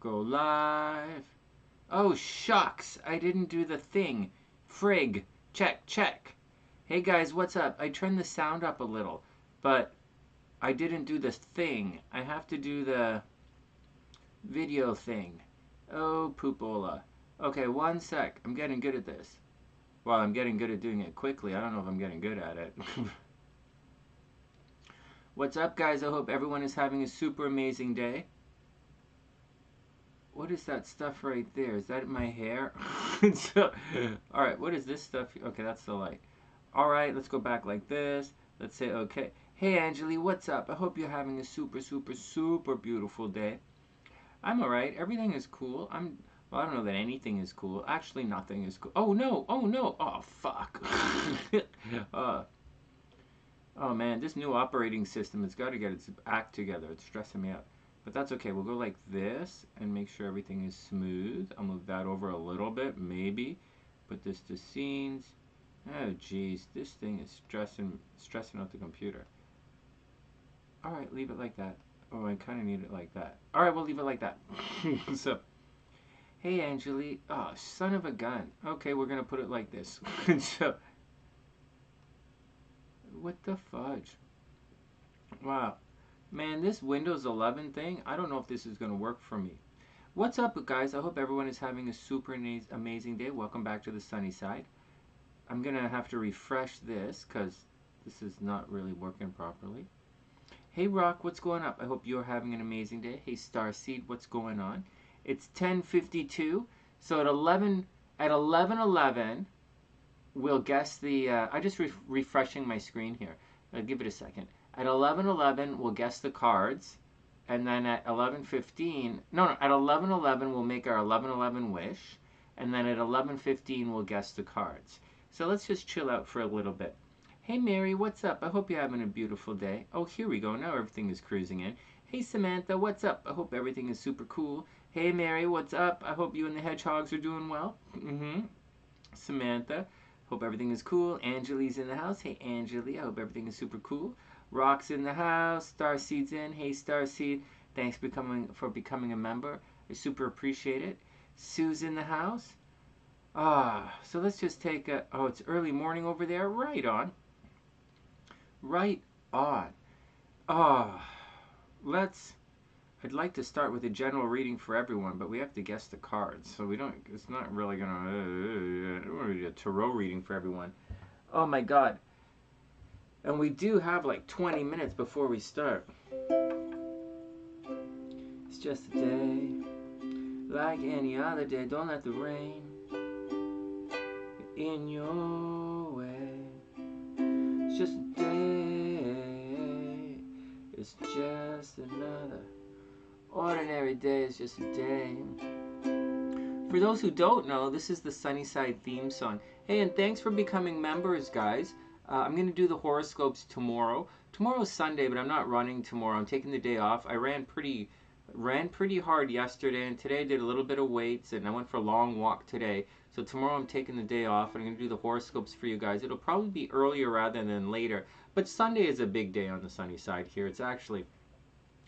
Go live. Oh, shucks. I didn't do the thing. Frig. Check, check. Hey guys, what's up? I turned the sound up a little, but I didn't do the thing. I have to do the video thing. Oh, poopola. Okay, one sec. I'm getting good at this. Well, I'm getting good at doing it quickly. I don't know if I'm getting good at it. What's up, guys? I hope everyone is having a super amazing day. What is that stuff right there? Is that my hair? So, all right, what is this stuff? Okay, that's the light. All right, let's go back like this. Let's say okay. Hey, Angeli, what's up? I hope you're having a super, super, super beautiful day. I'm all right. Everything is cool. Well, I don't know that anything is cool. Actually, nothing is cool. Oh, no. Oh, no. Oh, fuck. uh, oh, man. This new operating system has got to get its act together. It's stressing me out. But that's okay. We'll go like this and make sure everything is smooth. I'll move that over a little bit, maybe. Put this to scenes. Oh, jeez. This thing is stressing out the computer. All right, leave it like that. Oh, I kind of need it like that. All right, we'll leave it like that. So, hey, Angeli. Oh, son of a gun. Okay, we're going to put it like this. So, what the fudge? Wow. Man, this Windows 11 thing, I don't know if this is going to work for me. What's up, guys? I hope everyone is having a super amazing day. Welcome back to the sunny side. I'm going to have to refresh this because this is not really working properly. Hey Rock, what's going up? I hope you're having an amazing day. Hey Starseed, what's going on? It's 10:52, so at 11:11, we'll guess the. I just refreshing my screen here. I'll give it a second. At 11:11, we'll guess the cards, and then at 11:15, no, at 11:11 we'll make our 11:11 wish, and then at 11:15 we'll guess the cards. So let's just chill out for a little bit. Hey Mary, what's up? I hope you're having a beautiful day. Oh, here we go. Now everything is cruising in. Hey Samantha, what's up? I hope everything is super cool. Hey Mary, what's up? I hope you and the hedgehogs are doing well. Samantha, hope everything is cool. Angeli's in the house. Hey Angeli, I hope everything is super cool. Rock's in the house. Starseed's in. Hey Starseed, thanks for becoming a member. I super appreciate it. Sue's in the house. So let's just take a. Oh, it's early morning over there. Right on. Right on. Ah, I'd like to start with a general reading for everyone, but we have to guess the cards, so we don't. It's not really gonna. I don't want to do a tarot reading for everyone. Oh my God. And we do have like 20 minutes before we start. It's just a day, like any other day. Don't let the rain get in your way. It's just a day. It's just another ordinary day. It's just a day. For those who don't know, this is the SunnySide theme song. Hey, and thanks for becoming members, guys. I'm going to do the horoscopes tomorrow. Tomorrow's Sunday, but I'm not running tomorrow. I'm taking the day off. I ran pretty hard yesterday, and today I did a little bit of weights, and I went for a long walk today. So tomorrow I'm taking the day off, and I'm going to do the horoscopes for you guys. It'll probably be earlier rather than later, but Sunday is a big day on the sunny side here. It's actually,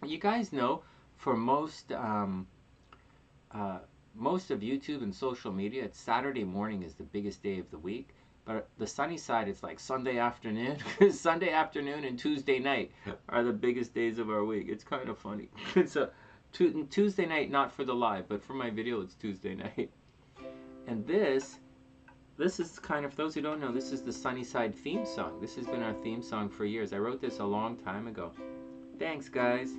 you guys know, for most of YouTube and social media, it's Saturday morning is the biggest day of the week. But the sunny side, it's like Sunday afternoon. Sunday afternoon and Tuesday night are the biggest days of our week. It's kind of funny. So Tuesday night, not for the live, but for my video, it's Tuesday night. And this is kind of, for those who don't know, this is the SunnySide theme song. This has been our theme song for years. I wrote this a long time ago. Thanks, guys.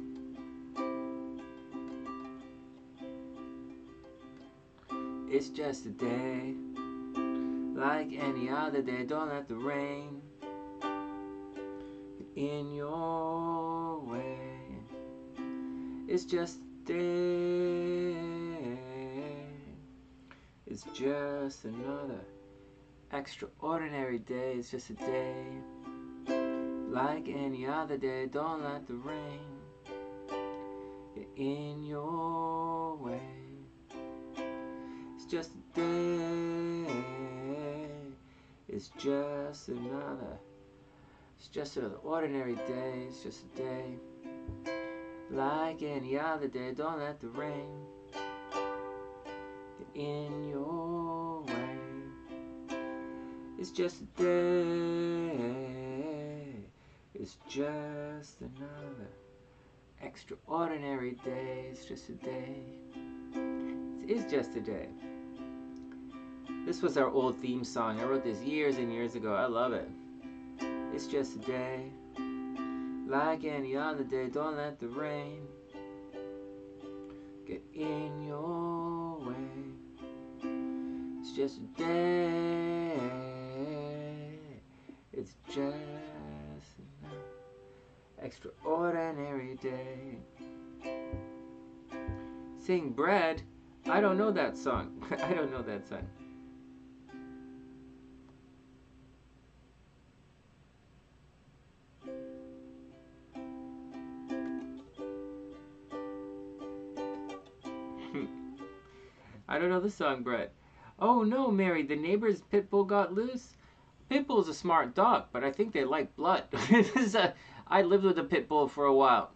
It's just a day, like any other day. Don't let the rain get in your way. It's just a day. It's just another extraordinary day. It's just a day, like any other day. Don't let the rain get in your way. It's just a day. It's just another ordinary day. It's just a day, Like any other day, don't let the rain get in your way. It's just a day. It's just another extraordinary day. It's just a day. It's just a day. This was our old theme song. I wrote this years and years ago. I love it. It's just a day. Like any other day, don't let the rain get in your way. It's just a day. It's just an extraordinary day. Sing bread. I don't know that song. I don't know that song. I don't know the song, Brett. Oh no, Mary, the neighbor's pit bull got loose. Pit bull's a smart dog, but I think they like blood. I lived with a pit bull for a while.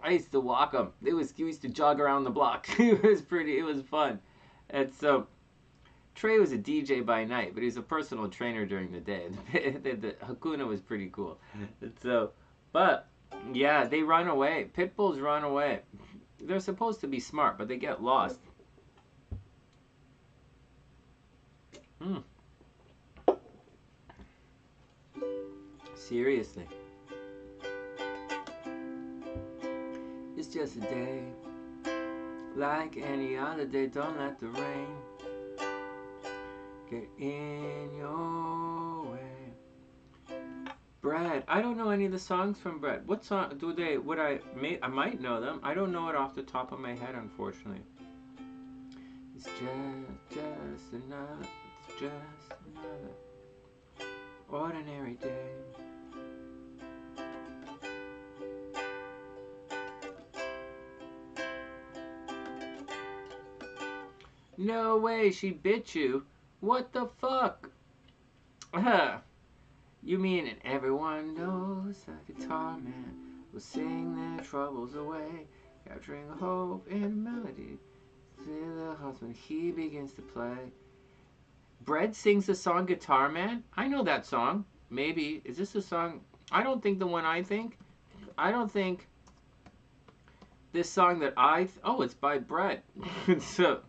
I used to walk him. He used to jog around the block. It was fun. And so, Trey was a DJ by night, but he was a personal trainer during the day. The Hakuna was pretty cool. And so, but, yeah, they run away. Pit bulls run away. They're supposed to be smart, but they get lost. Seriously. It's just a day. Like any other day, don't let the rain get in your way. Brad, I don't know any of the songs from Brad. What song do they, I might know them. I don't know it off the top of my head, unfortunately. It's just another ordinary day. No way, she bit you. What the fuck? You mean, and everyone knows a guitar man will sing their troubles away, capturing hope in a melody. To the husband, he begins to play. Bread sings the song Guitar Man? I know that song. Maybe. Is this a song? I don't think the one I think. I don't think this song that oh, it's by Bread. So,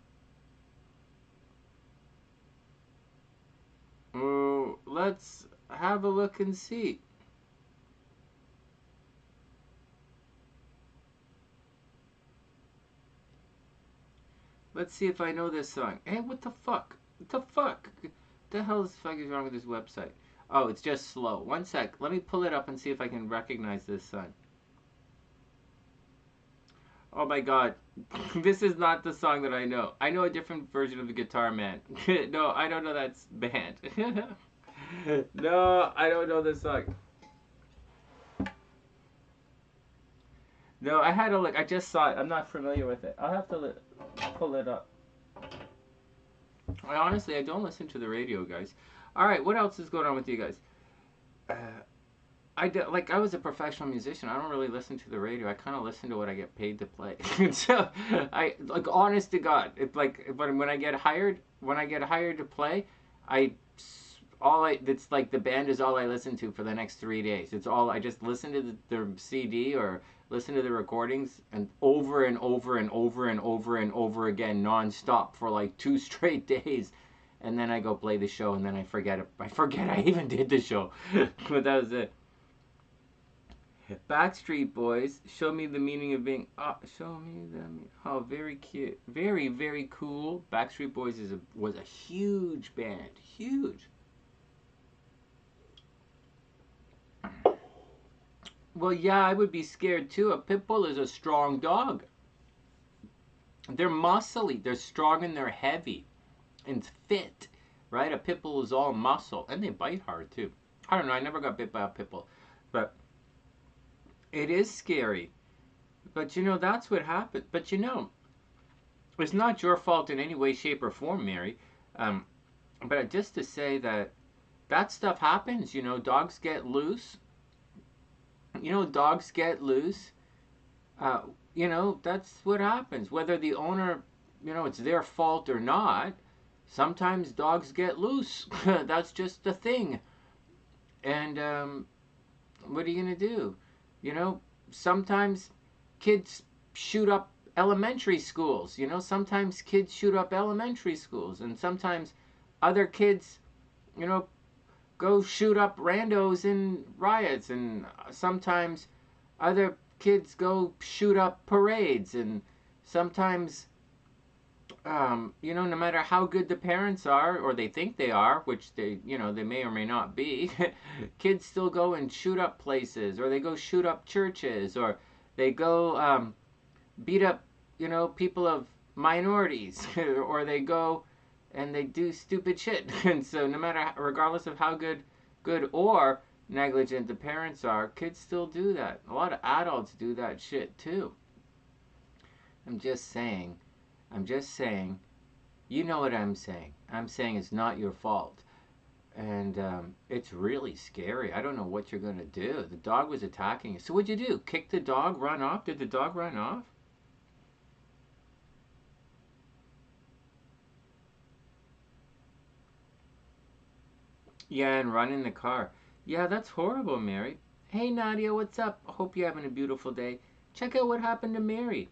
let's have a look and see. Let's see if I know this song. Hey, what the fuck? What the fuck? What the hell is wrong with this website? Oh, it's just slow. One sec. Let me pull it up and see if I can recognize this song. Oh my god. This is not the song that I know. I know a different version of the Guitar Man. No, I don't know that band. No, I don't know this song. No, I had to look. I just saw it. I'm not familiar with it. I'll have to pull it up. I don't listen to the radio, guys. All right, what else is going on with you guys? I was a professional musician. I don't really listen to the radio. I kind of listen to what I get paid to play. So honest to God, but when I get hired to play, it's like the band is all I listen to for the next 3 days. It's all I just listen to the CD or listen to the recordings and over and over and over and over and over again nonstop for like 2 straight days, and then I go play the show and then I forget it. I forget I even did the show. But that was it. Backstreet Boys, show me the meaning of being. Show me them. Oh, very cute, very very cool. Backstreet Boys was a huge band, huge. Well, yeah, I would be scared too. A pit bull is a strong dog. They're muscly, they're strong, and they're heavy and fit, right? A pit bull is all muscle, and they bite hard too. I don't know. I never got bit by a pit bull, but it is scary. But that's what happened. But it's not your fault in any way, shape, or form, Mary. But just to say that stuff happens. Dogs get loose. Dogs get loose, Uh, you know, that's what happens. Whether the owner, you know, it's their fault or not, sometimes dogs get loose. That's just the thing. And what are you going to do? You know, sometimes kids shoot up elementary schools. You know, sometimes kids shoot up elementary schools. And sometimes other kids, you know, go shoot up randos in riots. And sometimes other kids go shoot up parades. And sometimes, you know, no matter how good the parents are, or they think they are, which they, you know, they may or may not be, kids still go and shoot up places, or they go shoot up churches, or they go beat up, you know, people of minorities, or they go and they do stupid shit. And so, no matter, regardless of how good or negligent the parents are, kids still do that. A lot of adults do that shit too. I'm just saying. I'm just saying. You know what I'm saying. I'm saying it's not your fault. And it's really scary. I don't know what you're going to do. The dog was attacking you. So what'd you do? Kick the dog? Run off? Did the dog run off? Yeah, and run in the car. Yeah, that's horrible, Mary. Hey, Nadia, what's up? Hope you're having a beautiful day. Check out what happened to Mary.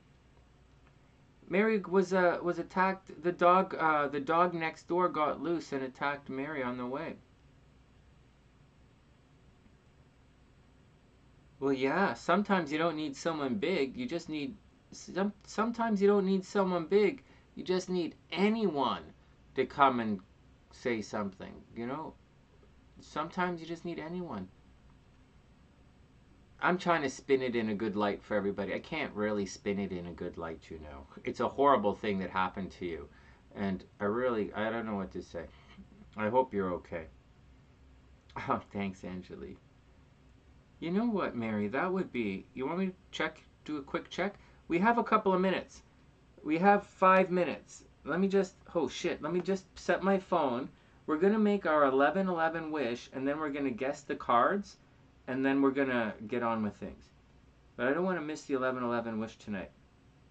Mary was attacked. The dog next door got loose and attacked Mary on the way. Well, yeah. Sometimes you don't need someone big. You just need sometimes you don't need someone big. You just need anyone to come and say something. You know. Sometimes you just need anyone. I'm trying to spin it in a good light for everybody. I can't really spin it in a good light, you know. It's a horrible thing that happened to you. And I don't know what to say. I hope you're okay. Oh, thanks, Angelique. You know what, Mary? That would be. You want me to do a quick check? We have a couple of minutes. We have 5 minutes. Oh shit, let me just set my phone. We're going to make our 11:11 wish, and then we're going to guess the cards, and then we're going to get on with things. But I don't want to miss the 11:11 wish tonight,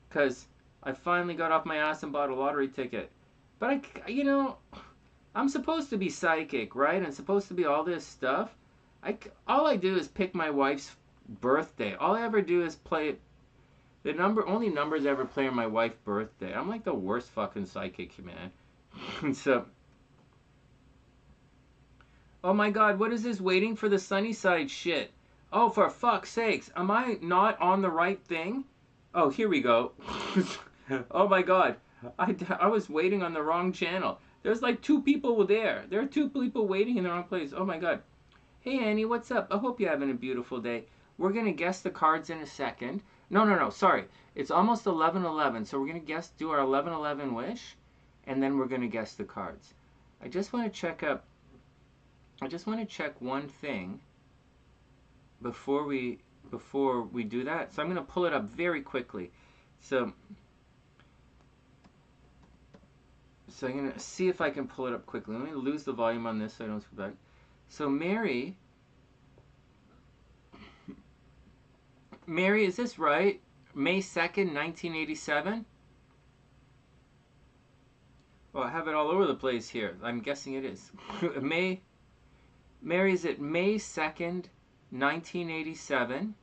because I finally got off my ass and bought a lottery ticket. But you know, I'm supposed to be psychic, right? I'm supposed to be all this stuff. All I do is pick my wife's birthday. All I ever do is play only numbers I ever play are my wife's birthday. I'm like the worst fucking psychic, man. So, oh my god, what is this waiting for the SunnySide shit? Oh, for fuck's sakes, am I not on the right thing? Oh, here we go. Oh my god, I was waiting on the wrong channel. There's like two people there. There are two people waiting in the wrong place. Oh my god. Hey Annie, what's up? I hope you're having a beautiful day. We're gonna guess the cards in a second. No, sorry. It's almost 11:11, so we're gonna do our 11:11 wish, and then we're gonna guess the cards. I just want to check up. I just want to check one thing before we do that. So I'm gonna pull it up very quickly. So I'm gonna see if I can pull it up quickly. Let me lose the volume on this so I don't screw back. So Mary, is this right? May 2nd, 1987? Oh, I have it all over the place here. I'm guessing it is. Mary, is it May 2nd, 1987?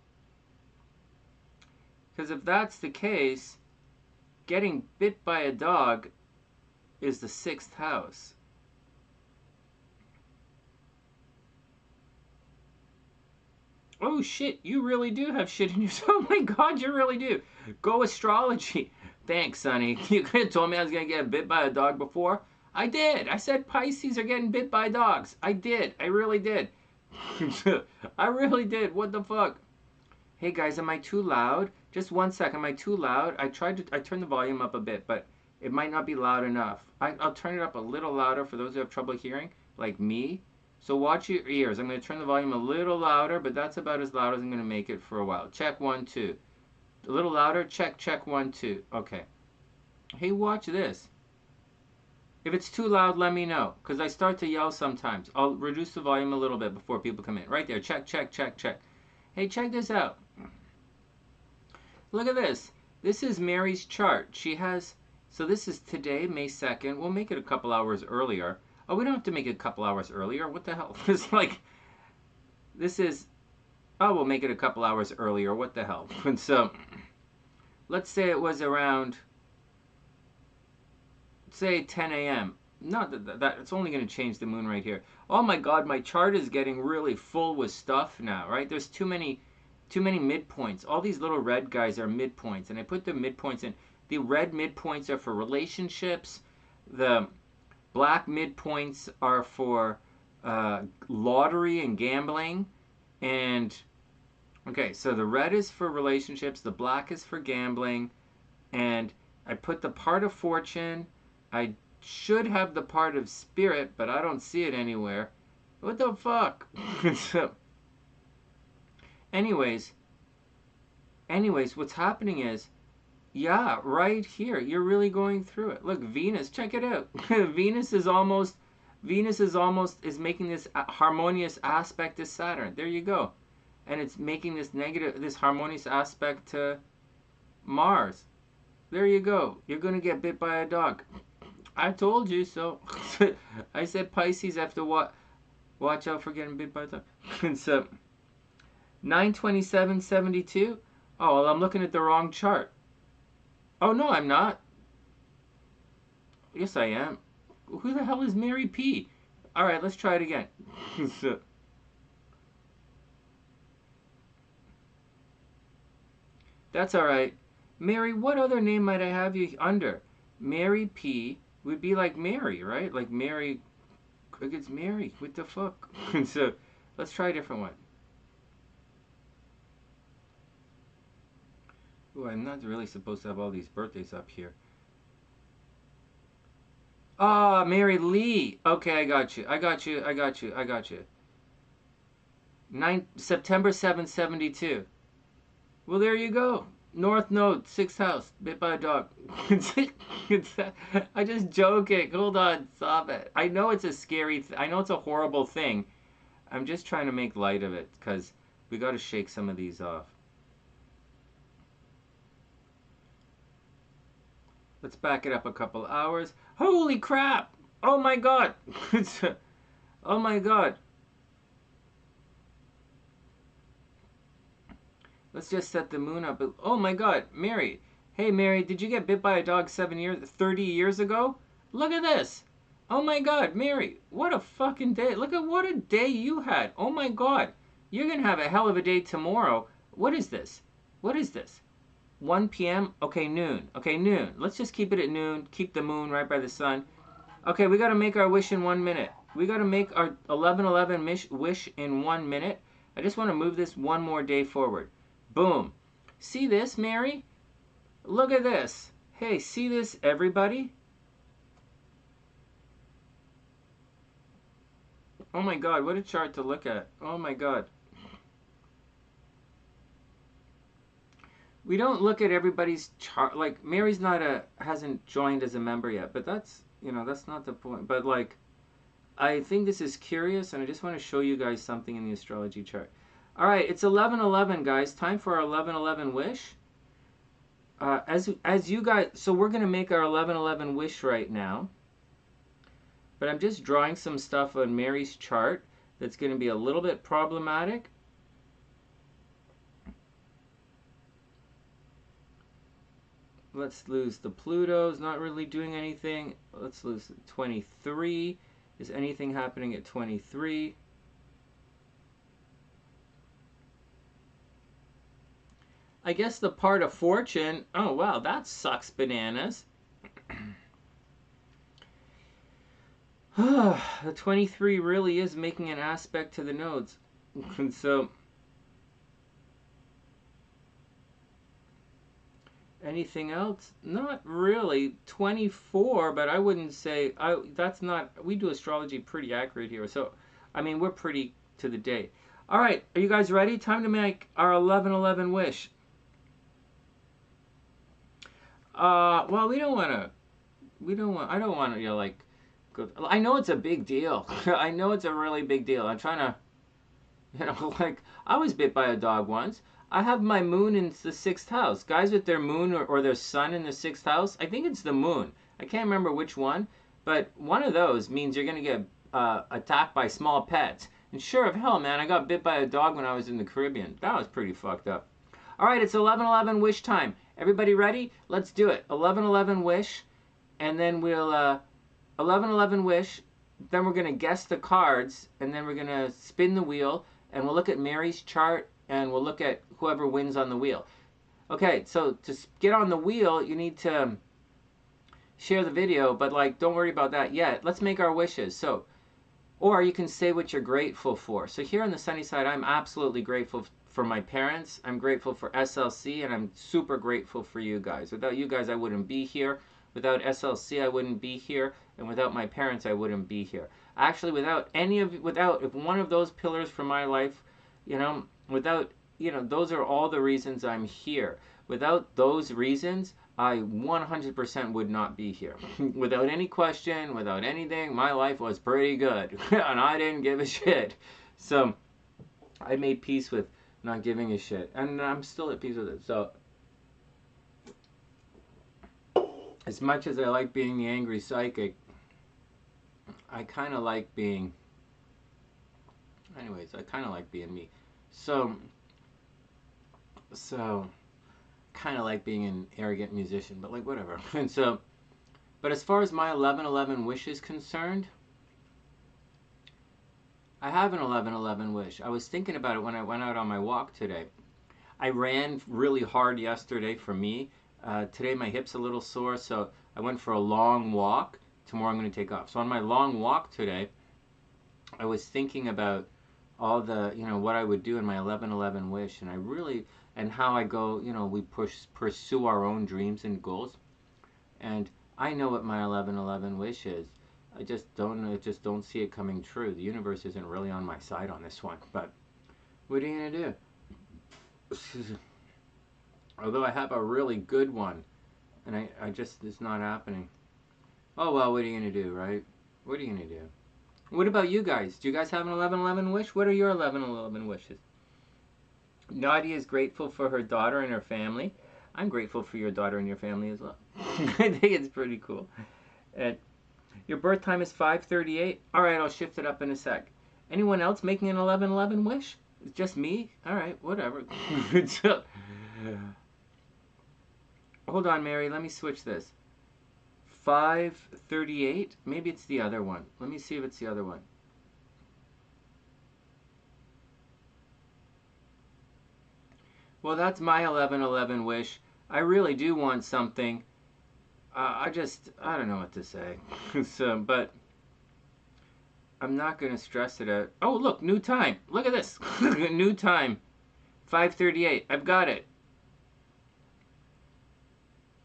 Because if that's the case, getting bit by a dog is the 6th house. Oh shit, you really do have shit in your... Oh my god, you really do. Go Astrology. Thanks, Sonny. You could have told me I was going to get bit by a dog before. I did. I said Pisces are getting bit by dogs. I did. I really did. I really did. What the fuck? Hey guys, am I too loud? Just one sec. Am I too loud? I turned the volume up a bit, but it might not be loud enough. I'll turn it up a little louder for those who have trouble hearing, like me. So watch your ears. I'm going to turn the volume a little louder, but that's about as loud as I'm going to make it for a while. Check 1, 2. A little louder. Check 1, 2. Okay. Hey, watch this. If it's too loud, let me know, because I start to yell sometimes. I'll reduce the volume a little bit before people come in. Right there. Check. Hey, check this out. Look at this. This is Mary's chart. She has, so this is today, May 2nd. We'll make it a couple hours earlier. Oh, we don't have to make it a couple hours earlier. What the hell? It's like, this is, oh, we'll make it a couple hours earlier. What the hell? And so, let's say it was around, say 10 a.m. Not that it's only going to change the moon right here. Oh my God, my chart is getting really full with stuff now, right? There's too many midpoints. All these little red guys are midpoints, and I put the midpoints in. The red midpoints are for relationships. The black midpoints are for lottery and gambling. And okay, so the red is for relationships, the black is for gambling, and I put the part of fortune. I should have the part of spirit, but I don't see it anywhere. What the fuck? So, anyways, what's happening is, yeah, right here, you're really going through it. Look, Venus, check it out. Venus is making this harmonious aspect to Saturn. There you go. And it's making this harmonious aspect to Mars. There you go. You're going to get bit by a dog. I told you so. I said Pisces have to watch out for getting bit by a dog. So, 9/27/72. Oh, well, I'm looking at the wrong chart. Oh, no, I'm not. Yes, I am. Who the hell is Mary P? All right, let's try it again. So, that's all right. Mary, what other name might I have you under? Mary P would be like Mary, right? Like Mary, it's Mary. What the fuck? So, let's try a different one. Ooh, I'm not really supposed to have all these birthdays up here. Ah, Mary Lee. Okay, I got you. 9 September 7th, 72. Well, there you go. North Node, 6th house, bit by a dog. I just joking. Hold on, stop it. I know it's a scary, I know it's a horrible thing. I'm just trying to make light of it because we got to shake some of these off. Let's back it up a couple hours. Holy crap! Oh my God! Oh my God! Let's just set the moon up. Oh my God, Mary. Hey Mary, did you get bit by a dog 30 years ago? Look at this. Oh my God, Mary, what a fucking day. Look at what a day you had. Oh my God. You're going to have a hell of a day tomorrow. What is this? 1 p.m.? Okay, noon. Let's just keep it at noon. Keep the moon right by the sun. Okay, we got to make our wish in 1 minute. We got to make our 11/11 wish in 1 minute. I just want to move this one more day forward. Boom. See this, Mary? Look at this. Hey, see this, everybody? Oh my God, what a chart to look at. Oh my God. We don't look at everybody's chart. Like, Mary's hasn't joined as a member yet, but that's not the point. But like, I think this is curious, and I just want to show you guys something in the astrology chart. All right, it's 11/11, guys. Time for our 11/11 wish. As you guys, so we're gonna make our 11/11 wish right now. But I'm just drawing some stuff on Mary's chart that's gonna be a little bit problematic. Let's lose the Pluto's not really doing anything. Let's lose 23. Is anything happening at 23? I guess the part of fortune, oh wow, that sucks bananas. The 23 really is making an aspect to the nodes. And so, anything else? Not really. 24, but I wouldn't say, that's not, we do astrology pretty accurate here. So, I mean, we're pretty to the day. All right, are you guys ready? Time to make our 11/11 wish. Well, I don't want to, like, go, I know it's a big deal. I know it's a really big deal. I'm trying to, like, I was bit by a dog once. I have my moon in the 6th house. Guys with their moon or their sun in the 6th house, I think it's the moon. I can't remember which one, but one of those means you're going to get attacked by small pets. And sure of hell, man, I got bit by a dog when I was in the Caribbean. That was pretty fucked up. All right, it's 11:11 wish time. Everybody ready? Let's do it. 11:11 wish, and then we'll 11:11 wish. Then we're gonna guess the cards, and then we're gonna spin the wheel, and we'll look at Mary's chart, and we'll look at whoever wins on the wheel. Okay, so to get on the wheel, you need to share the video, but like, don't worry about that yet. Let's make our wishes. So, or you can say what you're grateful for. So here on the sunny side, I'm absolutely grateful for my parents. I'm grateful for SLC, and I'm super grateful for you guys. Without you guys, I wouldn't be here. Without SLC, I wouldn't be here, and without my parents, I wouldn't be here. Actually, without if one of those pillars for my life, those are all the reasons I'm here. Without those reasons, I 100% would not be here. Without any question, without anything, my life was pretty good, and I didn't give a shit. So I made peace with not giving a shit, and I'm still at peace with it. So as much as I like being the angry psychic, I kind of like being, I kind of like being me. So kind of like being an arrogant musician, but like whatever. And so, but as far as my 11:11 wish is concerned, I have an 11:11 wish. I was thinking about it when I went out on my walk today. I ran really hard yesterday for me. Today my hip's a little sore, so I went for a long walk. Tomorrow I'm going to take off. So on my long walk today, I was thinking about all the, what I would do in my 11:11 wish, and how I go, we pursue our own dreams and goals. And I know what my 11:11 wish is. I just don't see it coming true. The universe isn't really on my side on this one. But what are you going to do? Although I have a really good one, and it's not happening. Oh well, what are you going to do, right? What are you going to do? What about you guys? Do you guys have an 11:11 wish? What are your 11:11 wishes? Nadia is grateful for her daughter and her family. I'm grateful for your daughter and your family as well. I think it's pretty cool. And your birth time is 5:38. All right, I'll shift it up in a sec. Anyone else making an 11:11 wish? It's just me? All right, whatever. So, hold on, Mary. Let me switch this. 5:38. Maybe it's the other one. Let me see if it's the other one. Well, that's my 11:11 wish. I really do want something. I don't know what to say. So, but I'm not going to stress it out. Oh, look, new time. Look at this. New time. 5:38. I've got it.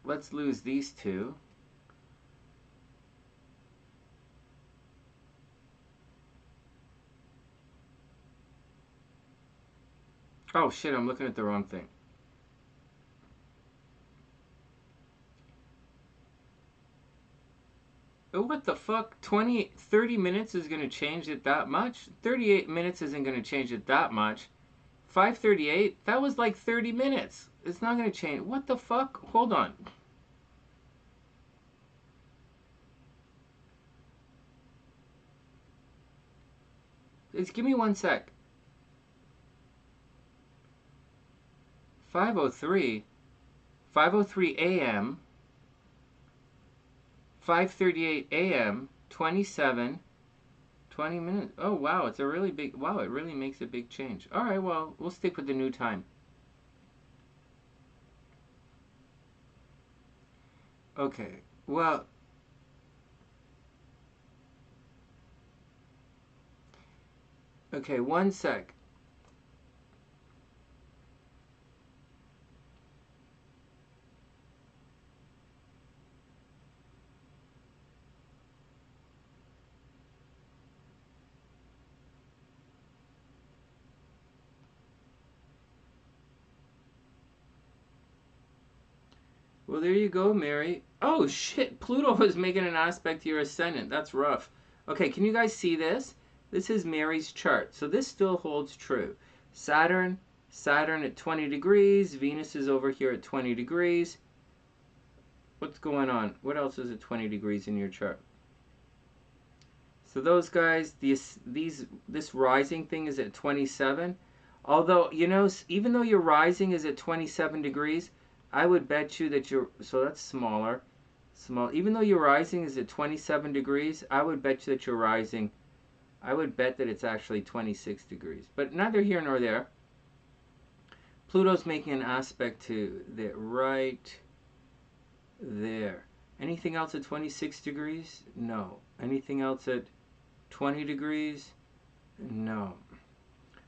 Let's lose these two. Oh shit, I'm looking at the wrong thing. Oh, what the fuck? 30 minutes is going to change it that much? 38 minutes isn't going to change it that much. 5:38? That was like 30 minutes. It's not going to change. What the fuck? Hold on. Just give me 1 sec. 5:03 a.m. 5:38 a.m. 20 minutes. Oh wow, it's a really big, wow, it really makes a big change. All right, well, we'll stick with the new time. Okay, well, okay, 1 sec. Well, there you go, Mary. Oh, shit. Pluto is making an aspect to your ascendant. That's rough. Okay, can you guys see this? This is Mary's chart. So this still holds true. Saturn, Saturn at 20 degrees. Venus is over here at 20 degrees. What's going on? What else is at 20 degrees in your chart? So those guys, this rising thing is at 27. Although, you know, even though your rising is at 27 degrees, I would bet you that so that's smaller. Even though your rising is at 27 degrees, I would bet you that your rising, I would bet that it's actually 26 degrees. But neither here nor there. Pluto's making an aspect to that right there. Anything else at 26 degrees? No. Anything else at 20 degrees? No.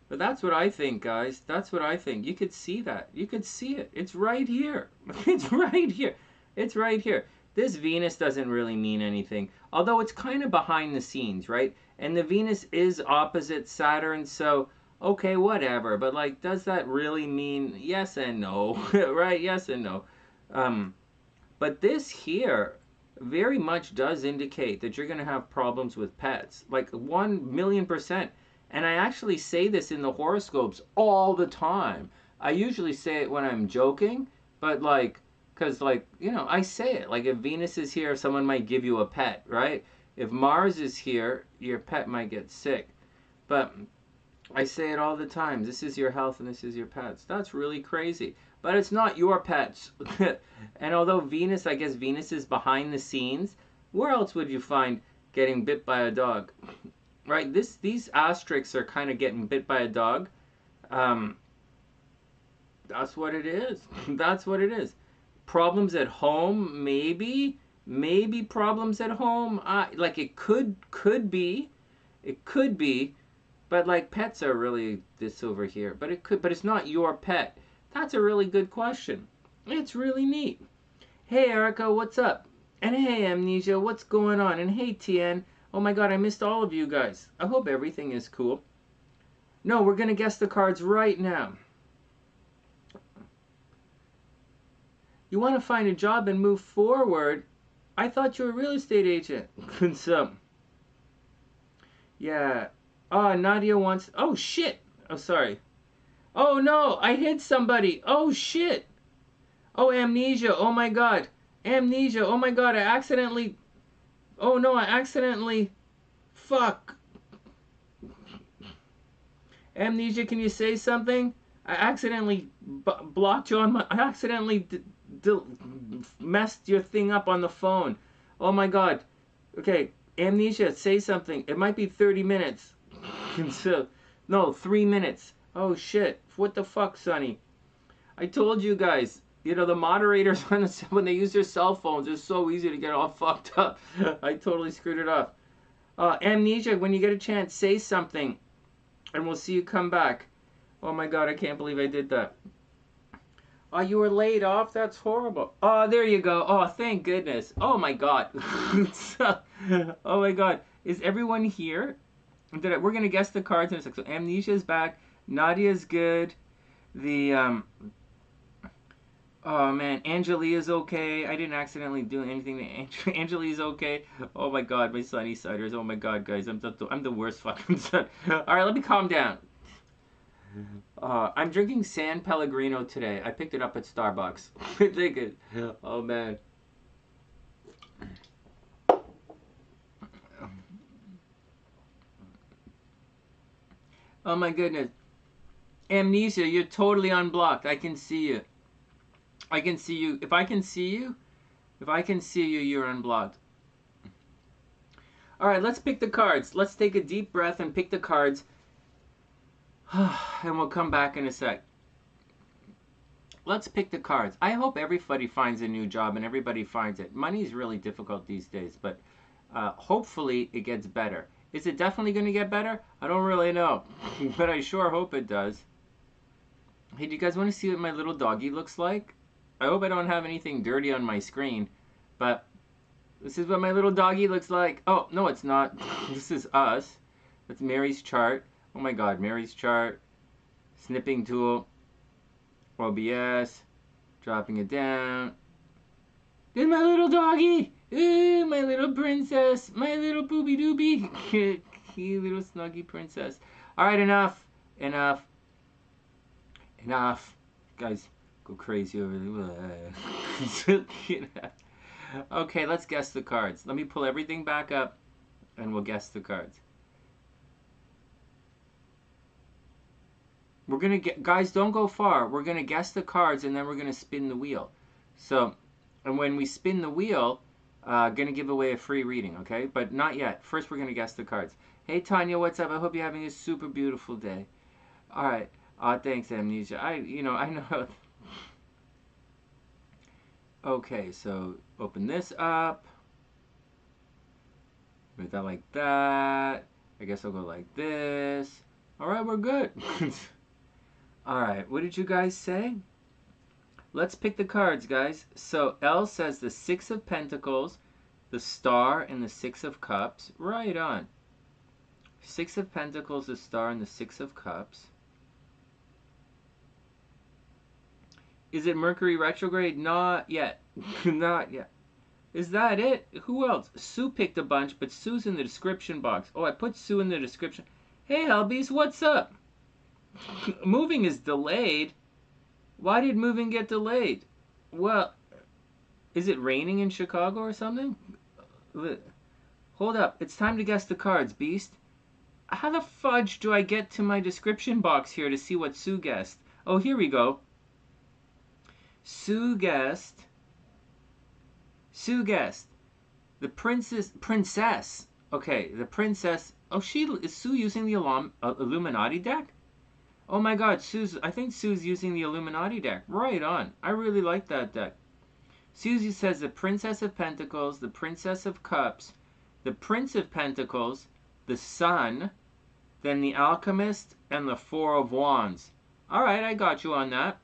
But that's what I think, guys. That's what I think. You could see that. You could see it. It's right here. It's right here. It's right here. This Venus doesn't really mean anything. Although it's kind of behind the scenes, right? And the Venus is opposite Saturn, so okay, whatever. But like, does that really mean yes and no? Right? Yes and no. But this here very much does indicate that you're going to have problems with pets. Like 1,000,000%. And I actually say this in the horoscopes all the time. I usually say it when I'm joking, but like, because like, you know, I say it. Like if Venus is here, someone might give you a pet, right? If Mars is here, your pet might get sick. But I say it all the time. This is your health and this is your pets. That's really crazy. But it's not your pets. And although Venus, I guess Venus is behind the scenes, where else would you find getting bit by a dog? Right? These asterisks are kind of getting bit by a dog. That's what it is. That's what it is. Problems at home, maybe problems at home. Like it could be, but like pets are really this over here. But it's not your pet. That's a really good question. It's really neat. Hey Ericka, what's up? And hey Amnesia, what's going on? And hey TN. Oh my god, I missed all of you guys. I hope everything is cool. No, we're going to guess the cards right now. You want to find a job and move forward? I thought you were a real estate agent. So, yeah. Oh, Nadia wants... Oh, shit. Oh, sorry. Oh, no. I hit somebody. Oh, shit. Oh, Amnesia. Oh, my god. Amnesia. Oh, my god. I accidentally... Oh no, I accidentally... Fuck. Amnesia, can you say something? I accidentally blocked you on my... I accidentally messed your thing up on the phone. Oh my god. Okay, Amnesia, say something. It might be 30 minutes. So, no, 3 minutes. Oh shit. What the fuck, Sonny? I told you guys. You know, the moderators, when they use their cell phones, it's so easy to get all fucked up. I totally screwed it up. Amnesia, when you get a chance, say something. And we'll see you come back. Oh my god, I can't believe I did that. Oh, you were laid off? That's horrible. Oh, there you go. Oh, thank goodness. Oh my god. Oh my god. Is everyone here? We're going to guess the cards in a second. So Amnesia's back. Nadia's good. Oh man, Angelia's okay. I didn't accidentally do anything to Angelia's okay. Oh my god, my SunnySiders. Oh my god, guys, I'm the worst fucking son. All right, let me calm down. I'm drinking San Pellegrino today. I picked it up at Starbucks. Take it. Oh man. Oh my goodness. Amnesia, you're totally unblocked. I can see you. I can see you. If I can see you, you're unblocked. All right, let's pick the cards. Let's take a deep breath and pick the cards. And we'll come back in a sec. Let's pick the cards. I hope everybody finds a new job and everybody finds it. Money is really difficult these days, but hopefully it gets better. Is it definitely going to get better? I don't really know, but I sure hope it does. Hey, do you guys want to see what my little doggy looks like? I hope I don't have anything dirty on my screen, but this is what my little doggy looks like. Oh, no, it's not. This is us. That's Mary's chart. Oh my god, Mary's chart. Snipping tool. OBS. Dropping it down. There's my little doggy. Ooh, my little princess. My little booby doobie. Cute little snuggy princess. Alright, enough. Enough. Enough. Guys, go crazy over there. Okay, let's guess the cards. Let me pull everything back up and we'll guess the cards. We're going to get, guys, don't go far. We're going to guess the cards and then we're going to spin the wheel. So, and when we spin the wheel, going to give away a free reading, okay? But not yet. First, we're going to guess the cards. Hey, Tanya, what's up? I hope you're having a super beautiful day. All right. Thanks, Amnesia. I know. Okay, so open this up. Make that like that. I guess I'll go like this. All right, we're good. All right, what did you guys say? Let's pick the cards, guys. So Elle says the Six of Pentacles, the Star, and the Six of Cups. Right on. Six of Pentacles, the Star, and the Six of Cups. Is it Mercury retrograde? Not yet. Not yet. Is that it? Who else? Sue picked a bunch, but Sue's in the description box. Oh, I put Sue in the description. Hey, Albies, what's up? Moving is delayed. Why did moving get delayed? Well, is it raining in Chicago or something? Hold up. It's time to guess the cards, Beast. How the fudge do I get to my description box here to see what Sue guessed? Oh, here we go. Sue guessed the princess. Okay, the princess. Oh, is Sue using the Illuminati deck? Oh my God, I think Sue's using the Illuminati deck. Right on. I really like that deck. Susie says the Princess of Pentacles, the Princess of Cups, the Prince of Pentacles, the Sun, then the Alchemist, and the Four of Wands. All right, I got you on that.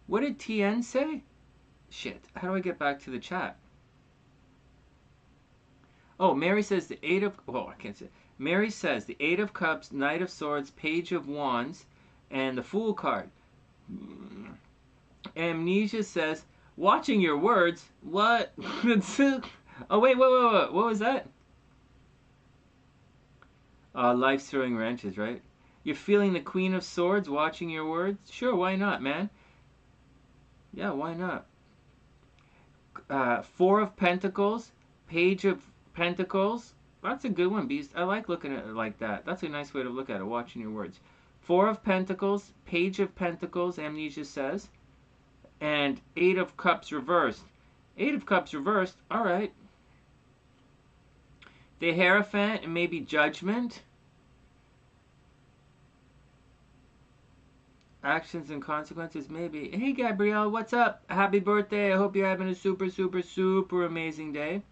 What did TN say? Shit, how do I get back to the chat? Oh, Mary says the Eight of... Oh, I can't say. Mary says the Eight of Cups, Knight of Swords, Page of Wands, and the Fool card. Amnesia says, watching your words. What? Oh, wait. What was that? Life's throwing wrenches, right? You're feeling the Queen of Swords, watching your words? Sure, why not, man? Yeah, why not? Four of Pentacles, Page of Pentacles. That's a good one, Beast. I like looking at it like that. That's a nice way to look at it, watching your words. Four of Pentacles, Page of Pentacles, Amnesia says. And Eight of Cups reversed. Eight of Cups reversed, all right. The Hierophant and maybe Judgment. Actions and consequences, maybe. Hey, Gabrielle, what's up? Happy birthday. I hope you're having a super, super, super amazing day.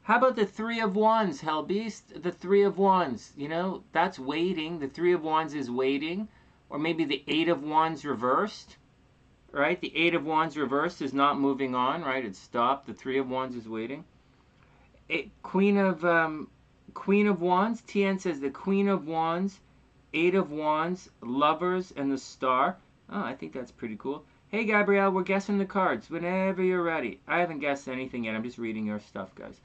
How about the Three of Wands, Hellbeast? The Three of Wands, you know, that's waiting. The Three of Wands is waiting. Or maybe the Eight of Wands reversed, right? The Eight of Wands reversed is not moving on, right? It's stopped. The Three of Wands is waiting. Queen of Wands, TN says the Queen of Wands, Eight of Wands, Lovers, and the Star. Oh, I think that's pretty cool. Hey, Gabrielle, we're guessing the cards whenever you're ready. I haven't guessed anything yet. I'm just reading your stuff, guys.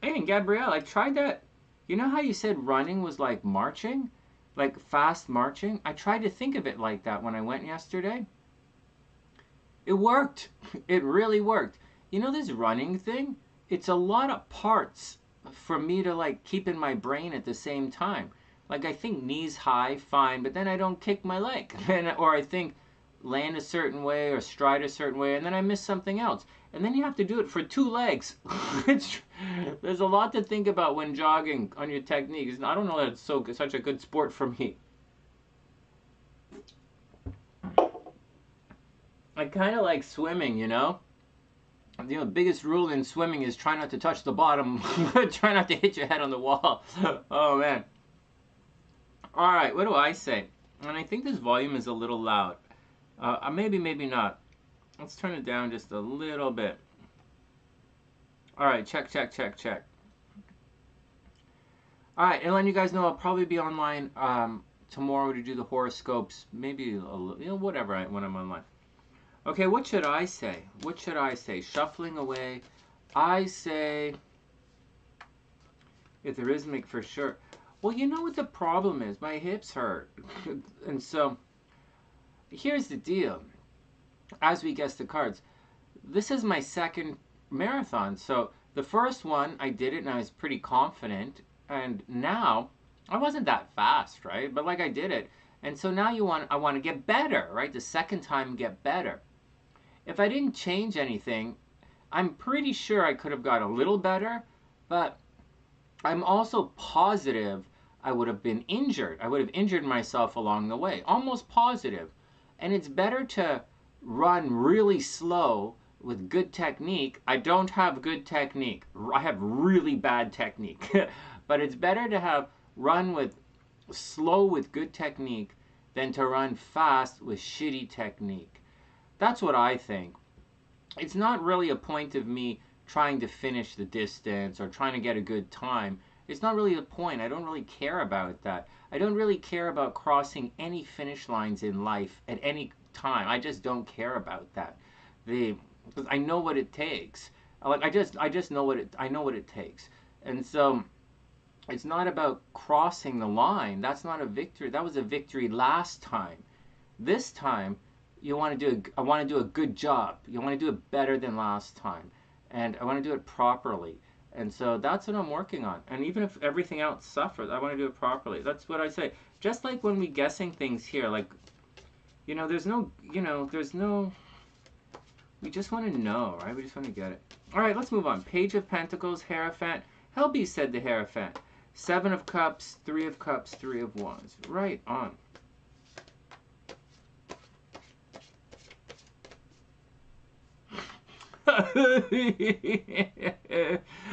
Hey, and Gabrielle, I tried that. You know how you said running was like marching? Like fast marching? I tried to think of it like that when I went yesterday. It worked. It really worked. You know this running thing? It's a lot of parts for me to like keep in my brain at the same time. Like I think knees high, fine, but then I don't kick my leg. Or I think land a certain way or stride a certain way, and then I miss something else. And then you have to do it for two legs. There's a lot to think about when jogging on your techniques. I don't know that it's such a good sport for me. I kind of like swimming, you know? You know, the biggest rule in swimming is try not to touch the bottom. Try not to hit your head on the wall. Oh, man. All right, what do I say? And I think this volume is a little loud. Maybe not. Let's turn it down just a little bit. All right, check. All right, and letting you guys know I'll probably be online tomorrow to do the horoscopes. Maybe, you know, whatever when I'm online. Okay, what should I say? What should I say? Shuffling away. I say, if the rhythmic for sure. Well, you know what the problem is? My hips hurt. And so here's the deal. As we guess the cards, this is my second marathon. So the first one, I did it and I was pretty confident. And now, I wasn't that fast, right? But like I did it. And so now I want to get better, right? The second time, get better. If I didn't change anything, I'm pretty sure I could have got a little better, but I'm also positive I would have been injured. I would have injured myself along the way, almost positive. And it's better to run really slow with good technique. I don't have good technique. I have really bad technique. But it's better to have run with slow with good technique than to run fast with shitty technique. That's what I think. It's not really a point of me trying to finish the distance or trying to get a good time. It's not really the point. I don't really care about that. I don't really care about crossing any finish lines in life at any time. I just don't care about that. Because I know what it takes. Like I just know I know what it takes. And so it's not about crossing the line. That's not a victory. That was a victory last time. This time I want to do a good job. You want to do it better than last time. And I want to do it properly. And so that's what I'm working on. And even if everything else suffers, I want to do it properly. That's what I say. Just like when we guessing things here, like, there's no, we just want to know, right? We just want to get it. All right, let's move on. Page of Pentacles, Hierophant. Helby said the Hierophant. 7 of Cups, 3 of Cups, 3 of Wands. Right on.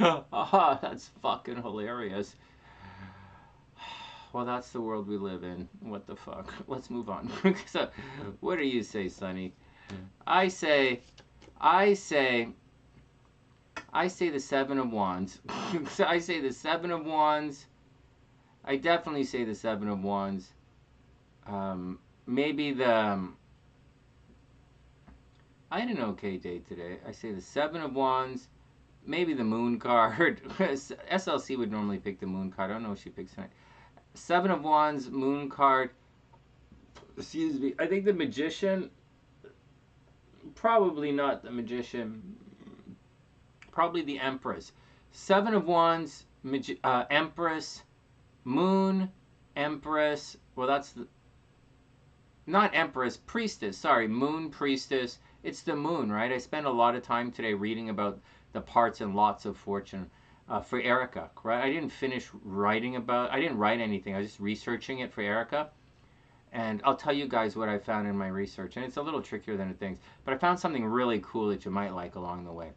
Oh, that's fucking hilarious. Well, that's the world we live in. What the fuck? Let's move on. So, what do you say, Sonny? I say the 7 of Wands. So I say the 7 of Wands. I definitely say the 7 of Wands. Maybe I had an okay day today. I say the 7 of Wands, maybe the Moon card. SLC would normally pick the Moon card. I don't know if she picks tonight. 7 of Wands, Moon card. Excuse me. I think the Magician, probably not the Magician. Probably the Empress. 7 of Wands, Empress, Moon, Empress. Well, that's not Empress, Priestess. Sorry, Moon, Priestess. It's the Moon, right? I spent a lot of time today reading about the parts and lots of fortune for Ericka, right? I didn't write anything. I was just researching it for Ericka. And I'll tell you guys what I found in my research. And it's a little trickier than it thinks. But I found something really cool that you might like along the way.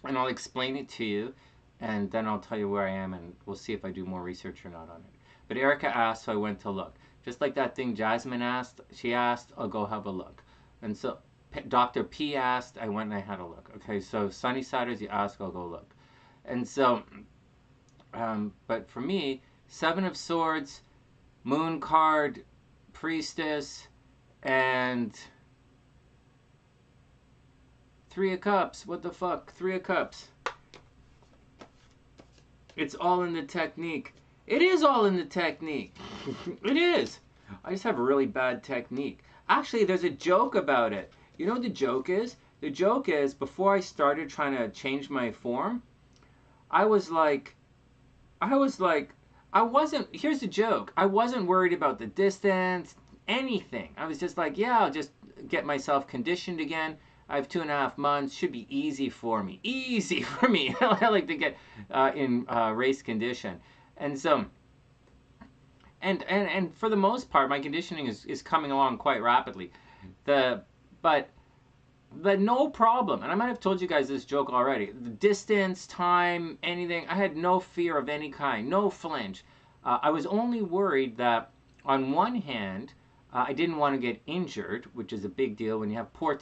And I'll explain it to you. And then I'll tell you where I am. And we'll see if I do more research or not on it. But Ericka asked, so I went to look. Just like that thing Jasmine asked. She asked, I'll go have a look. And so Dr. P asked, I went and I had a look. Okay, so Sunnysiders, you ask, I'll go look. And so, but for me, 7 of Swords, Moon card, Priestess, and 3 of Cups. What the fuck? 3 of Cups. It's all in the technique. It is all in the technique. It is. I just have a really bad technique. Actually, there's a joke about it. You know what the joke is? The joke is, before I started trying to change my form, I wasn't, here's the joke. I wasn't worried about the distance, anything. I was just like, yeah, I'll just get myself conditioned again. I have 2.5 months. Should be easy for me. Easy for me. I like to get in race condition. And so, and for the most part, my conditioning is coming along quite rapidly. But no problem. And I might have told you guys this joke already. The distance, time, anything. I had no fear of any kind. No flinch. I was only worried that, on one hand, I didn't want to get injured, which is a big deal. When you have poor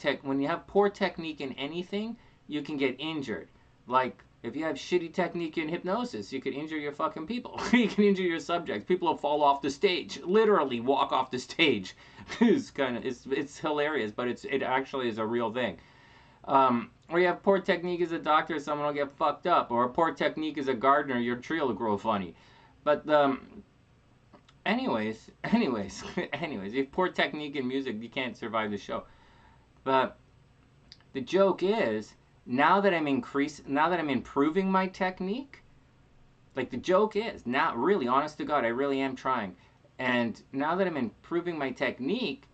technique in anything, you can get injured. Like, if you have shitty technique in hypnosis, you could injure your fucking people. You can injure your subjects. People will fall off the stage, literally walk off the stage. It's hilarious, but it actually is a real thing. Or you have poor technique as a doctor, someone will get fucked up. Or a poor technique as a gardener, your tree will grow funny. But anyways, if you have poor technique in music, you can't survive the show. But the joke is, now that I'm improving my technique, like the joke is, now really, honest to God, I really am trying. And now that I'm improving my technique,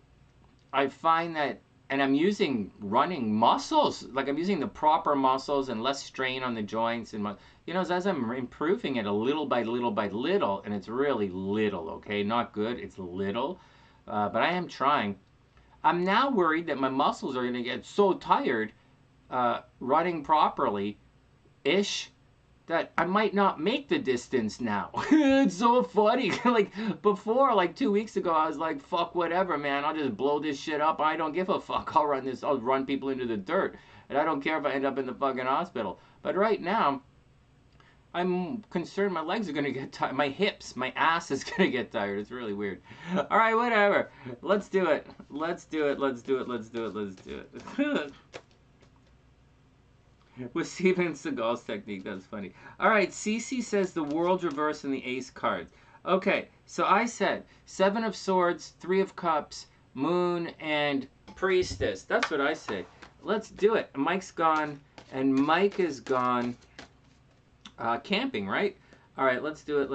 I find that, and I'm using running muscles, like I'm using the proper muscles and less strain on the joints and as I'm improving it a little by little by little, and it's really little, okay, not good, it's little, but I am trying. I'm now worried that my muscles are going to get so tired running properly ish that I might not make the distance now. It's so funny. Like before, like 2 weeks ago, I was like, fuck whatever, man. I'll just blow this shit up. I don't give a fuck. I'll run people into the dirt. And I don't care if I end up in the fucking hospital. But right now, I'm concerned my legs are going to get tired. My hips, my ass is going to get tired. It's really weird. All right, whatever. Let's do it. Let's do it. With Steven Seagal's technique, that's funny. All right, Cece says the world reverse and the ace card. Okay, so I said 7 of swords, 3 of cups, moon, and priestess. That's what I say. Let's do it. Mike's gone, and Mike is gone camping, right? All right, let's do it.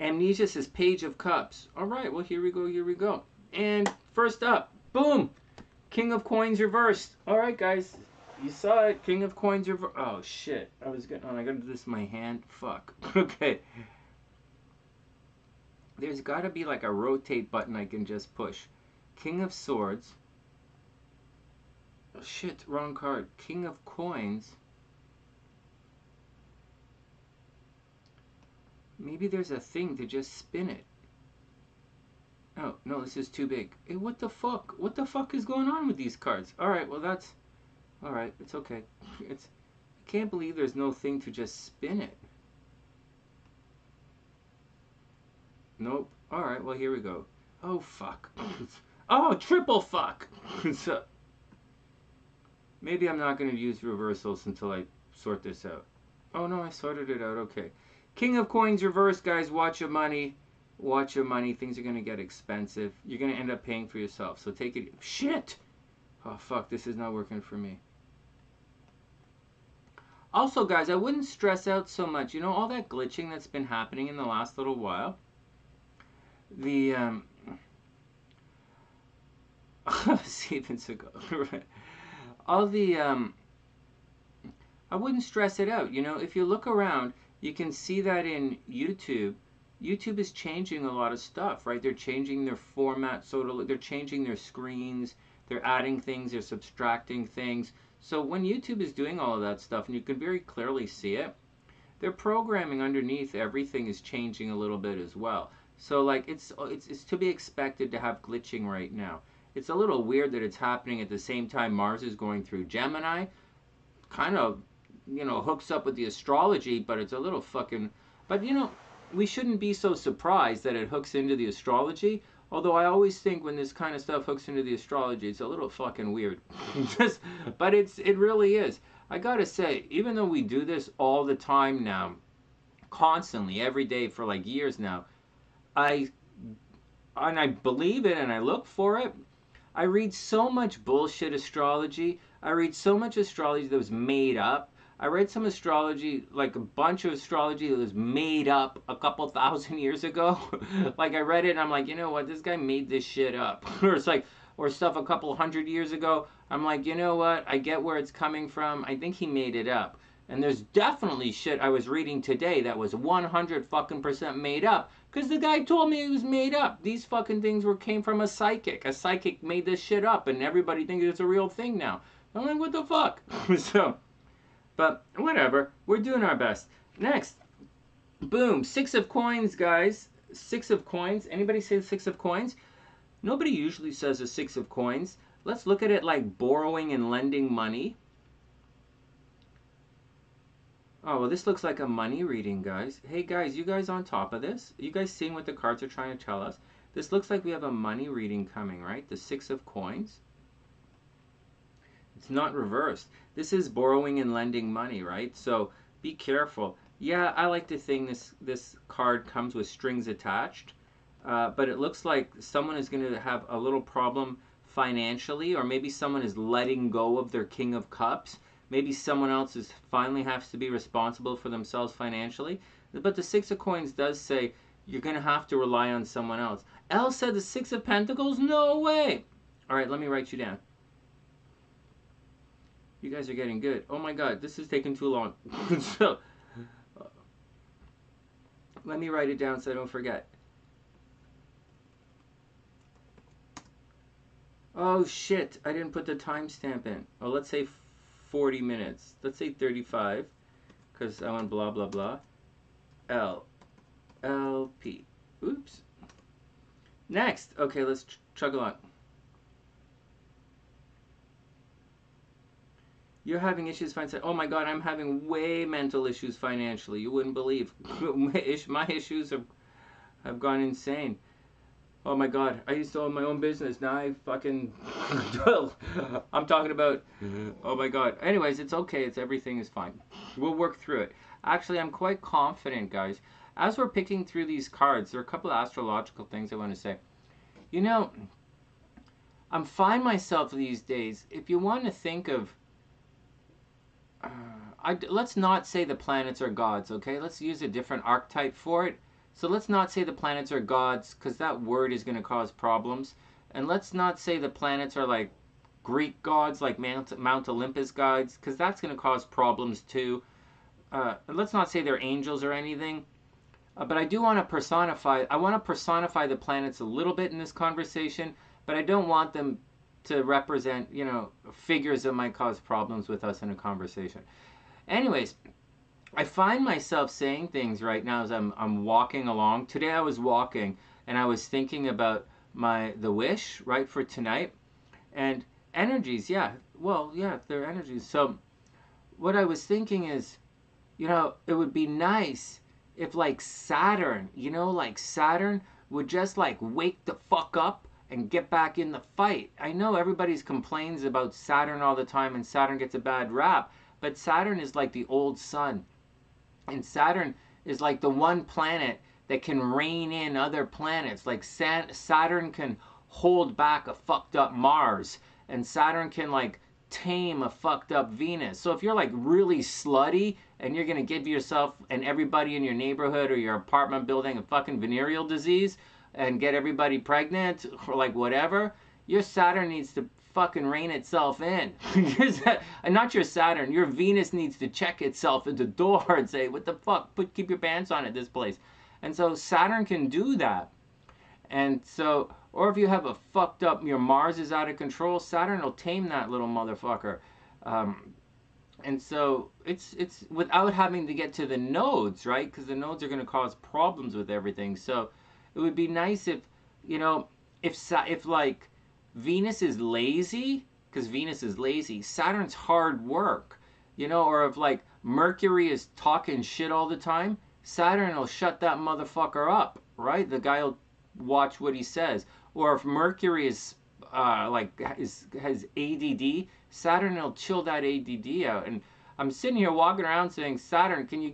Amnesia says page of cups. All right, well, here we go. And first up, boom. King of coins reversed. All right, guys, you saw it. King of coins reversed. Oh shit! I got to do this in my hand. Fuck. Okay. There's got to be like a rotate button I can just push. King of swords. Oh shit! Wrong card. King of coins. Maybe there's a thing to just spin it. Oh, no, this is too big. Hey, what the fuck? What the fuck is going on with these cards? Alright, well that's... Alright, it's okay. I can't believe there's no thing to just spin it. Nope. Alright, well here we go. Oh, fuck. Oh, triple fuck! So, maybe I'm not going to use reversals until I sort this out. Oh no, I sorted it out, okay. King of coins reverse, guys, watch your money. Watch your money. Things are going to get expensive. You're going to end up paying for yourself. So take it. Shit! Oh, fuck. This is not working for me. Also, guys, I wouldn't stress out so much. You know, all that glitching that's been happening in the last little while? The, Steven Seagal. All the, I wouldn't stress it out. You know, if you look around, you can see that in YouTube. YouTube is changing a lot of stuff, right? They're changing their format, so they're changing their screens, they're adding things, they're subtracting things. So when YouTube is doing all of that stuff, and you can very clearly see it, their programming underneath everything is changing a little bit as well. So like it's to be expected to have glitching right now. It's a little weird that it's happening at the same time Mars is going through Gemini. Kind of, you know, hooks up with the astrology, but it's a little fucking... But, you know, we shouldn't be so surprised that it hooks into the astrology. Although I always think when this kind of stuff hooks into the astrology, it's a little fucking weird. But it really is. I gotta say, even though we do this all the time now, constantly, every day for like years now, I believe it and I look for it. I read so much bullshit astrology. I read so much astrology that was made up. I read some astrology, like a bunch of astrology that was made up a couple thousand years ago. Like I read it and I'm like, you know what, this guy made this shit up. Or it's like, or stuff a couple hundred years ago. I'm like, you know what, I get where it's coming from. I think he made it up. And there's definitely shit I was reading today that was 100 fucking % made up. Because the guy told me it was made up. These fucking things came from a psychic. A psychic made this shit up and everybody thinks it's a real thing now. I'm like, what the fuck? So... But whatever, we're doing our best. Next, boom, 6 of coins, guys. 6 of coins. Anybody say 6 of coins? Nobody usually says a 6 of coins. Let's look at it like borrowing and lending money. Oh, well, this looks like a money reading, guys. Hey, guys, you guys on top of this? You guys seeing what the cards are trying to tell us? This looks like we have a money reading coming, right? The 6 of coins. It's not reversed. This is borrowing and lending money, right? So be careful. Yeah, I like to think this card comes with strings attached, but it looks like someone is going to have a little problem financially, or maybe someone is letting go of their King of Cups. Maybe someone else is finally has to be responsible for themselves financially. But the Six of Coins does say you're going to have to rely on someone else. Elle said the Six of Pentacles? No way! All right, let me write you down. You guys are getting good. Oh my God, this is taking too long. So, let me write it down so I don't forget. Oh shit, I didn't put the timestamp in. Oh, let's say 40 minutes. Let's say 35, because I want blah blah blah. LP. Oops. Next. Okay, let's chug along. You're having issues financially. Oh my God, I'm having way mental issues financially. You wouldn't believe. My issues have gone insane. Oh my God, I used to own my own business. Now I fucking... I'm talking about... Oh my God. Anyways, it's okay. Everything is fine. We'll work through it. Actually, I'm quite confident, guys. As we're picking through these cards, there are a couple of astrological things I want to say. You know, I'm finding myself these days, if you want to think of... let's not say the planets are gods, okay? Let's use a different archetype for it. So let's not say the planets are gods, because that word is going to cause problems. And let's not say the planets are like Greek gods, like Mount Olympus gods, because that's going to cause problems too. And let's not say they're angels or anything. But I do want to personify, the planets a little bit in this conversation, but I don't want them to represent, you know, figures that might cause problems with us in a conversation. Anyways, I find myself saying things right now as I'm walking along. Today I was walking and I was thinking about the wish, right, for tonight. And energies, yeah. Well, yeah, they're energies. So what I was thinking is, you know, it would be nice if like Saturn, you know, like Saturn would just like wake the fuck up and get back in the fight. I know everybody's complains about Saturn all the time and Saturn gets a bad rap, but Saturn is like the old sun. And Saturn is like the one planet that can rein in other planets. Like Saturn can hold back a fucked up Mars, and Saturn can like tame a fucked up Venus. So if you're like really slutty and you're gonna give yourself and everybody in your neighborhood or your apartment building a fucking venereal disease and get everybody pregnant or like whatever, your Saturn needs to fucking rein itself in. And not your Saturn, your Venus needs to check itself at the door and say, what the fuck, keep your pants on at this place. And so Saturn can do that. And so, or if you have a fucked up, your Mars is out of control, Saturn will tame that little motherfucker. And so it's without having to get to the nodes, right? Because the nodes are going to cause problems with everything. So it would be nice if, you know, if like Venus is lazy, because Venus is lazy, Saturn's hard work, you know, or if like Mercury is talking shit all the time, Saturn will shut that motherfucker up, right? The guy will watch what he says. Or if Mercury is has ADD, Saturn will chill that ADD out. And I'm sitting here walking around saying, Saturn, can you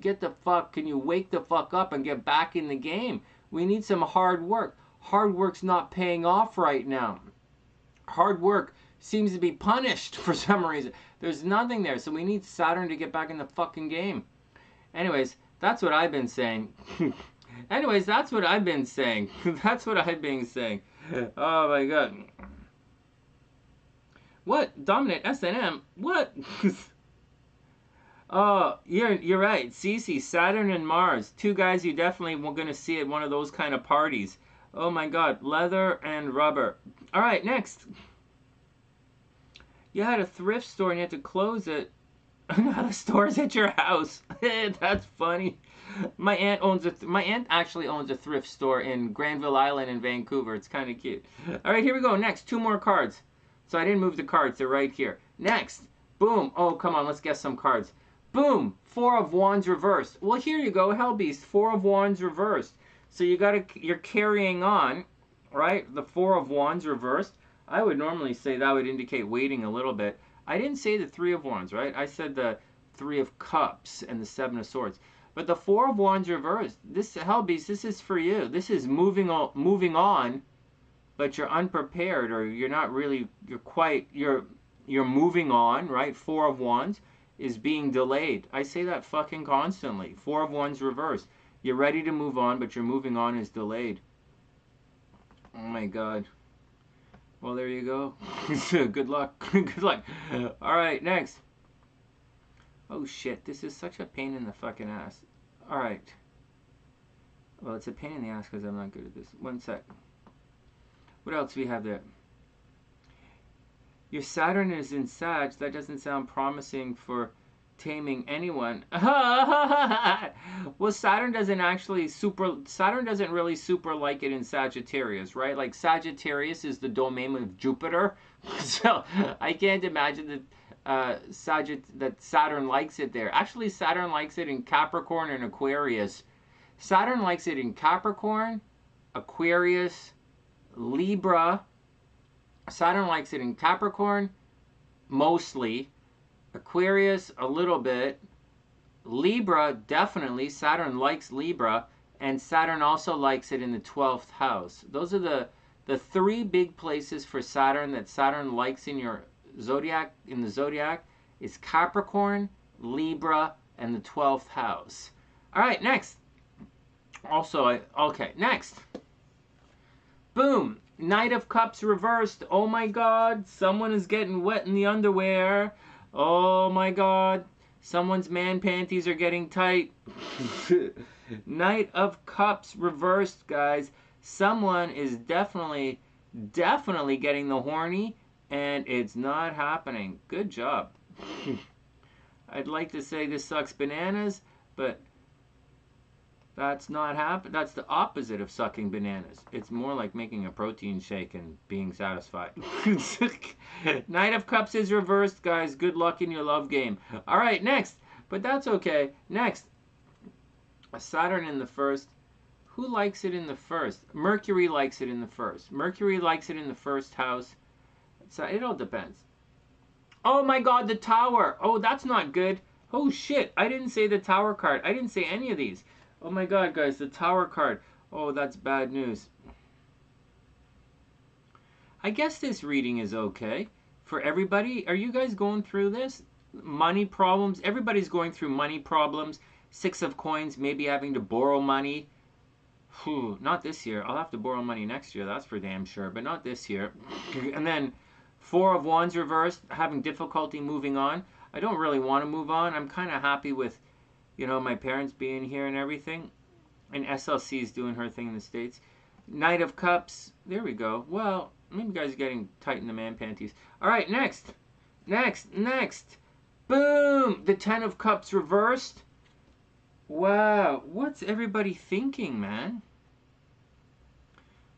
wake the fuck up and get back in the game? We need some hard work. Hard work's not paying off right now. Hard work seems to be punished for some reason. There's nothing there, so we need Saturn to get back in the fucking game. Anyways, that's what I've been saying. That's what I've been saying. Oh my God. What? Dominant S&M? What? Oh, you're right. Cece, Saturn and Mars. Two guys you definitely were going to see at one of those kind of parties. Oh my God. Leather and rubber. All right, next. You had a thrift store and you had to close it. Now the store's at your house. That's funny. My aunt actually owns a thrift store in Granville Island in Vancouver. It's kind of cute. All right, here we go. Next, two more cards. So I didn't move the cards. They're right here. Next, boom. Oh, come on. Let's guess some cards. Boom. Four of Wands reversed. Well, here you go. Hell Beast. Four of Wands reversed. So you're carrying on, right? The Four of Wands reversed. I would normally say that would indicate waiting a little bit. I didn't say the Three of Wands, right? I said the Three of Cups and the Seven of Swords. But the Four of Wands reversed, this Hell Beast, this is for you. This is moving on, but you're unprepared, or you're not really, you're moving on, right? Four of Wands is being delayed. I say that fucking constantly. Four of Wands reversed. You're ready to move on, but your moving on is delayed. Oh my God. Well, there you go. Good luck. Good luck. All right, next. Oh shit, this is such a pain in the fucking ass. All right. Well, it's a pain in the ass because I'm not good at this. One sec. What else do we have there? Your Saturn is in Sag. That doesn't sound promising for taming anyone. Well, Saturn doesn't really super like it in Sagittarius, right? Like Sagittarius is the domain of Jupiter. So I can't imagine that Saturn likes it there. Actually, Saturn likes it in Capricorn and Aquarius. Saturn likes it in Capricorn, Aquarius, Libra. Saturn likes it in Capricorn, mostly. Aquarius, a little bit. Libra, definitely. Saturn likes Libra. And Saturn also likes it in the 12th house. Those are the three big places for Saturn that Saturn likes in your zodiac, in the zodiac, is Capricorn, Libra, and the 12th house. All right, next. Okay, next. Boom. Knight of Cups reversed. Oh my God. Someone is getting wet in the underwear. Oh my God. Someone's man panties are getting tight. Knight of Cups reversed, guys. Someone is definitely getting the horny, and it's not happening. Good job. I'd like to say this sucks bananas, but that's not happening. That's the opposite of sucking bananas. It's more like making a protein shake and being satisfied. Knight of Cups is reversed, guys. Good luck in your love game. All right, next. But that's okay. Next. Saturn in the first. Who likes it in the first? Mercury likes it in the first. Mercury likes it in the first house. So it all depends. Oh my God, the Tower. Oh, that's not good. Oh shit, I didn't say the Tower card. I didn't say any of these. Oh my God, guys, the Tower card. Oh, that's bad news. I guess this reading is okay for everybody. Are you guys going through this? Money problems. Everybody's going through money problems. Six of Coins, maybe having to borrow money. Whew, not this year. I'll have to borrow money next year, that's for damn sure, but not this year. And then Four of Wands reversed, having difficulty moving on. I don't really want to move on. I'm kind of happy with, you know, my parents being here and everything. And SLC is doing her thing in the States. Knight of Cups. There we go. Well, maybe you guys are getting tight in the man panties. All right, next. Next. Boom! The 10 of Cups reversed. Wow. What's everybody thinking, man?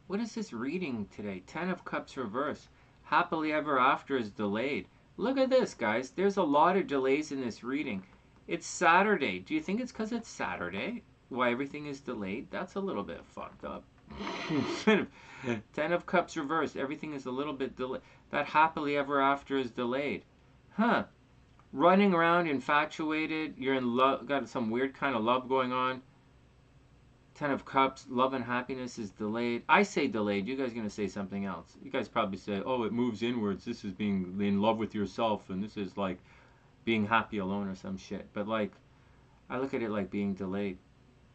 What is this reading today? 10 of Cups reversed. Happily Ever After is delayed. Look at this, guys. There's a lot of delays in this reading. It's Saturday. Do you think it's because it's Saturday why everything is delayed? That's a little bit fucked up. 10 of Cups reversed. Everything is a little bit delayed. That Happily Ever After is delayed. Huh. Running around infatuated. You're in love. Got some weird kind of love going on. 10 of Cups. Love and happiness is delayed. I say delayed. You guys are going to say something else. You guys probably say, oh, it moves inwards. This is being in love with yourself. And this is like being happy alone or some shit. But like, I look at it like being delayed.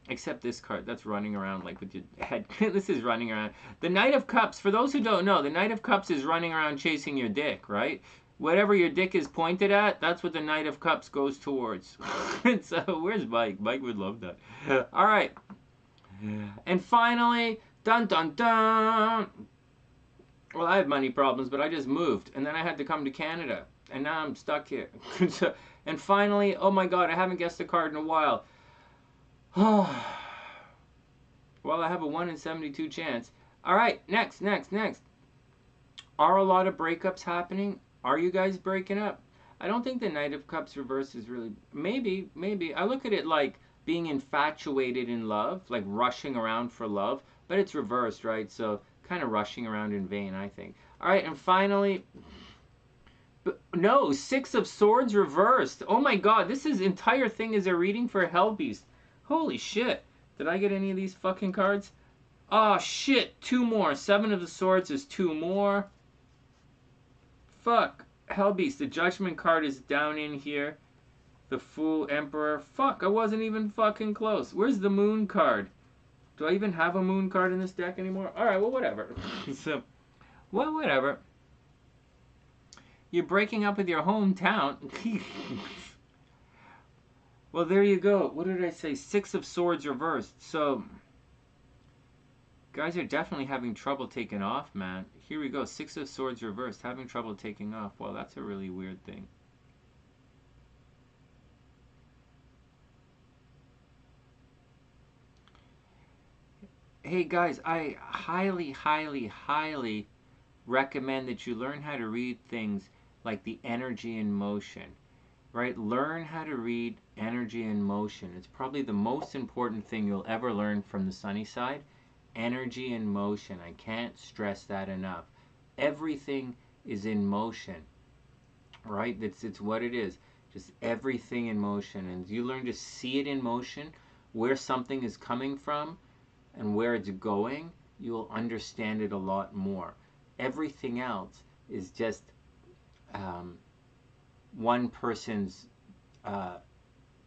Except this card, that's running around like with your head. This is running around. The Knight of Cups, for those who don't know, the Knight of Cups is running around chasing your dick, right? Whatever your dick is pointed at, that's what the Knight of Cups goes towards. So where's Mike? Mike would love that. All right. And finally, dun dun dun. Well, I have money problems, but I just moved. And then I had to come to Canada. And now I'm stuck here. And finally, oh my God, I haven't guessed a card in a while. Well, I have a 1 in 72 chance. All right, next. Are a lot of breakups happening? Are you guys breaking up? I don't think the Knight of Cups reverse is really... Maybe. I look at it like being infatuated in love, like rushing around for love, but it's reversed, right? So kind of rushing around in vain, I think. All right, and finally... No, 6 of Swords reversed. Oh my God, this entire thing is a reading for Hell Beast. Holy shit. Did I get any of these fucking cards? Oh shit, 2 more. 7 of the Swords is 2 more. Fuck. Hellbeast, the Judgment card is down in here. The Fool, Emperor. Fuck, I wasn't even fucking close. Where's the Moon card? Do I even have a Moon card in this deck anymore? Alright, well, whatever. So, well, whatever. You're breaking up with your hometown. Well, there you go. What did I say? 6 of Swords reversed. So, guys are definitely having trouble taking off, man. Here we go. 6 of Swords reversed. Having trouble taking off. Well, that's a really weird thing. Hey, guys, I highly, highly, highly recommend that you learn how to read things like the energy in motion. Right? Learn how to read energy in motion. It's probably the most important thing you'll ever learn from the sunny side. Energy in motion. I can't stress that enough. Everything is in motion. Right? It's what it is. Just everything in motion. And you learn to see it in motion, where something is coming from and where it's going, you'll understand it a lot more. Everything else is just one person's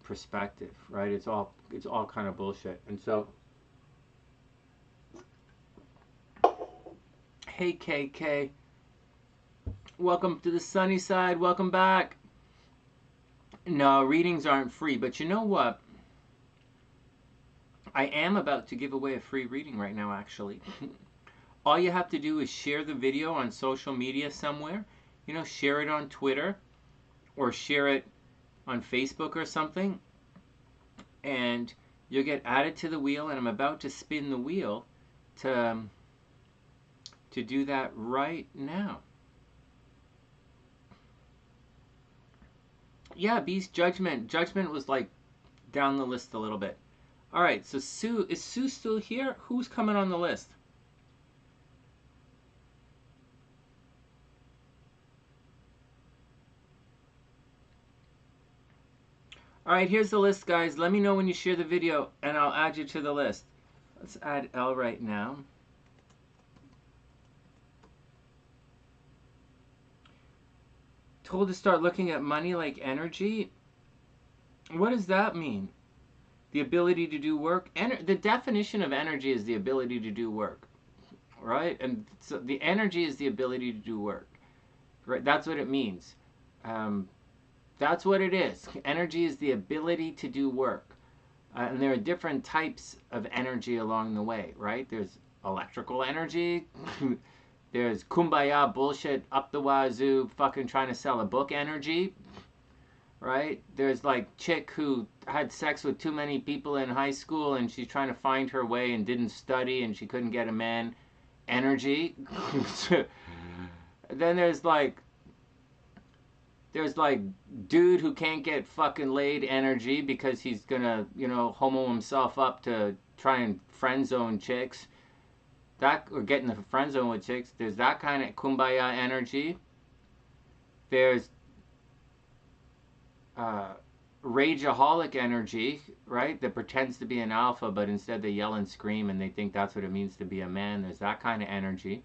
perspective, right? It's all kind of bullshit. And so, hey KK, welcome to the sunny side. Welcome back. No, readings aren't free, but you know what? I am about to give away a free reading right now, actually. All you have to do is share the video on social media somewhere. You know, share it on Twitter or share it on Facebook or something, and you'll get added to the wheel, and I'm about to spin the wheel to do that right now. Yeah, Beast, Judgment was like down the list a little bit. All right, so Sue, is Sue still here? Who's coming on the list? All right, here's the list, guys. Let me know when you share the video, and I'll add you to the list. Let's add Elle right now. Told to start looking at money like energy. What does that mean? The ability to do work. The definition of energy is the ability to do work, right? And so the energy is the ability to do work, right? That's what it means. That's what it is. Energy is the ability to do work. And there are different types of energy along the way, right? There's electrical energy. There's kumbaya bullshit up the wazoo fucking trying to sell a book energy, right? There's like chick who had sex with too many people in high school and she's trying to find her way and didn't study and she couldn't get a man energy. Then there's like dude who can't get fucking laid energy because he's gonna, you know, homo himself up to try and friend zone chicks. That, or get in the friend zone with chicks. There's that kind of kumbaya energy. There's rageaholic energy, right? That pretends to be an alpha, but instead they yell and scream and they think that's what it means to be a man. There's that kind of energy.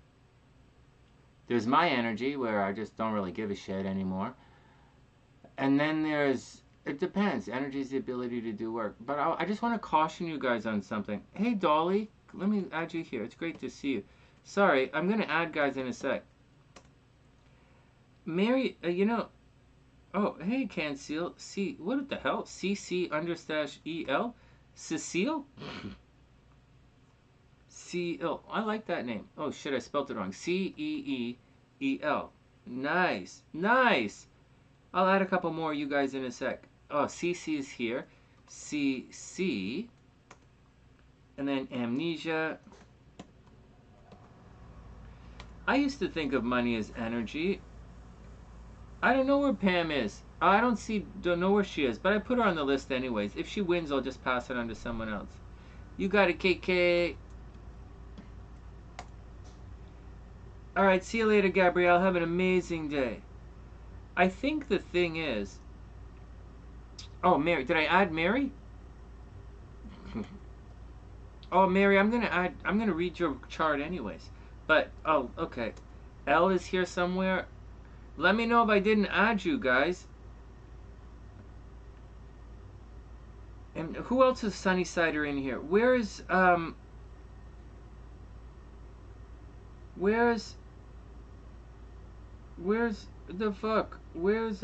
There's my energy, where I just don't really give a shit anymore. And then there's, it depends. Energy is the ability to do work. But I just want to caution you guys on something. Hey, Dolly, let me add you here. It's great to see you. Sorry, I'm going to add guys in a sec. Mary, you know, oh, hey, Cancel. C, what the hell? CC_EL? Cecile? C-L. I like that name. Oh, shit, I spelled it wrong. C-E-E-E-L. Nice. Nice. I'll add a couple more of you guys in a sec. Oh, CC is here. CC. And then amnesia. I used to think of money as energy. I don't know where Pam is. I don't know where she is, but I put her on the list anyways. If she wins, I'll just pass it on to someone else. You got it, KK. All right, see you later, Gabrielle. Have an amazing day. I think the thing is... Oh, Mary. Did I add Mary? Oh, Mary, I'm gonna read your chart anyways. But oh, okay. Elle is here somewhere. Let me know if I didn't add you guys. And who else is SunnySide in here? Where's the fuck? Where's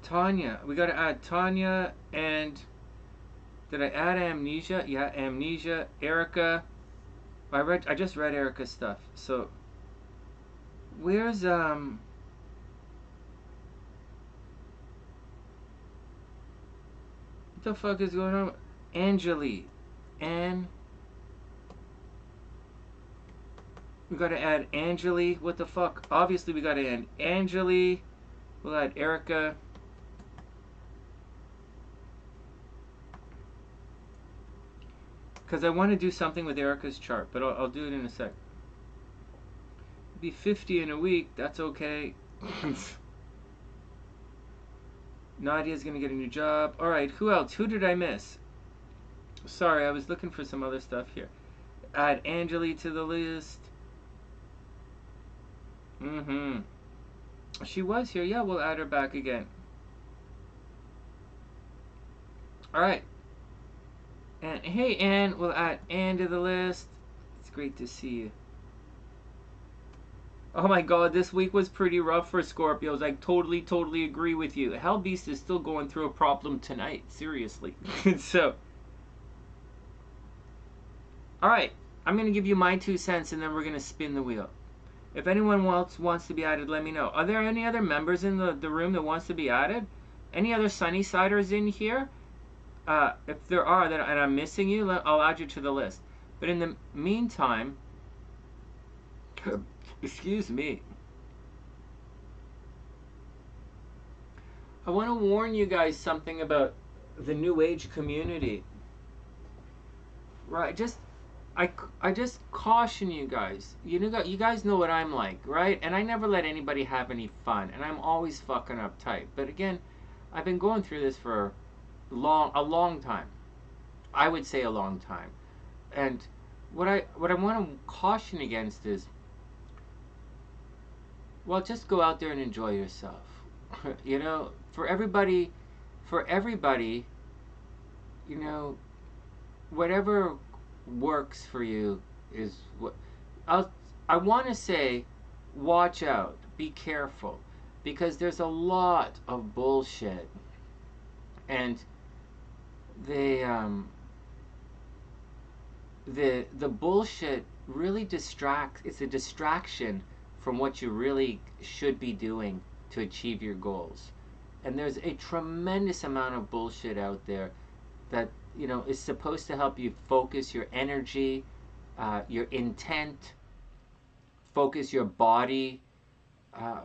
Tanya? We gotta add Tanya, and did I add Amnesia? Yeah, Amnesia, Ericka. I just read Ericka's stuff. So where's what the fuck is going on? Angeli. And we gotta add Angeli. What the fuck? Obviously we gotta add Angeli. We'll add Ericka. Because I want to do something with Ericka's chart, but I'll do it in a sec. Be 50 in a week, that's okay. Nadia's gonna get a new job. Alright, who else? Who did I miss? Sorry, I was looking for some other stuff here. Add Angeli to the list. She was here. Yeah, we'll add her back again. Alright. And hey, Anne, we'll add Anne to the list. It's great to see you. Oh my god, this week was pretty rough for Scorpios. I totally agree with you. Hellbeast is still going through a problem tonight. Seriously. So, alright. I'm going to give you my 2 cents and then we're going to spin the wheel. If anyone else wants to be added, let me know. Are there any other members in the room that wants to be added? Any other SunnySiders in here? If there are, and I'm missing you, I'll add you to the list. But in the meantime, excuse me, I want to warn you guys something about the New Age community. Right, I just caution you guys. You guys know what I'm like, right? And I never let anybody have any fun, and I'm always fucking uptight. But again, I've been going through this for a long time. I would say a long time. And what I want to caution against is, well, just go out there and enjoy yourself. You know, for everybody, you know, whatever works for you is what I want to say. Watch out, be careful, because there's a lot of bullshit, and the bullshit really distracts. It's a distraction from what you really should be doing to achieve your goals. And there's a tremendous amount of bullshit out there that, you know, is supposed to help you focus your energy, your intent, focus your body.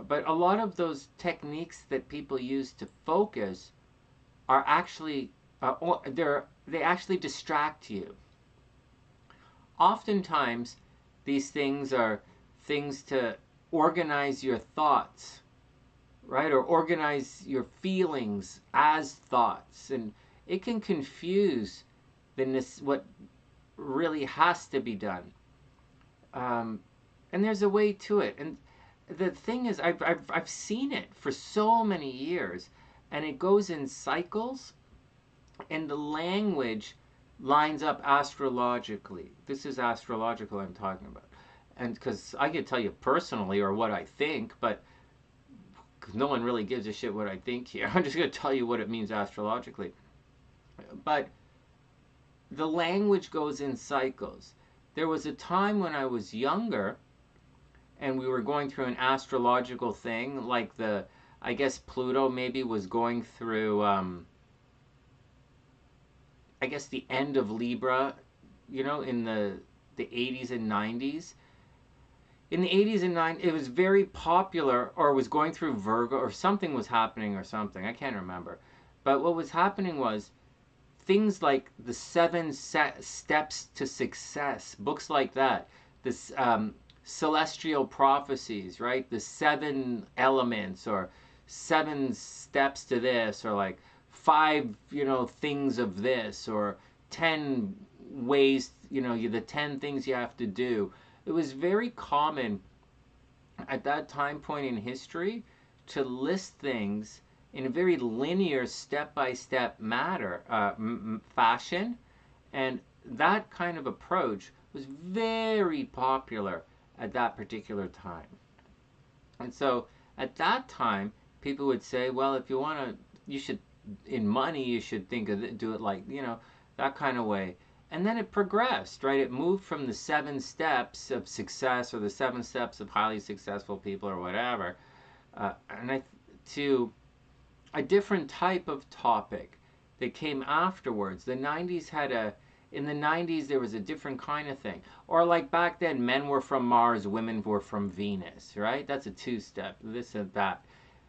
But a lot of those techniques that people use to focus are actually, they actually distract you. Oftentimes, these things are things to organize your thoughts, right? Or organize your feelings as thoughts. And it can confuse what really has to be done. And there's a way to it. And the thing is, I've seen it for so many years, and it goes in cycles, and the language lines up astrologically. This is astrological I'm talking about. And because I could tell you personally or what I think, but no one really gives a shit what I think here. I'm just going to tell you what it means astrologically. But the language goes in cycles. There was a time when I was younger and we were going through an astrological thing, like I guess Pluto maybe was going through, I guess the end of Libra, you know, in the 80s and 90s. In the 80s and 90s, it was very popular, or was going through Virgo, or something was happening or something. I can't remember. But what was happening was things like the 7 Steps to Success, books like that, this celestial prophecies, right? The 7 elements, or 7 steps to this, or like 5, things of this, or 10 ways, the 10 things you have to do. It was very common at that time point in history to list things in a very linear, step-by-step fashion, and that kind of approach was very popular at that particular time. And so at that time, people would say, well, if you want to, you should, in money, you should think of it, do it like, that kind of way. And then it progressed, right? It moved from the 7 steps of success, or the 7 steps of highly successful people, or whatever, to a different type of topic that came afterwards. In the 90s, there was a different kind of thing. Or like back then, men were from Mars, women were from Venus, right? That's a 2-step, this and that.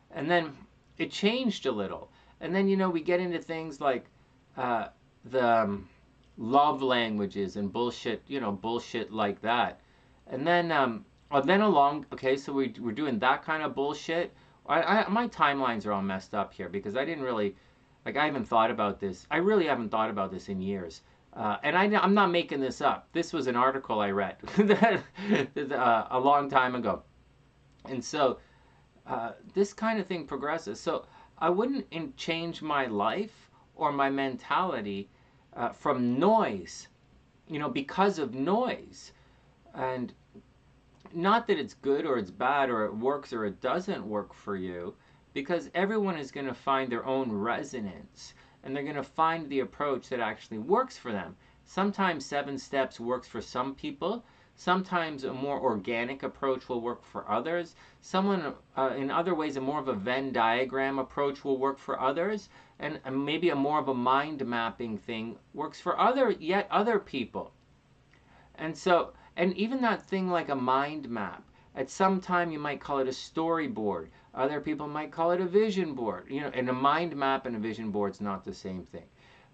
And then it changed a little. And then, we get into things like the love languages and bullshit, bullshit like that. And then, okay, so we're doing that kind of bullshit. My timelines are all messed up here because I didn't really, I haven't thought about this. I really haven't thought about this in years. And I'm not making this up. This was an article I read a long time ago. And so this kind of thing progresses. So I wouldn't change my life or my mentality from noise, because of noise. And not that it's good or it's bad or it works or it doesn't work for you, because everyone is going to find their own resonance, and they're going to find the approach that actually works for them. Sometimes 7 steps works for some people. Sometimes a more organic approach will work for others. In other ways, a more of a Venn diagram approach will work for others. And maybe a more of a mind mapping thing works for other people. And so, and even that thing like a mind map, at some time you might call it a storyboard. Other people might call it a vision board. And a mind map and a vision board is not the same thing.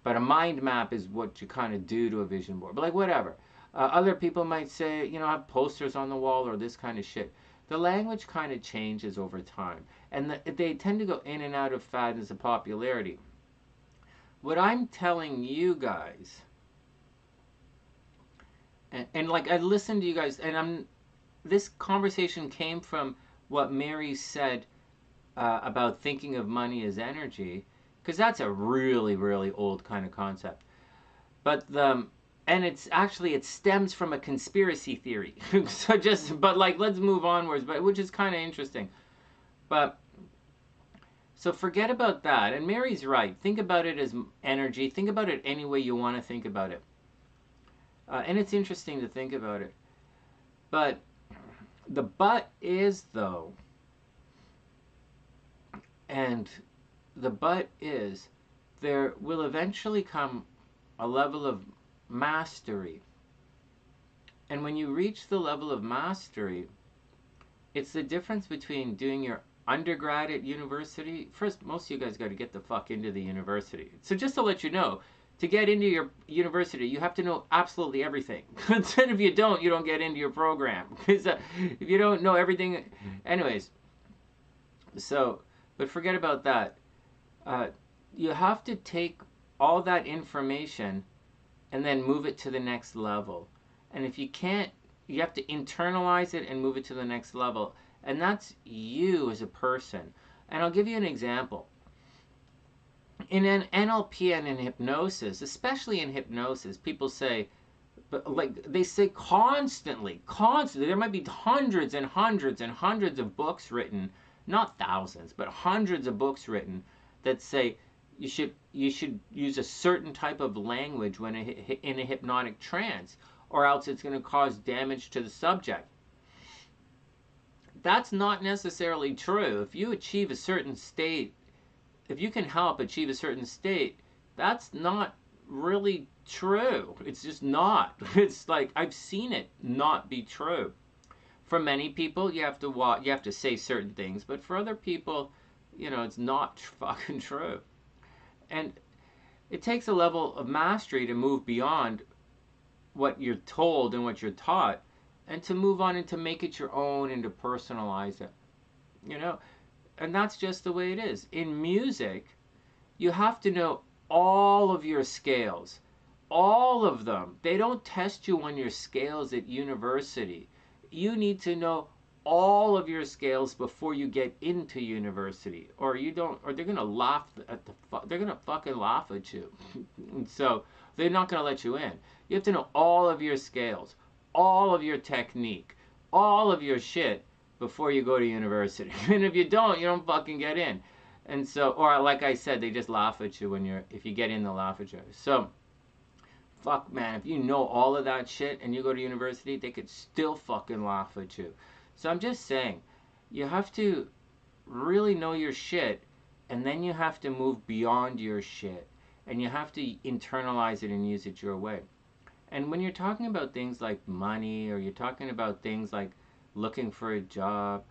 But a mind map is what you kind of do to a vision board. But like whatever. Other people might say, have posters on the wall or this kind of shit. The language kind of changes over time. And they tend to go in and out of fads of popularity. What I'm telling you guys, and like I listened to you guys, and this conversation came from what Mary said about thinking of money as energy, because that's a really, really old kind of concept. But and it stems from a conspiracy theory. But let's move onwards, which is kind of interesting. But so forget about that. And Mary's right. Think about it as energy. Think about it any way you want to think about it. And it's interesting to think about it. But the but is, though, and the but is, there will eventually come a level of mastery. And when you reach the level of mastery, it's the difference between doing your undergrad at university. First, most of you guys got to get the fuck into the university. So just to let you know, to get into your university, you have to know absolutely everything. And if you don't get into your program. Because if you don't know everything, anyways. So, but forget about that. You have to take all that information and then move it to the next level. And if you can't, you have to internalize it and move it to the next level. And that's you as a person. And I'll give you an example. In an NLP and in hypnosis, especially in hypnosis, people say, they say constantly, there might be hundreds and hundreds and hundreds of books written, not thousands, but hundreds of books written that say you should use a certain type of language when in a hypnotic trance, or else it's going to cause damage to the subject. That's not necessarily true. If you achieve a certain state, if you can help achieve a certain state, that's not really true. It's just not. It's like I've seen it not be true. For many people, you have to say certain things, but for other people, it's not fucking true. And it takes a level of mastery to move beyond what you're told and what you're taught, and to move on and to make it your own and to personalize it. You know, and that's just the way it is. In music, you have to know all of your scales, all of them. They don't test you on your scales at university. You need to know all of your scales before you get into university, or you don't, or they're gonna laugh at they're gonna fucking laugh at you. So they're not gonna let you in. You have to know all of your scales, all of your technique, all of your shit before you go to university. And if you don't fucking get in. And so, or like I said, they just laugh at you if you get in, they'll laugh at you. So, fuck, man, if you know all of that shit and you go to university, they could still fucking laugh at you. So I'm just saying, you have to really know your shit, and then you have to move beyond your shit, and you have to internalize it and use it your way. And when you're talking about things like money, or you're talking about things like looking for a job,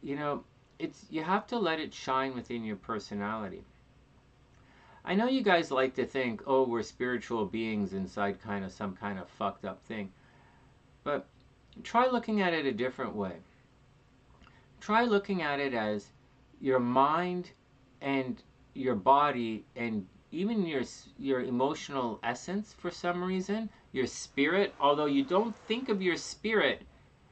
you have to let it shine within your personality. I know you guys like to think, oh, we're spiritual beings inside some kind of fucked up thing. But try looking at it a different way. Try looking at it as your mind and your body and even your emotional essence for some reason, your spirit, although you don't think of your spirit,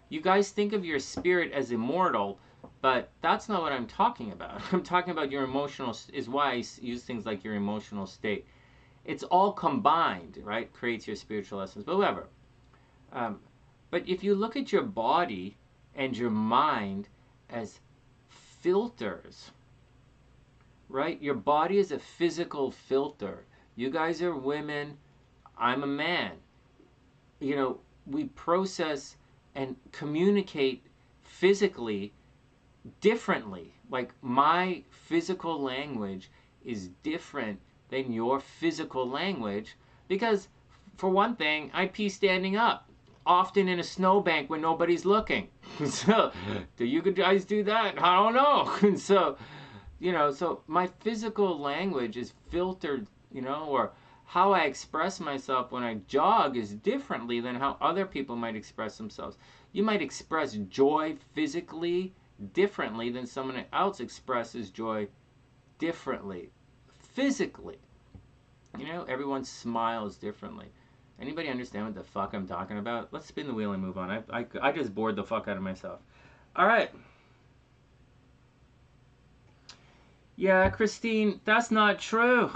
you guys think of your spirit as immortal, but that's not what I'm talking about. I'm talking about your emotional, is why I use things like your emotional state. It's all combined, right? Creates your spiritual essence, but whatever. But if you look at your body and your mind as filters, right? Your body is a physical filter. You guys are women. I'm a man. We process and communicate physically differently. Like, my physical language is different than your physical language because, for one thing, I pee standing up, often in a snowbank when nobody's looking. So, do you guys do that? I don't know. And so, so my physical language is filtered, or how I express myself when I jog is differently than how other people might express themselves. You might express joy physically differently than someone else expresses joy differently physically. Everyone smiles differently. Anybody understand what the fuck I'm talking about? Let's spin the wheel and move on. I just bored the fuck out of myself. All right. Yeah, Christine, that's not true.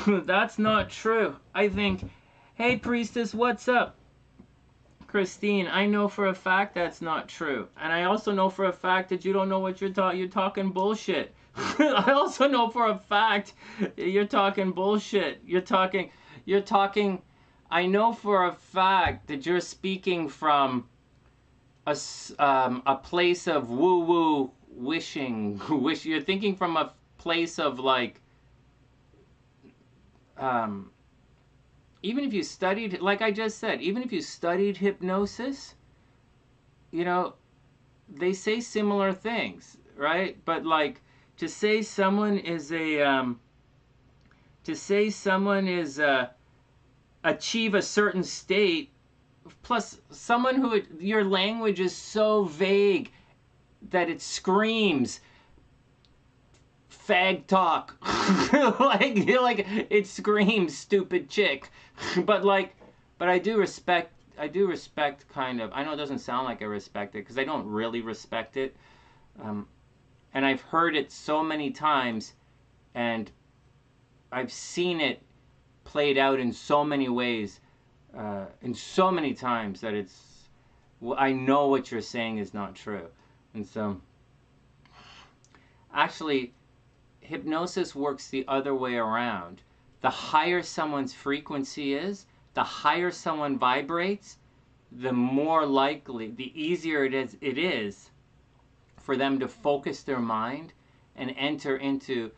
That's not true. I think, hey, priestess, what's up? Christine, I know for a fact that's not true. And I also know for a fact that you don't know what you're talking bullshit. I also know for a fact you're talking bullshit. You're talking, I know for a fact that you're speaking from a place of woo-woo wishing. You're thinking from a place of like, even if you studied, like I just said, even if you studied hypnosis, they say similar things, right? But like, to say someone is achieve a certain state, plus someone who, your language is so vague that it screams fag talk. like it screams stupid chick. but I do respect kind of, I know it doesn't sound like I respect it because I don't really respect it, and I've heard it so many times, and I've seen it played out in so many ways, in so many times, that I know what you're saying is not true. And so, actually, hypnosis works the other way around. The higher someone's frequency is, the higher someone vibrates, the more likely, the easier it is for them to focus their mind and enter into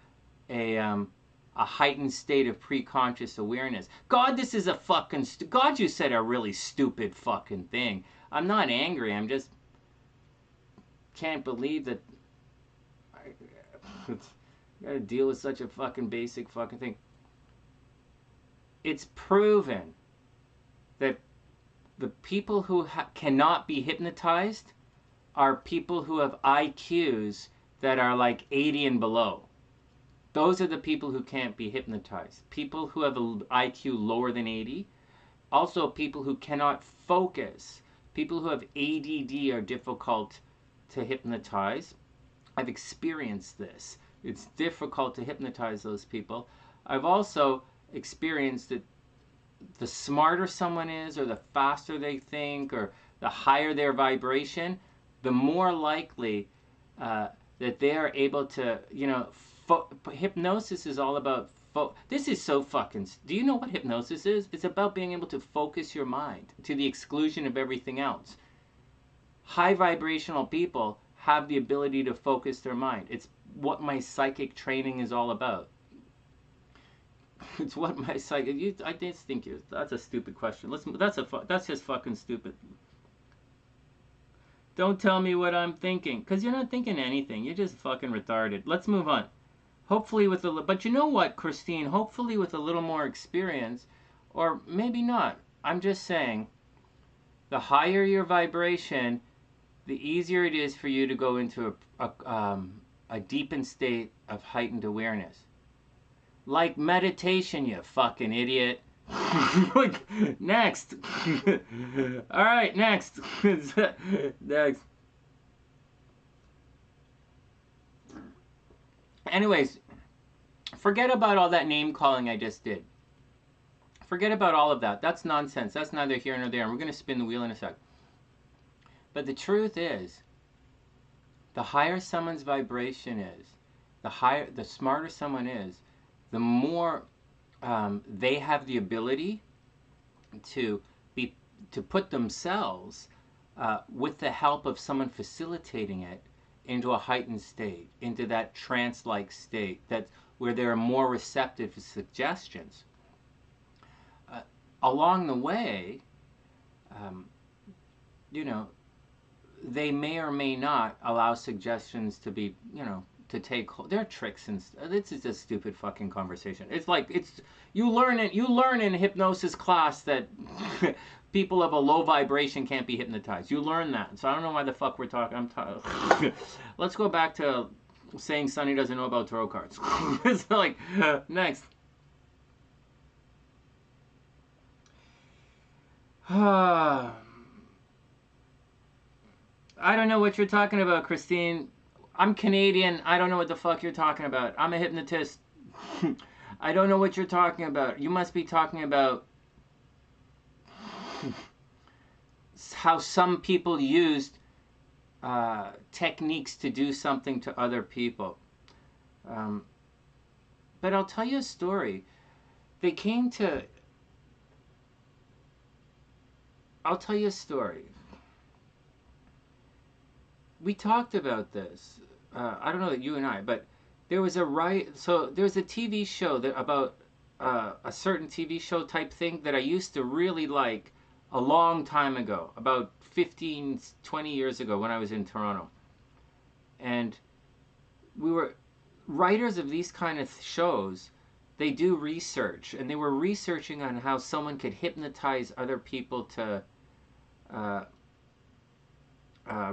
a heightened state of preconscious awareness. God, this is a fucking... God, you said a really stupid fucking thing. I'm not angry. I'm just... can't believe that... I gotta deal with such a fucking basic fucking thing. It's proven that The people who cannot be hypnotized are people who have IQs that are like 80 and below. Those are the people who can't be hypnotized. People who have an IQ lower than 80. Also, people who cannot focus. People who have ADD are difficult to hypnotize. I've experienced this. It's difficult to hypnotize those people. I've also experienced that the smarter someone is, or the faster they think, or the higher their vibration, the more likely that they are able to, hypnosis is all about, this is so fucking, do you know what hypnosis is? It's about being able to focus your mind to the exclusion of everything else. High vibrational people have the ability to focus their mind. It's what my psychic training is all about. It's what my psychic, I just think that's a stupid question. That's just fucking stupid. Don't tell me what I'm thinking, because you're not thinking anything. You're just fucking retarded. Let's move on. Hopefully with but you know what, Christine? Hopefully with a little more experience, or maybe not. I'm just saying, the higher your vibration, the easier it is for you to go into a deepened state of heightened awareness. Like meditation, you fucking idiot. Next. All right, next. Next. Anyways, forget about all that name calling I just did. Forget about all of that. That's nonsense. That's neither here nor there. And we're going to spin the wheel in a sec. But the truth is, the higher someone's vibration is, the smarter someone is, the more they have the ability to put themselves with the help of someone facilitating it into a heightened state, into that trance-like state, where they're more receptive to suggestions. Along the way, they may or may not allow suggestions to be, to take hold. There are tricks, and this is a stupid fucking conversation. It's like, you learn in hypnosis class that people of a low vibration can't be hypnotized. You learn that. So I don't know why the fuck we're talking. Let's go back to saying Sonny doesn't know about tarot cards. It's like, next. I don't know what you're talking about, Christine. I'm Canadian. I don't know what the fuck you're talking about. I'm a hypnotist. I don't know what you're talking about. You must be talking about how some people used techniques to do something to other people. But I'll tell you a story. I'll tell you a story. We talked about this. I don't know that you and I, but there was there's a TV show about a certain TV show type thing that I used to really like a long time ago, about 15, 20 years ago when I was in Toronto. And we were writers of these kind of shows. They do research, and they were researching on how someone could hypnotize other people to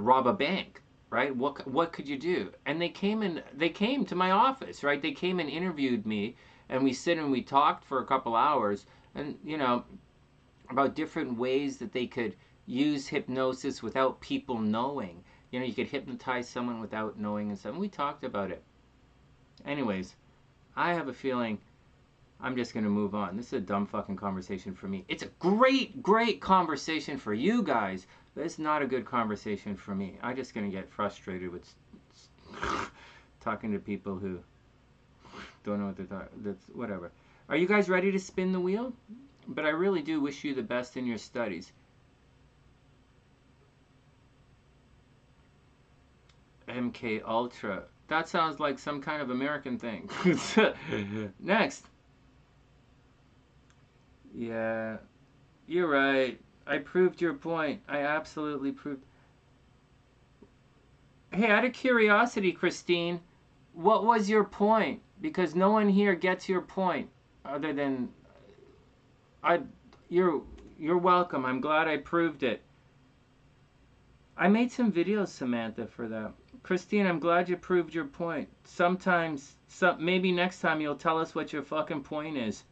rob a bank, right? What could you do? And they came to my office, right? They came and interviewed me, and we sit and we talked for a couple hours, and about different ways that they could use hypnosis without people knowing. You could hypnotize someone without knowing and stuff. And we talked about it. Anyways, I have a feeling I'm just going to move on. This is a dumb fucking conversation for me. It's a great, great conversation for you guys, but it's not a good conversation for me. I'm just going to get frustrated with talking to people who don't know what they're talking. That's whatever. Are you guys ready to spin the wheel? But I really do wish you the best in your studies. MK Ultra. That sounds like some kind of American thing. Next. Yeah, you're right. I proved your point. I absolutely proved. Hey, out of curiosity, Christine, what was your point? Because no one here gets your point, other than You're welcome. I'm glad I proved it. I made some videos, Samantha, for that. Christine, I'm glad you proved your point. Sometimes, maybe next time you'll tell us what your fucking point is.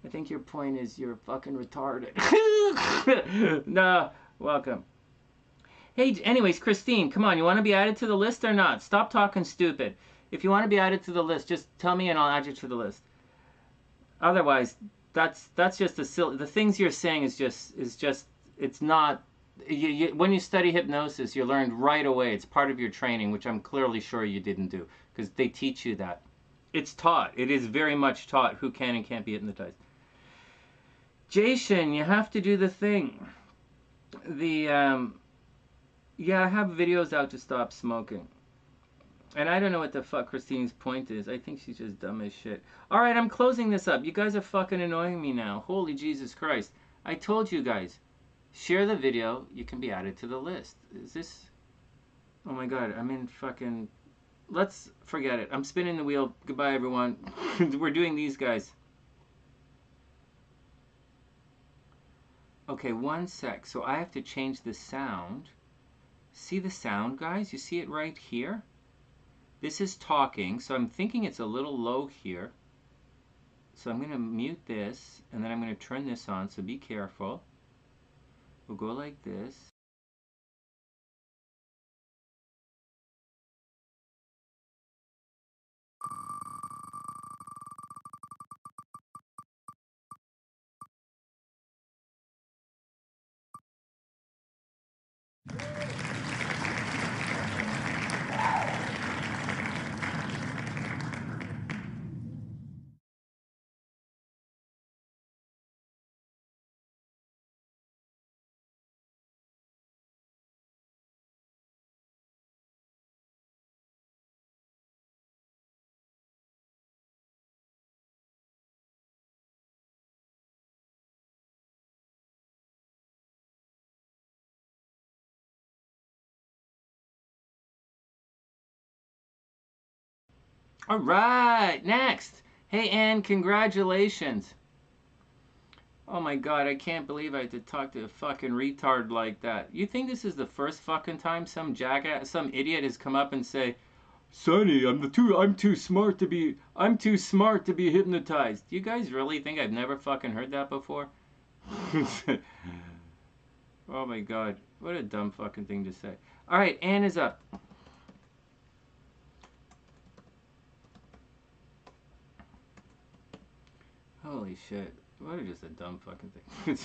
I think your point is you're fucking retarded. No, welcome. Hey, anyways, Christine, come on. You want to be added to the list or not? Stop talking stupid. If you want to be added to the list, just tell me and I'll add you to the list. Otherwise, that's just a silly. The things you're saying is just it's not. When you study hypnosis, you learned right away. It's part of your training, which I'm clearly sure you didn't do because they teach you that. It's taught. It is very much taught who can and can't be hypnotized. Jason, you have to do the thing. Yeah, I have videos out to stop smoking. And I don't know what the fuck Christine's point is. I think she's just dumb as shit. Alright, I'm closing this up. You guys are fucking annoying me now. Holy Jesus Christ. I told you guys. Share the video. You can be added to the list. Is this... Oh my god, I'm in fucking... Let's forget it. I'm spinning the wheel. Goodbye, everyone. We're doing these guys. Okay, one sec. So I have to change the sound. See the sound, guys? You see it right here? This is talking, so I'm thinking it's a little low here. So I'm going to mute this, and then I'm going to turn this on, so be careful. We'll go like this. All right, next. Hey, Anne, congratulations. Oh my god, I can't believe I had to talk to a fucking retard like that. You think this is the first fucking time some jackass, some idiot has come up and say, Sonny, I'm too smart to be hypnotized. Do you guys really think I've never fucking heard that before? Oh my god, what a dumb fucking thing to say. All right, Anne is up. Holy shit. What is just a dumb fucking thing.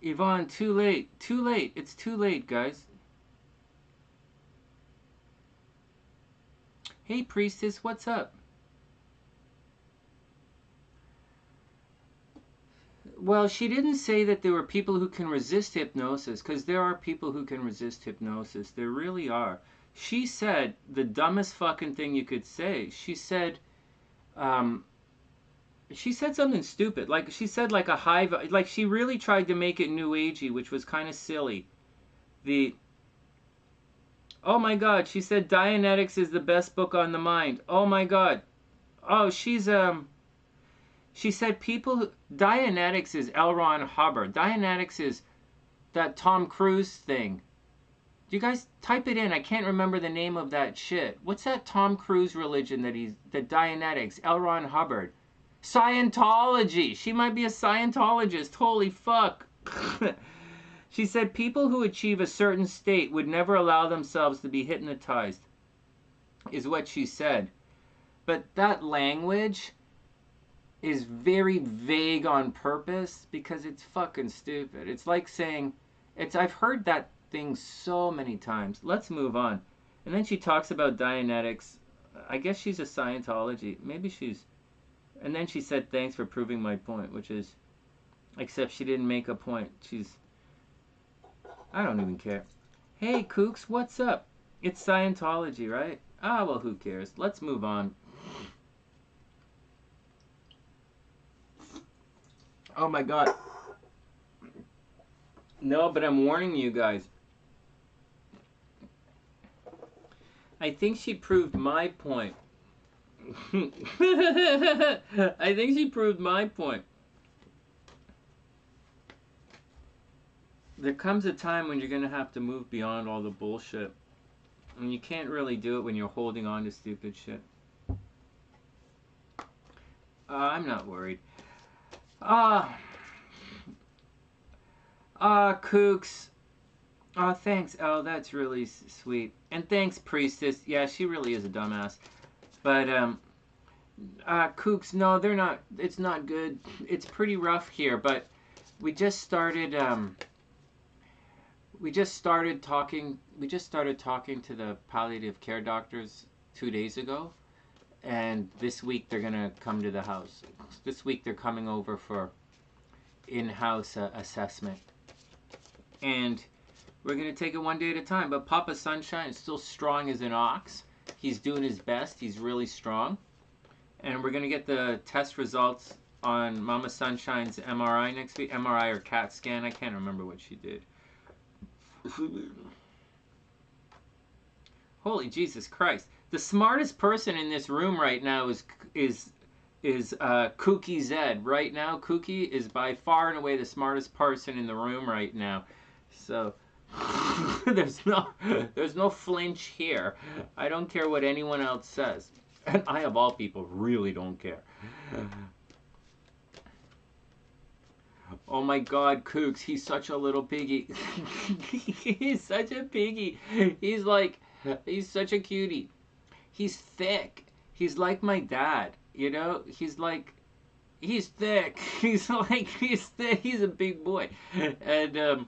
Yvonne, too late. Too late. It's too late, guys. Hey, priestess, what's up? Well, she didn't say that there were people who can resist hypnosis, because there are people who can resist hypnosis. There really are. She said the dumbest fucking thing you could say. She said something stupid. Like, she said like a high... Like, she really tried to make it new agey, which was kind of silly. Oh my god, she said Dianetics is the best book on the mind. Oh my god. Oh, she said Dianetics is L. Ron Hubbard. Dianetics is that Tom Cruise thing. You guys type it in. I can't remember the name of that shit. What's that Tom Cruise religion that Dianetics? L. Ron Hubbard. Scientology. She might be a Scientologist. Holy fuck. She said people who achieve a certain state would never allow themselves to be hypnotized, is what she said. But that language is very vague on purpose because it's fucking stupid. It's like saying, I've heard that thing so many times. Let's move on. And then she talks about Dianetics. I guess she's a Scientology. Maybe she's... And then she said, thanks for proving my point, which is... Except she didn't make a point. I don't even care. Hey, Kooks, what's up? It's Scientology, right? Ah, well, who cares? Let's move on. Oh my god. No, but I'm warning you guys. I think she proved my point. I think she proved my point. There comes a time when you're going to have to move beyond all the bullshit. And you can't really do it when you're holding on to stupid shit. I'm not worried. Kooks. Thanks, Elle. That's really sweet. And thanks, Priestess. Yeah, she really is a dumbass. But, Kooks, no, they're not. It's not good. It's pretty rough here, but we just started talking to the palliative care doctors 2 days ago, and this week they're gonna come to the house. This week they're coming over for in-house assessment, and we're gonna take it one day at a time. But Papa Sunshine is still strong as an ox. He's doing his best. He's really strong, and we're gonna get the test results on Mama Sunshine's MRI next week. MRI or CAT scan. I can't remember what she did. Holy Jesus Christ! The smartest person in this room right now is Kooky Zed. Right now, Kooky is by far and away the smartest person in the room right now. So there's no flinch here. I don't care what anyone else says, and I of all people really don't care. Oh my God, Kooks, he's such a little piggy. He's such a piggy. He's such a cutie. He's thick. He's like my dad, you know? He's thick. He's thick. He's a big boy. And,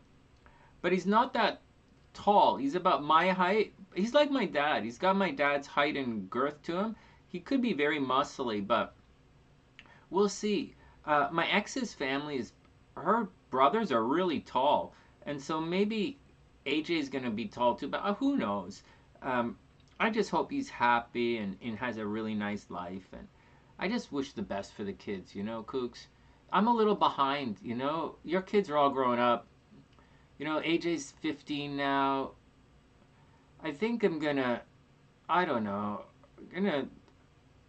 but he's not that tall. He's about my height. He's like my dad. He's got my dad's height and girth to him. He could be very muscly, but we'll see. My ex's family her brothers are really tall, and so maybe AJ's gonna be tall too, but who knows. I just hope he's happy and has a really nice life, and I just wish the best for the kids, you know, Kooks. I'm a little behind, you know. Your kids are all growing up. You know, AJ's 15 now. I think I'm gonna, I don't know,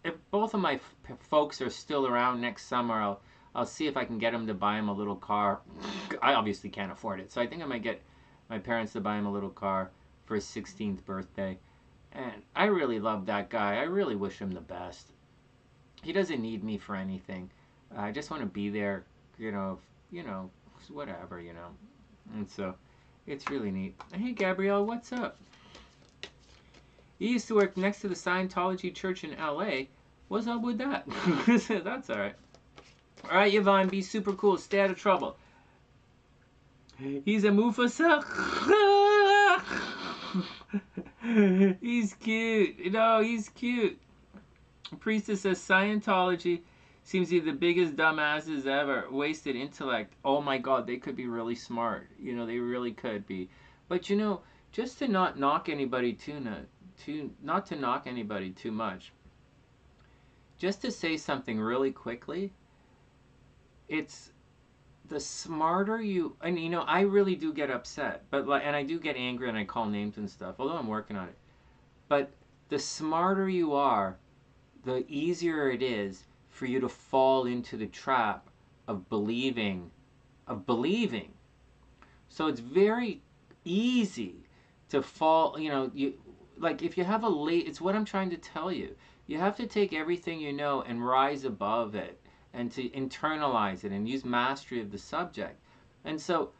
if both of my folks are still around next summer, I'll see if I can get them to buy him a little car. I obviously can't afford it, so I think I might get my parents to buy him a little car for his 16th birthday. And I really love that guy. I really wish him the best. He doesn't need me for anything. I just want to be there, you know, whatever, you know. And so, it's really neat. Hey, Gabrielle, what's up? You used to work next to the Scientology church in LA. What's up with that? That's alright. Alright, Yvonne, be super cool. Stay out of trouble. He's a Mufasa. He's cute. No, he's cute. Priestess says Scientology seems to be the biggest dumbasses ever. Wasted intellect. Oh my God, they could be really smart. You know, they really could be. But you know, just to not knock anybody not to knock anybody too much. Just to say something really quickly. It's the smarter you, and you know, I really do get upset, but and I do get angry and I call names and stuff, although I'm working on it. But the smarter you are, the easier it is for you to fall into the trap of believing. So it's very easy to fall, you know, like if you have it's what I'm trying to tell you. You have to take everything you know and rise above it, and to internalize it and use mastery of the subject. And so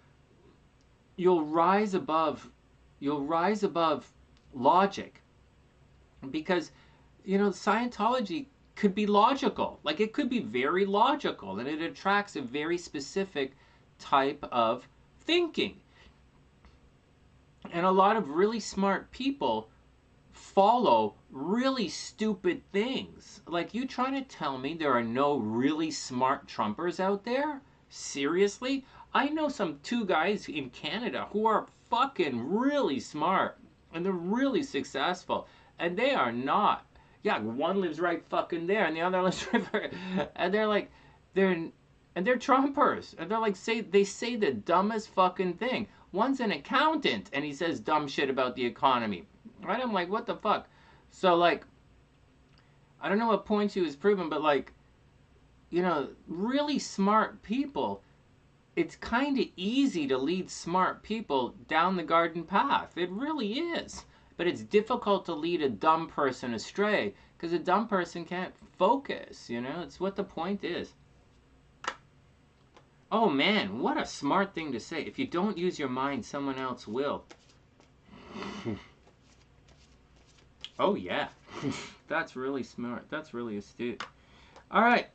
you'll rise above logic, because you know, Scientology could be logical. Like, it could be very logical, and it attracts a very specific type of thinking. And a lot of really smart people follow really stupid things. Like, you trying to tell me there are no really smart Trumpers out there? Seriously? I know two guys in Canada who are fucking really smart, and they're really successful, and they are not. Yeah, one lives right fucking there, and the other lives right, and they're like, they're Trumpers, and they're like, they say the dumbest fucking thing. One's an accountant, and he says dumb shit about the economy. Right? I'm like, what the fuck? So, like, I don't know what point she was proving, but like, really smart people, it's kind of easy to lead smart people down the garden path. It really is. But it's difficult to lead a dumb person astray because a dumb person can't focus, It's what the point is. Oh man, what a smart thing to say. If you don't use your mind, someone else will. Oh yeah. That's really smart. That's really astute. All right.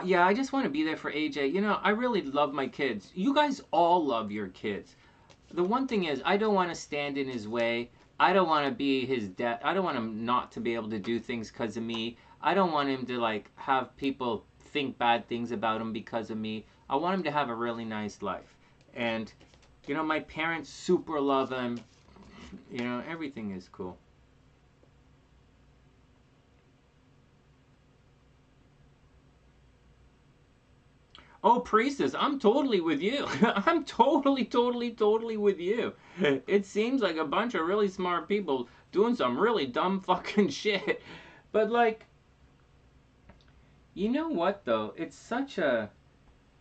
Yeah, I just want to be there for AJ. I really love my kids. You guys all love your kids. The one thing is, I don't want to stand in his way. I don't want to be his dad. I don't want him not to be able to do things because of me. I don't want him to like have people think bad things about him because of me. I want him to have a really nice life. And my parents super love him. Everything is cool. Oh, priestess, I'm totally with you. I'm totally with you. It seems like a bunch of really smart people doing some really dumb fucking shit. But like, you know what though? It's such a,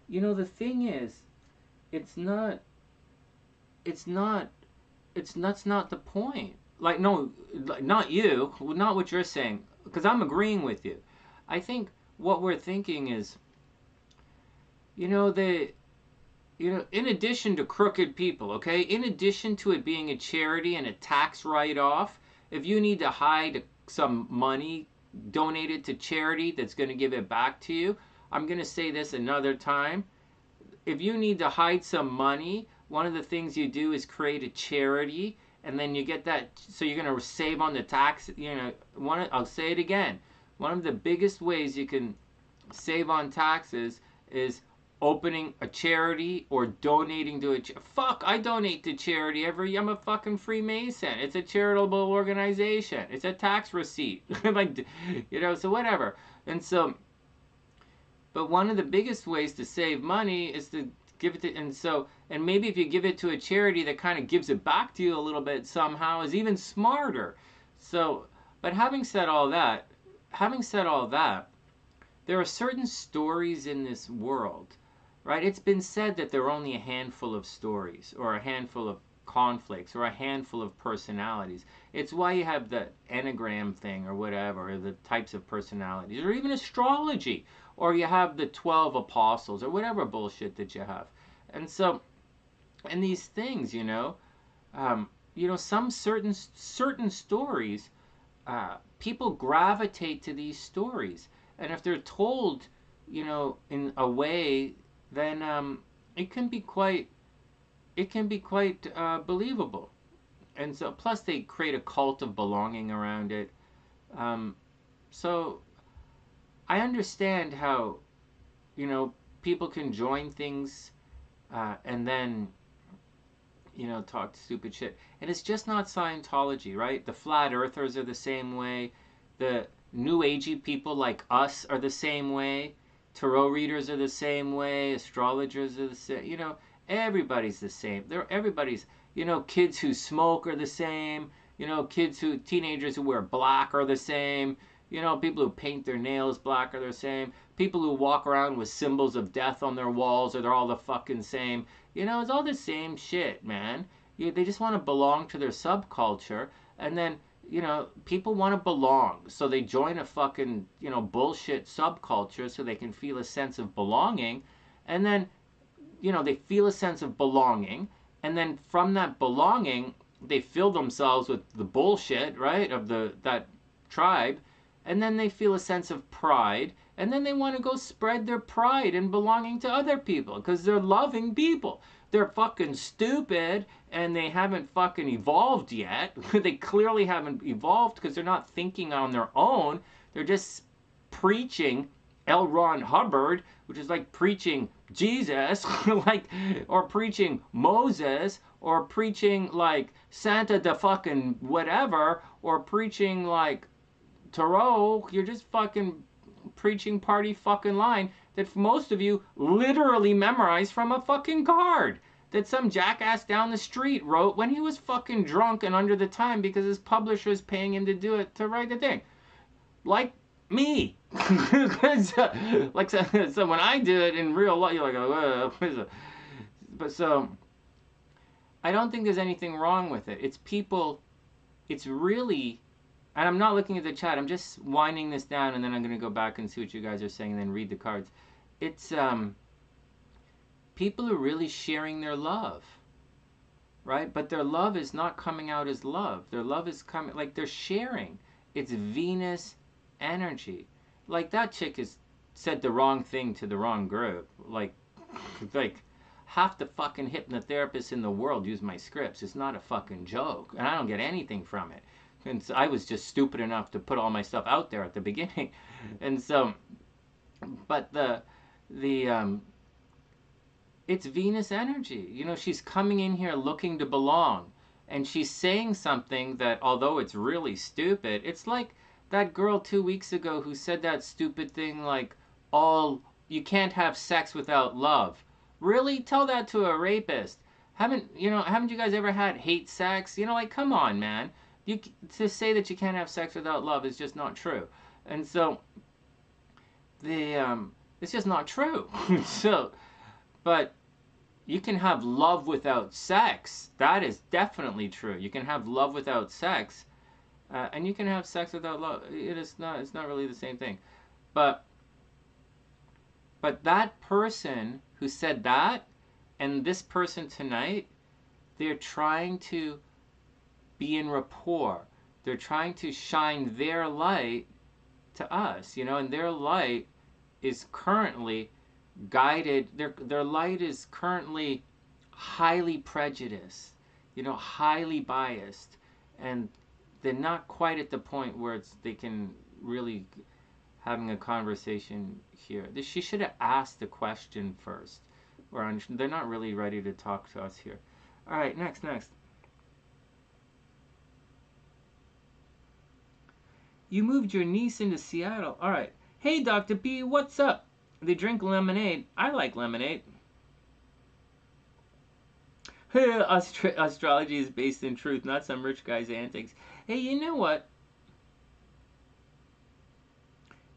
the thing is, it's not, it's not, that's not the point. Like, no, not you, not what you're saying, because I'm agreeing with you. I think what we're thinking is, they, in addition to crooked people, okay, in addition to it being a charity and a tax write-off, if you need to hide some money, donate it to charity that's going to give it back to you. I'm going to say this another time. If you need to hide some money, one of the things you do is create a charity, and then you get that, so you're going to save on the tax, I'll say it again. One of the biggest ways you can save on taxes is opening a charity or donating to fuck, I donate to charity every year. I'm a fucking Freemason. It's a charitable organization. It's a tax receipt. Like, so whatever. And so, but one of the biggest ways to save money is to give it to, and maybe if you give it to a charity that kind of gives it back to you a little bit somehow is even smarter. So, but having said all that, there are certain stories in this world, right? It's been said that there are only a handful of stories or a handful of conflicts or a handful of personalities. It's why you have the Enneagram thing or whatever, or the types of personalities, or even astrology, or you have the 12 apostles or whatever bullshit that you have. And so, and these things, some certain stories, people gravitate to these stories. And if they're told, in a way, then it can be quite believable. And so, plus they create a cult of belonging around it. So I understand how, people can join things and then, talk stupid shit. And it's just not Scientology, right? The flat earthers are the same way. The new agey people like us are the same way. Tarot readers are the same way. Astrologers are the same. Everybody's the same. Everybody's, kids who smoke are the same. Teenagers who wear black are the same. People who paint their nails black are the same. People who walk around with symbols of death on their walls they're all the fucking same. It's all the same shit, man. They just want to belong to their subculture, and then people want to belong, so they join a fucking, bullshit subculture so they can feel a sense of belonging, and then, they feel a sense of belonging, and then from that belonging, they fill themselves with the bullshit, right, of that tribe, and then they feel a sense of pride, and then they want to go spread their pride and belonging to other people, because they're loving people. They're fucking stupid, and they haven't fucking evolved yet. They clearly haven't evolved because they're not thinking on their own. They're just preaching L. Ron Hubbard, which is like preaching Jesus, or preaching Moses, or preaching like Santa the fucking whatever, or preaching like Tarot. You're just fucking preaching party fucking line that most of you literally memorize from a fucking card. that some jackass down the street wrote when he was fucking drunk and under the time because his publisher is paying him to do it, to write the thing. Like me. Like, so when I do it in real life, you're like, oh, but so I don't think there's anything wrong with it. It's people, it's really, and I'm not looking at the chat, I'm just winding this down, and then I'm going to go back and see what you guys are saying and then read the cards. It's people are really sharing their love, right? But their love is not coming out as love. Their love is coming, like, they're sharing. It's Venus energy. Like, that chick has said the wrong thing to the wrong group. Like half the fucking hypnotherapists in the world use my scripts. It's not a fucking joke, and I don't get anything from it. And so I was just stupid enough to put all my stuff out there at the beginning. And so, but it's Venus energy. You know, she's coming in here looking to belong, and she's saying something that, although it's really stupid, it's like that girl 2 weeks ago who said that stupid thing like, you can't have sex without love. Really? Tell that to a rapist. Haven't you guys ever had hate sex? You know, like, come on, man. To say that you can't have sex without love is just not true. And so it's just not true. So, but you can have love without sex. That is definitely true. You can have love without sex, and you can have sex without love. It's not really the same thing. But that person who said that, and this person tonight, they're trying to be in rapport. They're trying to shine their light to us, you know, and their light is currently guided, their light is currently highly prejudiced, you know, highly biased, and they're not quite at the point where they can really having a conversation here. She should have asked the question first, or they're not really ready to talk to us here. All right, next. You moved your niece into Seattle. All right. Hey, Dr. B, what's up? They drink lemonade. I like lemonade. Astrology is based in truth, not some rich guy's antics. Hey, you know what?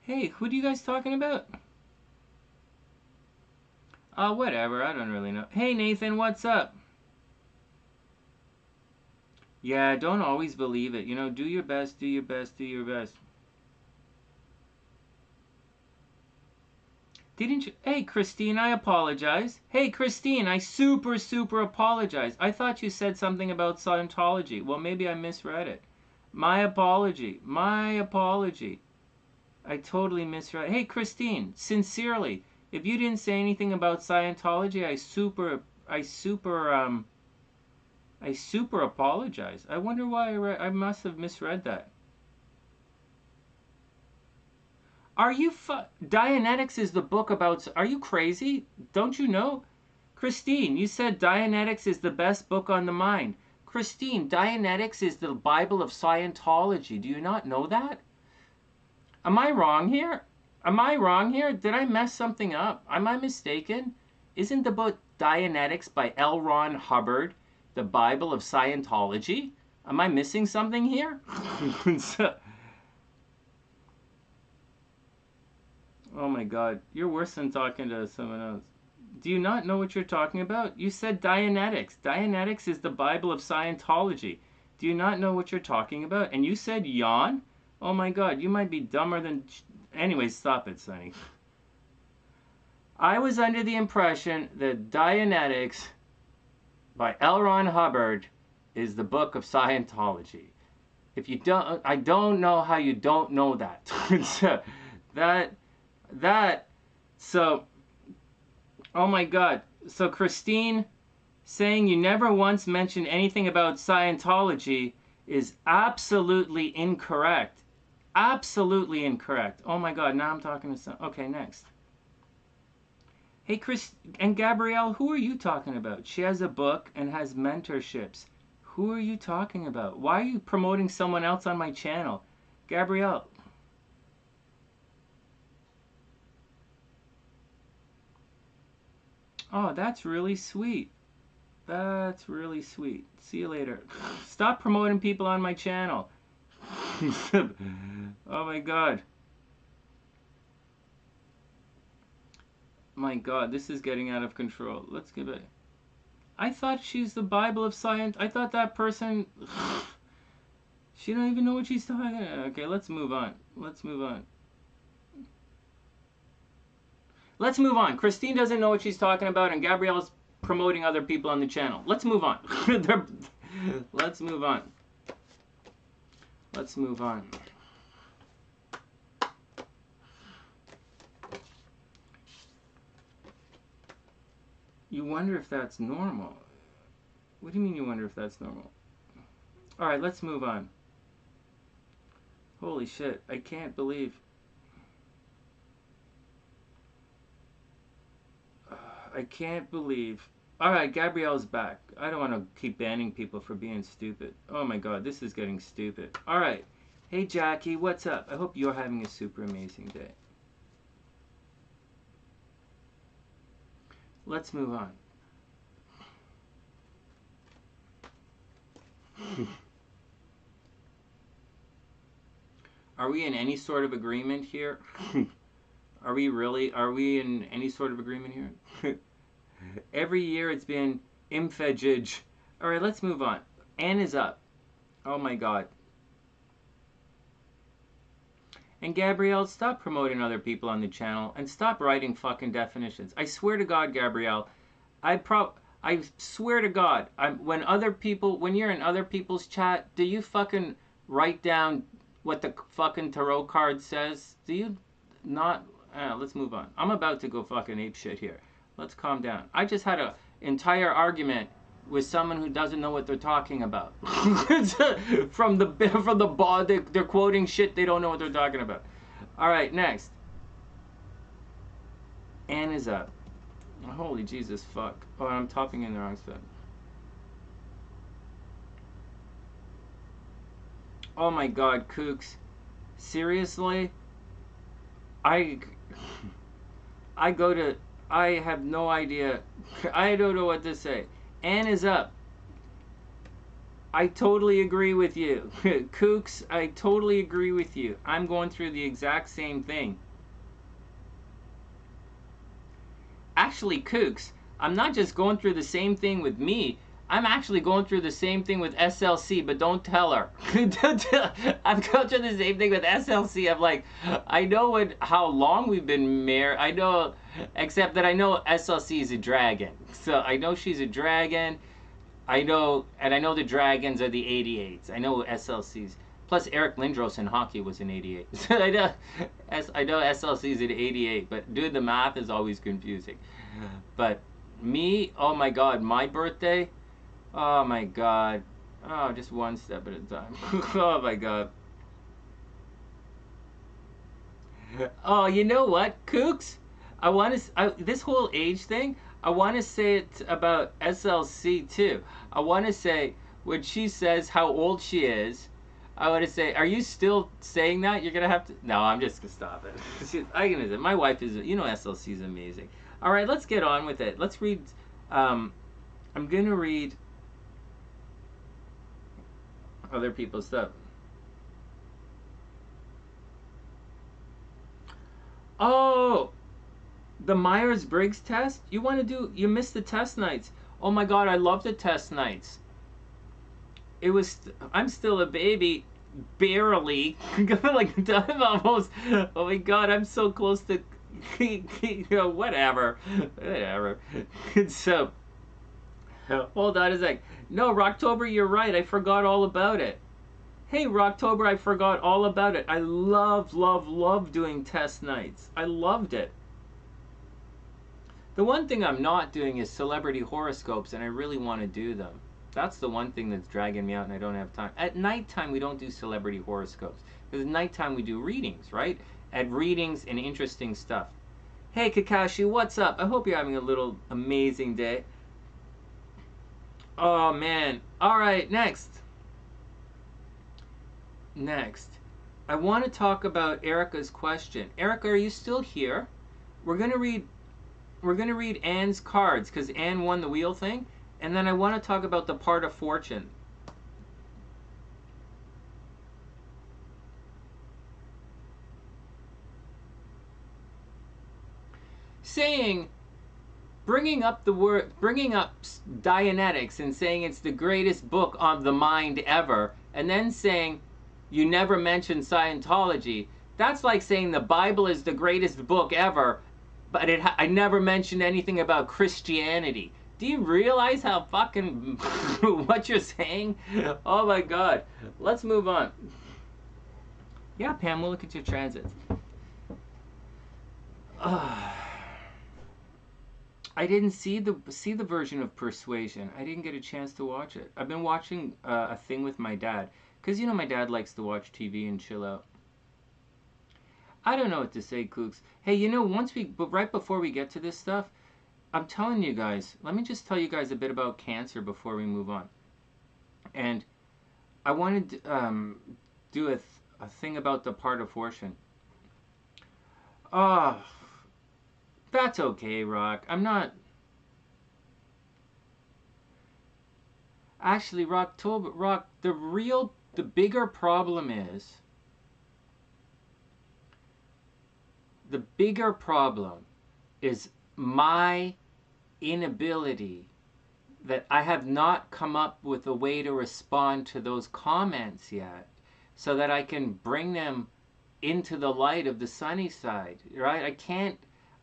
Hey, who do you guys talking about? Whatever. I don't really know. Hey, Nathan, what's up? Yeah, don't always believe it. You know, do your best, do your best, do your best. Didn't you? Hey, Christine, I apologize. Hey, Christine, I super apologize. I thought you said something about Scientology. Well, maybe I misread it. My apology. I totally misread. Hey, Christine, sincerely, if you didn't say anything about Scientology, I super apologize. I wonder why I must have misread that. Are you Dianetics is the book about... Are you crazy? Don't you know? Christine, you said Dianetics is the best book on the mind. Christine, Dianetics is the Bible of Scientology. Do you not know that? Am I wrong here? Did I mess something up? Am I mistaken? Isn't the book Dianetics by L. Ron Hubbard the Bible of Scientology? Am I missing something here? Oh my God, you're worse than talking to someone else. Do you not know what you're talking about? You said Dianetics. Dianetics is the Bible of Scientology. Do you not know what you're talking about? And you said yawn? Oh my God, you might be dumber than... Anyways, stop it, Sonny. I was under the impression that Dianetics by L. Ron Hubbard is the book of Scientology. If you don't... I don't know how you don't know that. So, oh my God. So Christine saying you never once mentioned anything about Scientology is absolutely incorrect. Absolutely incorrect. Oh my God, now I'm talking to some... Okay, next. Hey, Chris and Gabrielle, who are you talking about? She has a book and has mentorships. Who are you talking about? Why are you promoting someone else on my channel? Gabrielle... Oh, that's really sweet. That's really sweet. See you later. Stop promoting people on my channel. Oh my god. My god, this is getting out of control. Let's give it. I thought she's the Bible of science. I thought that person. She don't even know what she's talking about. Okay, let's move on. Let's move on. Let's move on. Christine doesn't know what she's talking about, and Gabrielle's promoting other people on the channel. Let's move on. Let's move on. Let's move on. You wonder if that's normal. What do you mean you wonder if that's normal? Alright, let's move on. Holy shit, I can't believe. I can't believe. Alright, Gabrielle's back. I don't want to keep banning people for being stupid. Oh my god, this is getting stupid. Alright. Hey Jackie, what's up? I hope you're having a super amazing day. Let's move on. Are we in any sort of agreement here? Are we really? Are we in any sort of agreement here? Every year it's been imfejij. Alright, let's move on. Anne is up. Oh my god. And Gabrielle, stop promoting other people on the channel and stop writing fucking definitions. I swear to God, Gabrielle, I swear to God, when you're in other people's chat, do you fucking write down what the fucking tarot card says? Do you not? Let's move on. I'm about to go fucking ape shit here. Let's calm down. I just had an entire argument with someone who doesn't know what they're talking about. from the bar, they're quoting shit they don't know what they're talking about. All right, next. Anne is up. Holy Jesus fuck. Oh, I'm typing in the wrong stuff. Oh my god, Kooks. Seriously? I have no idea. I don't know what to say. Anne is up. I totally agree with you. Kooks, I totally agree with you. I'm going through the exact same thing. Actually, Kooks, I'm not just going through the same thing with me. I'm actually going through the same thing with SLC, but don't tell her. I'm going through the same thing with SLC. I'm like, I know how long we've been married. I know, except that I know SLC is a dragon. So I know she's a dragon. I know the dragons are the 88s. I know SLC's. Plus, Eric Lindros in hockey was an 88. So I know SLC's an 88. But dude, the math is always confusing. But me, oh my god, my birthday. Oh my god. Oh, just one step at a time. Oh my god. Oh, you know what, Kooks? This whole age thing, I want to say it about SLC too. I want to say, when she says how old she is, I want to say, are you still saying that? You're going to have to... No, I'm just going to stop it. My wife is... You know SLC is amazing. All right, let's get on with it. Let's read... I'm going to read other people's stuff. Oh! The Myers-Briggs test? You missed the test nights. Oh my god, I love the test nights. I'm still a baby, barely. Like, I'm almost, oh my god, I'm so close to, whatever. So, hold on a sec. No, Rocktober, you're right, I forgot all about it. Hey, Rocktober, I forgot all about it. I love doing test nights. I loved it. The one thing I'm not doing is celebrity horoscopes, and I really want to do them. That's the one thing that's dragging me out, and I don't have time. At nighttime, we don't do celebrity horoscopes. Because at nighttime, we do readings, right? At readings and interesting stuff. Hey, Kakashi, what's up? I hope you're having a little amazing day. Oh, man. All right, next. I want to talk about Ericka's question. Ericka, are you still here? We're going to read Anne's cards, because Anne won the wheel thing. And then I want to talk about the part of fortune. Saying, bringing up Dianetics and saying it's the greatest book of the mind ever, and then saying you never mentioned Scientology. That's like saying the Bible is the greatest book ever, but I never mentioned anything about Christianity. Do you realize how fucking what you're saying? Oh my god. Let's move on. Yeah, Pam, we'll look at your transits. I didn't see the version of Persuasion. I didn't get a chance to watch it. I've been watching a thing with my dad, because you know my dad likes to watch TV and chill out. I don't know what to say, Kooks. Hey, you know, but right before we get to this stuff, I'm telling you guys, let me just tell you guys a bit about Cancer before we move on. And I wanted to do a thing about the part of fortune. Oh, that's okay, Rock. I'm not... Actually, Rock, the bigger problem is... The bigger problem is my inability that I have not come up with a way to respond to those comments yet so that I can bring them into the light of the sunny side, right?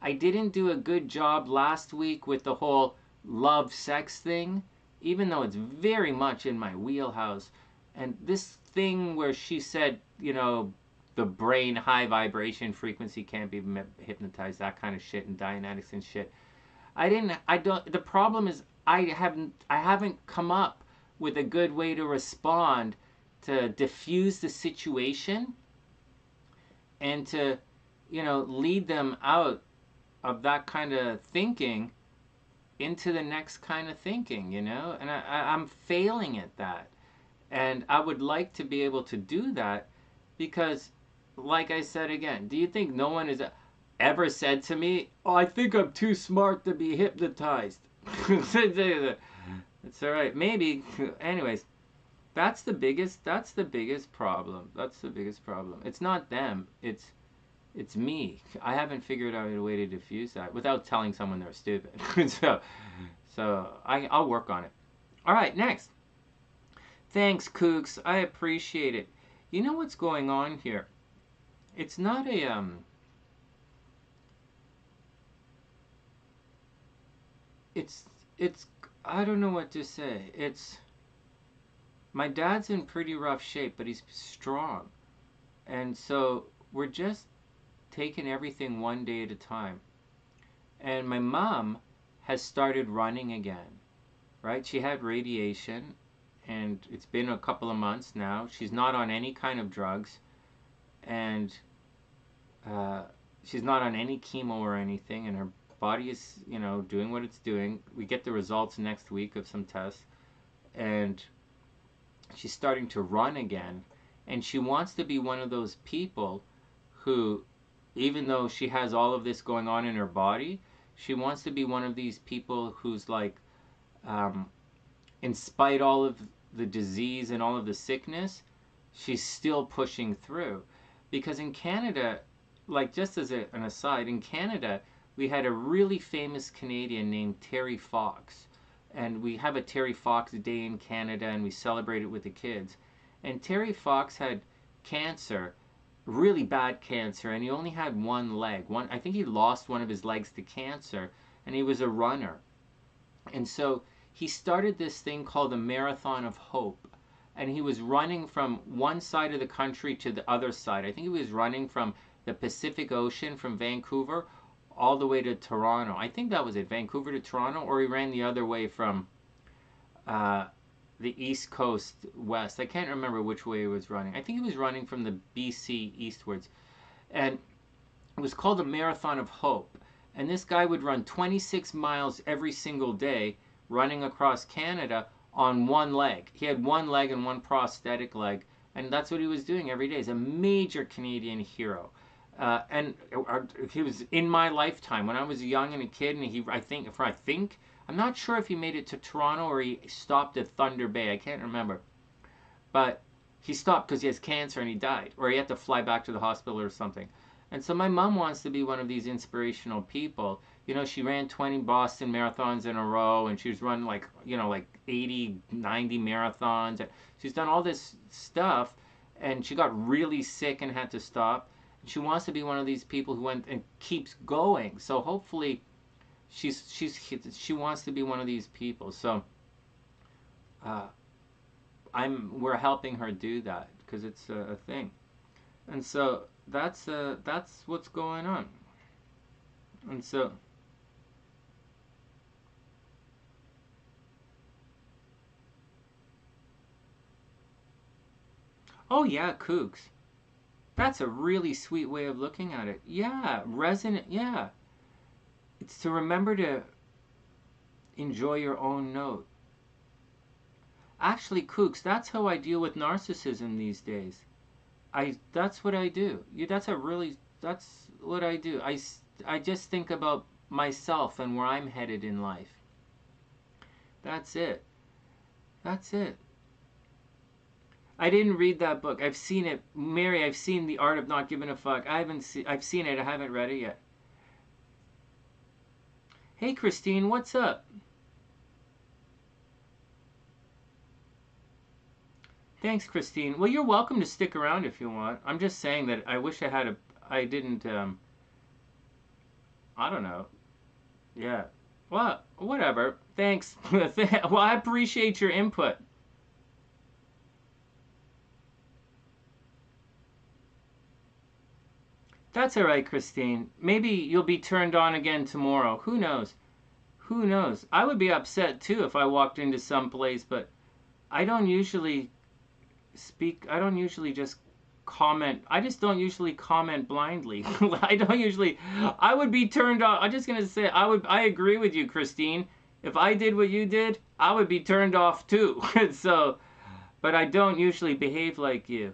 I didn't do a good job last week with the whole love sex thing, even though it's very much in my wheelhouse. And this thing where she said, you know, the brain high vibration frequency can't be hypnotized, that kind of shit, and Dianetics and shit. The problem is I haven't come up with a good way to respond to diffuse the situation and to, you know, lead them out of that kind of thinking into the next kind of thinking, you know? And I'm failing at that. And I would like to be able to do that because, like I said again, do you think no one has ever said to me, oh, I think I'm too smart to be hypnotized? It's all right. Maybe. Anyways, that's the biggest problem. That's the biggest problem. It's not them. It's me. I haven't figured out a way to diffuse that without telling someone they're stupid. so I'll work on it. All right, next. Thanks, Kooks. I appreciate it. You know what's going on here? It's not a it's I don't know what to say. It's my dad's in pretty rough shape, but he's strong. And so we're just taking everything one day at a time. And my mom has started running again, right? She had radiation, and it's been a couple of months now. She's not on any kind of drugs, and she's not on any chemo or anything, and her body is, you know, doing what it's doing. We get the results next week of some tests, and she's starting to run again. And she wants to be one of those people who, even though she has all of this going on in her body, she wants to be one of these people who's like, in spite all of the disease and all of the sickness, she's still pushing through. Because in Canada, like just as an aside, in Canada, we had a really famous Canadian named Terry Fox. And we have a Terry Fox Day in Canada, and we celebrate it with the kids. And Terry Fox had cancer, really bad cancer, and he only had one leg. I think he lost one of his legs to cancer, and he was a runner. And so he started this thing called the Marathon of Hope. And he was running from one side of the country to the other side. I think he was running from the Pacific Ocean, from Vancouver, all the way to Toronto. I think that was it, Vancouver to Toronto, or he ran the other way from the East Coast west. I can't remember which way he was running. I think he was running from the BC eastwards. And it was called the Marathon of Hope. And this guy would run 26 miles every single day, running across Canada on one leg. He had one leg and one prosthetic leg, and that's what he was doing every day. He's a major Canadian hero. And he was in my lifetime when I was young and a kid, and I'm not sure if he made it to Toronto or he stopped at Thunder Bay. I can't remember, but he stopped because he has cancer and he died, or he had to fly back to the hospital or something. And so my mom wants to be one of these inspirational people. You know, she ran 20 Boston marathons in a row, and she's run like, you know, like 80, 90 marathons. And she's done all this stuff, and she got really sick and had to stop. She wants to be one of these people who went and keeps going. So hopefully, she wants to be one of these people. So uh, we're helping her do that because it's a thing. And so that's what's going on. And so oh yeah, kooks. That's a really sweet way of looking at it. Yeah, resonant. Yeah, it's to remember to enjoy your own note. Actually, kooks, that's how I deal with narcissism these days. That's what I do. That's what I do. I just think about myself and where I'm headed in life. That's it. That's it. I didn't read that book. I've seen it. Mary, I've seen The Art of Not Giving a Fuck. I've seen it. I haven't read it yet. Hey, Christine, what's up? Thanks, Christine. Well, you're welcome to stick around if you want. I'm just saying that I wish I didn't, I don't know. Yeah. Well, whatever. Thanks. Well, I appreciate your input. That's all right, Christine. Maybe you'll be turned on again tomorrow. Who knows? Who knows? I would be upset too if I walked into some place, but I don't usually I don't usually just comment. I just don't usually comment blindly. I don't usually. I would be turned off. I'm just gonna say I agree with you, Christine. If I did what you did, I would be turned off too. So, but I don't usually behave like you,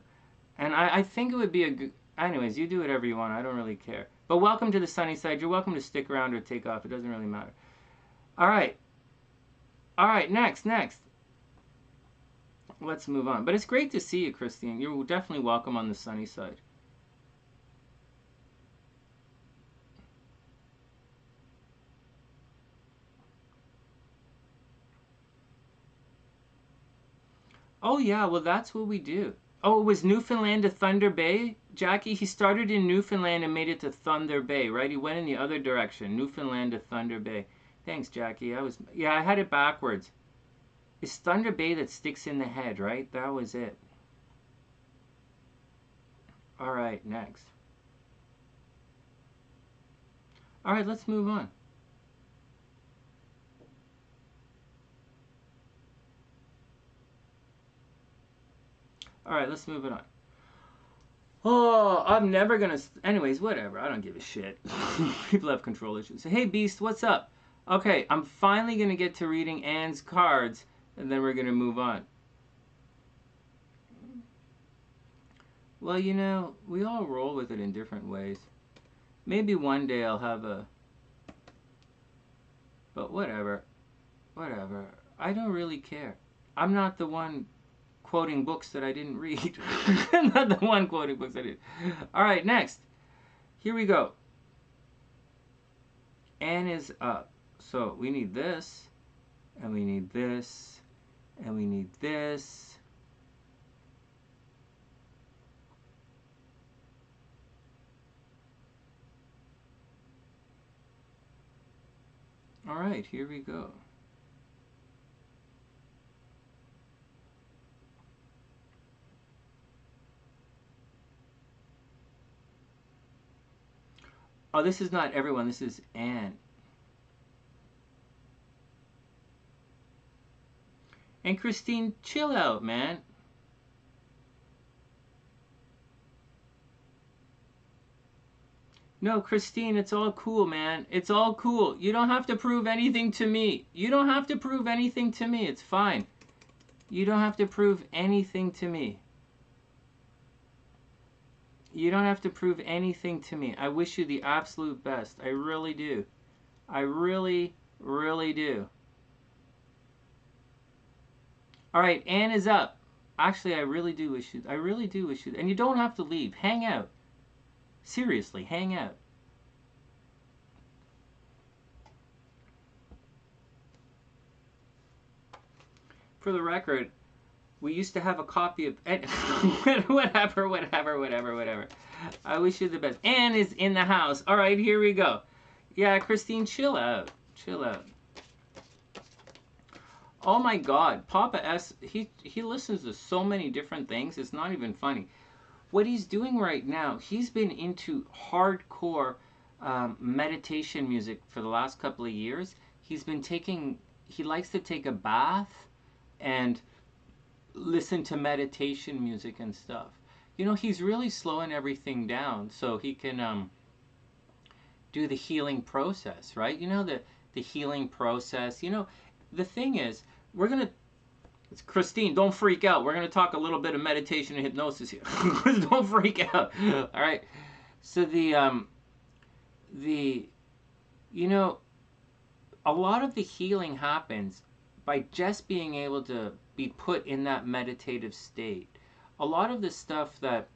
and I think it would be a good. Anyways, you do whatever you want. I don't really care. But welcome to the sunny side. You're welcome to stick around or take off. It doesn't really matter. All right. All right. Next. Let's move on. But it's great to see you, Christine. You're definitely welcome on the sunny side. Oh, yeah. Well, that's what we do. Oh, it was Newfoundland to Thunder Bay, Jackie? He started in Newfoundland and made it to Thunder Bay, right? He went in the other direction, Newfoundland to Thunder Bay. Thanks, Jackie. Yeah, I had it backwards. It's Thunder Bay that sticks in the head, right? That was it. All right, next. All right, let's move on. All right, let's move it on. Oh, I'm never gonna. Anyways, whatever. I don't give a shit. People have control issues. Hey, Beast, what's up? Okay, I'm finally gonna get to reading Anne's cards, and then we're gonna move on. Well, you know, we all roll with it in different ways. Maybe one day I'll have a. But whatever. Whatever. I don't really care. I'm not the one quoting books that I didn't read. I'm not the one quoting books I did. All right, next. Here we go. Anne is up. So we need this, and we need this, and we need this. All right, here we go. Oh, this is not everyone. This is Anne. And Christine, chill out, man. No, Christine, it's all cool, man. It's all cool. You don't have to prove anything to me. You don't have to prove anything to me. It's fine. You don't have to prove anything to me. You don't have to prove anything to me. I wish you the absolute best. I really do. I really, really do. All right, Anne is up. Actually, I really do wish you. I really do wish you. And you don't have to leave. Hang out. Seriously, hang out. For the record, we used to have a copy of whatever. I wish you the best. Anne is in the house. All right, here we go. Yeah, Christine, chill out. Chill out. Oh my God, Papa S, he listens to so many different things. It's not even funny. What he's doing right now, he's been into hardcore meditation music for the last couple of years. He likes to take a bath and listen to meditation music and stuff. You know, he's really slowing everything down so he can do the healing process, right? You know, the healing process. You know, the thing is, it's Christine, don't freak out. We're going to talk a little bit of meditation and hypnosis here. Don't freak out. All right. So you know, a lot of the healing happens by just being able to be put in that meditative state. A lot of the stuff that,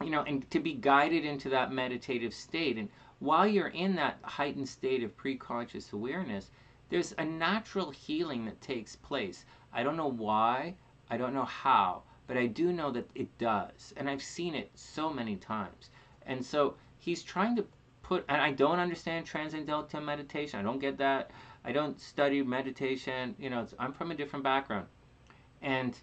you know, and to be guided into that meditative state. And while you're in that heightened state of pre-conscious awareness, there's a natural healing that takes place. I don't know why, I don't know how, but I do know that it does. And I've seen it so many times. And so he's trying to and I don't understand transcendental meditation. I don't get that. I don't study meditation. You know, I'm from a different background. And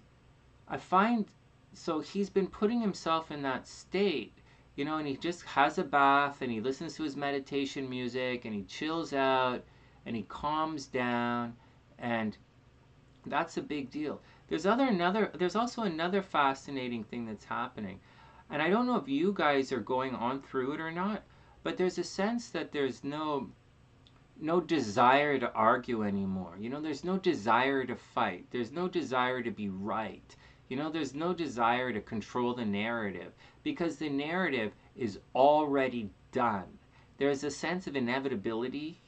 I find, so he's been putting himself in that state, you know, and he just has a bath and he listens to his meditation music and he chills out and he calms down, and that's a big deal. There's also another fascinating thing that's happening. And I don't know if you guys are going on through it or not, but there's a sense that there's no desire to argue anymore. You know, there's no desire to fight. There's no desire to be right. You know, there's no desire to control the narrative because the narrative is already done. There's a sense of inevitability,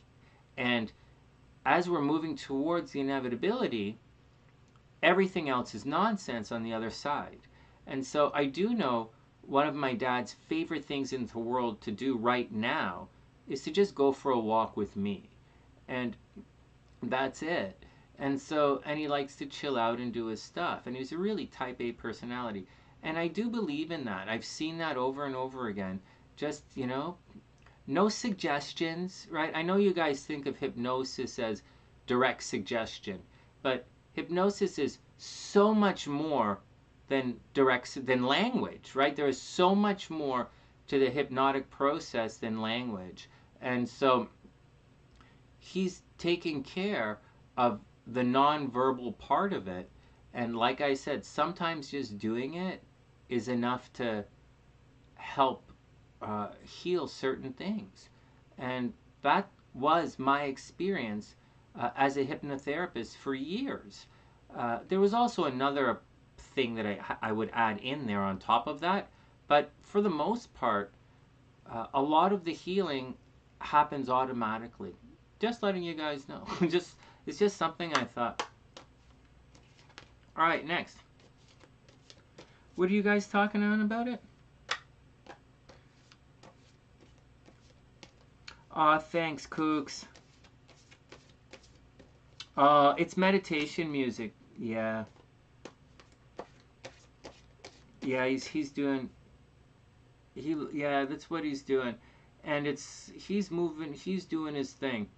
and as we're moving towards the inevitability, everything else is nonsense on the other side. And so I do know one of my dad's favorite things in the world to do right now is to just go for a walk with me. And that's it. And so, and he likes to chill out and do his stuff. And he's a really type A personality. And I do believe in that. I've seen that over and over again. Just, you know, no suggestions, right? I know you guys think of hypnosis as direct suggestion, but hypnosis is so much more than language, right? There is so much more to the hypnotic process than language. And so he's taking care of the nonverbal part of it. And like I said, sometimes just doing it is enough to help heal certain things. And that was my experience as a hypnotherapist for years. There was also another thing that I would add in there on top of that, but for the most part, a lot of the healing happens automatically. Just letting you guys know. It's just something I thought. All right, next. What are you guys talking on about it? Aw, thanks, Kooks. It's meditation music. Yeah. Yeah, he's doing. Yeah, that's what he's doing, and he's moving. He's doing his thing.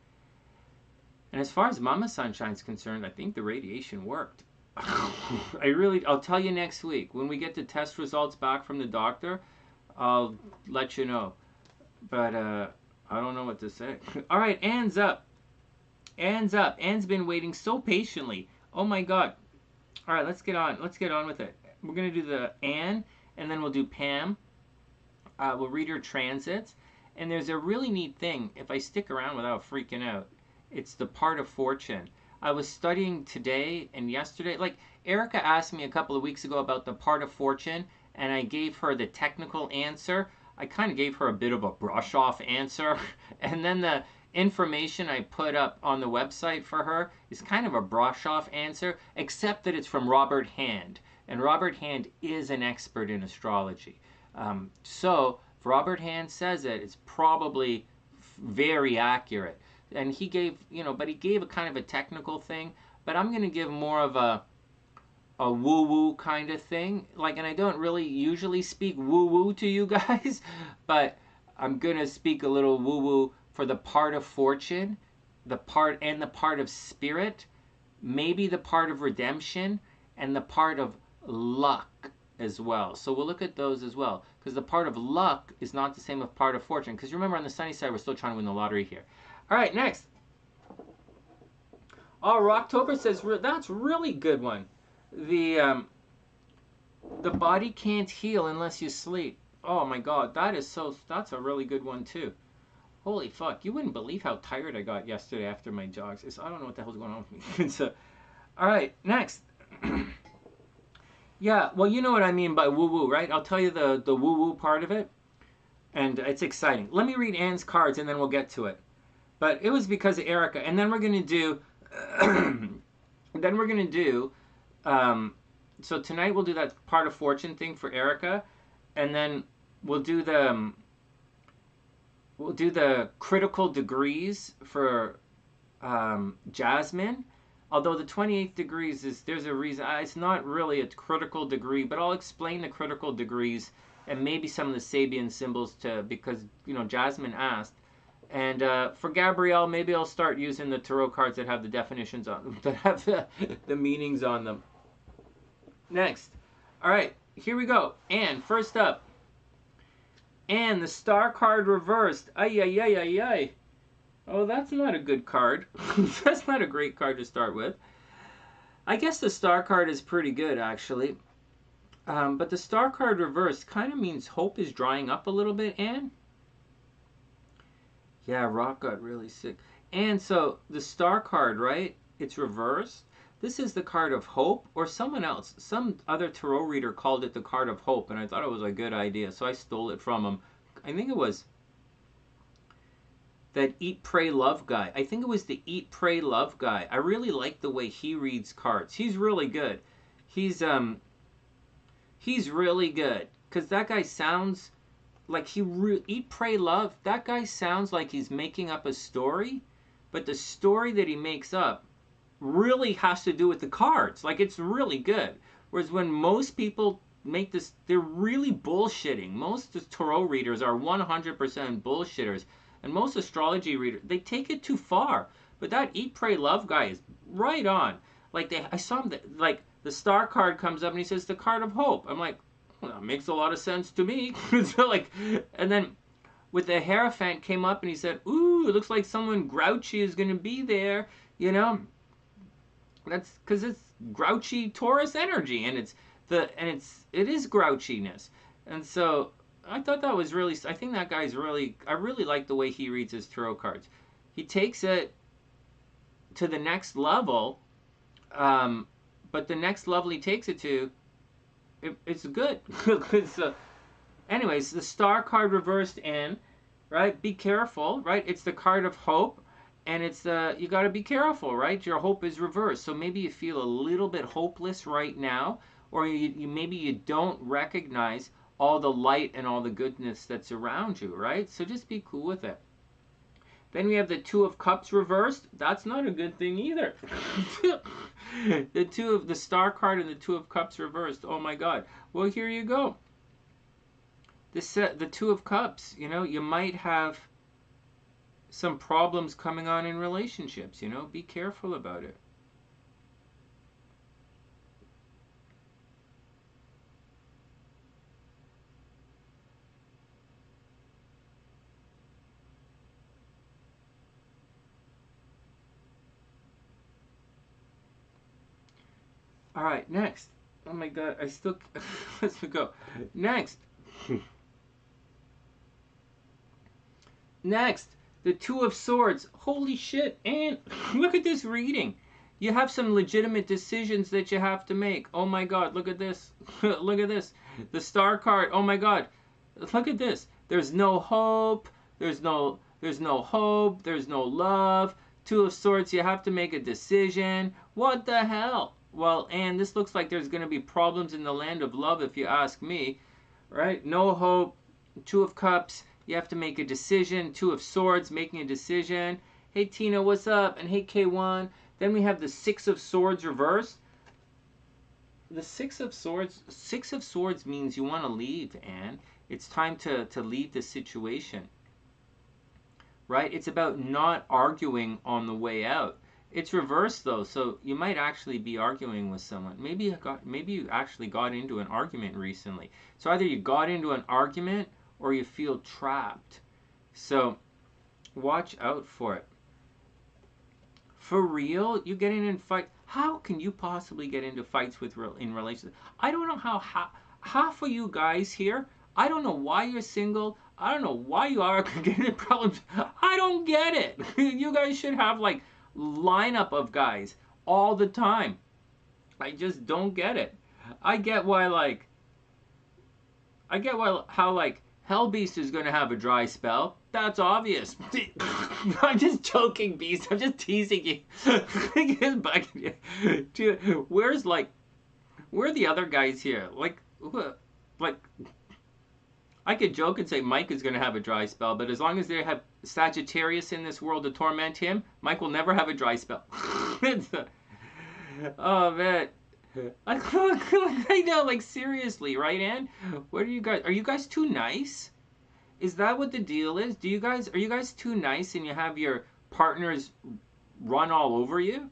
And as far as Mama Sunshine's concerned, I think the radiation worked. I'll tell you next week when we get the test results back from the doctor. I'll let you know. But I don't know what to say. All right, Anne's up. Anne's up. Anne's been waiting so patiently. Oh my God. All right, let's get on. Let's get on with it. We're gonna do the Anne, and then we'll do Pam. We'll read her transits. And there's a really neat thing. If I stick around without freaking out, it's the part of fortune. I was studying today and yesterday. Like Ericka asked me a couple of weeks ago about the part of fortune, and I gave her the technical answer. I kind of gave her a bit of a brush off answer. And then the information I put up on the website for her is kind of a brush off answer, except that it's from Robert Hand. And Robert Hand is an expert in astrology. So if Robert Hand says it, it's probably very accurate. And he gave, but he gave a kind of a technical thing. But I'm going to give more of a woo-woo kind of thing. And I don't really usually speak woo-woo to you guys, but I'm going to speak a little woo-woo for the part of fortune, the part of spirit, maybe the part of redemption, and the part of luck as well. So we'll look at those as well, because the part of luck is not the same as part of fortune. Because remember, on the sunny side, we're still trying to win the lottery here. All right, next. Oh, Rocktober says, that's really good one. The body can't heal unless you sleep. Oh my God, that's a really good one too. Holy fuck, you wouldn't believe how tired I got yesterday after my jogs. I don't know what the hell's going on with me. So, all right, next. Yeah, well, you know what I mean by woo-woo, right? I'll tell you the woo-woo part of it, and it's exciting. Let me read Anne's cards, and then we'll get to it. But it was because of Ericka, and then we're going to do, so tonight we'll do that part of fortune thing for Ericka, and then we'll do the critical degrees for Jasmine. Although the 28 degrees there's a reason. It's not really a critical degree, but I'll explain the critical degrees and maybe some of the Sabian symbols because Jasmine asked. And for Gabrielle, maybe I'll start using the tarot cards that have the definitions on them, that have the meanings on them. Next. All right, here we go. Anne, first up. Anne, the star card reversed. Ay, ay, ay, ay, ay. Oh, that's not a good card. That's not a great card to start with. I guess the star card is pretty good, actually. But the star card reversed kind of means hope is drying up a little bit, Anne. Yeah, Rock got really sick. And so the star card, right? It's reversed. This is the card of hope, or someone else, some other tarot reader called it the card of hope, and I thought it was a good idea, so I stole it from him. I think it was that Eat, Pray, Love guy. I think it was the Eat, Pray, Love guy. I really like the way he reads cards. He's really good. He's really good, because that guy sounds like Eat, Pray, Love, that guy sounds like he's making up a story, but the story that he makes up really has to do with the cards. It's really good. Whereas when most people make this, they're really bullshitting. Most tarot readers are 100% bullshitters. And most astrology readers, they take it too far. But that Eat, Pray, Love guy is right on. I saw him, the star card comes up and he says, the card of hope. I'm like, well, that makes a lot of sense to me. So and then with the Hierophant came up and he said, ooh, it looks like someone grouchy is going to be there, That's because it's grouchy Taurus energy, and it is grouchiness. And so I thought that was really, I think that guy's really, I really like the way he reads his tarot cards. He takes it to the next level, but the next level he takes it to, it's good. So, anyways, the star card reversed in, right? Be careful, right? It's the card of hope, and it's you got to be careful, right? Your hope is reversed. So maybe you feel a little bit hopeless right now, or maybe you don't recognize all the light and all the goodness that's around you, right? So just be cool with it. Then we have the Two of Cups reversed. That's not a good thing either. The Star card and the Two of Cups reversed. Oh my God. Well, here you go. The Two of Cups, you might have some problems coming on in relationships, Be careful about it. All right, next. Oh my God, let's go. Next. Next, the Two of Swords. Holy shit, and look at this reading. You have some legitimate decisions that you have to make. Oh my God, look at this. Look at this. The star card. Oh my God. Look at this. There's no hope. There's no hope. There's no love. Two of Swords, you have to make a decision. What the hell? Well, and this looks like there's going to be problems in the land of love if you ask me. Right? No hope. Two of Cups, you have to make a decision. Two of Swords, making a decision. Hey Tina, what's up? And hey K1. Then we have the Six of Swords reversed. The Six of Swords means you want to leave, Anne. It's time to leave the situation. Right? It's about not arguing on the way out. It's reversed though, so you might actually be arguing with someone. Maybe you actually got into an argument recently. So either you got into an argument or you feel trapped. So watch out for it. For real? You getting in fight? How can you possibly get into fights in relationships? I don't know how half of you guys here, I don't know why you're single. I don't know why you are getting in problems. I don't get it. You guys should have like lineup of guys all the time. I just don't get it. I get how like Hellbeast is going to have a dry spell. That's obvious. I'm just joking, Beast. I'm just teasing you. Where are the other guys here? Like, I could joke and say Mike is going to have a dry spell, but as long as they have Sagittarius in this world to torment him, Mike will never have a dry spell. Oh, man. I know, like, seriously, right, Ann? What are you guys too nice? Is that what the deal is? Are you guys too nice and you have your partners run all over you?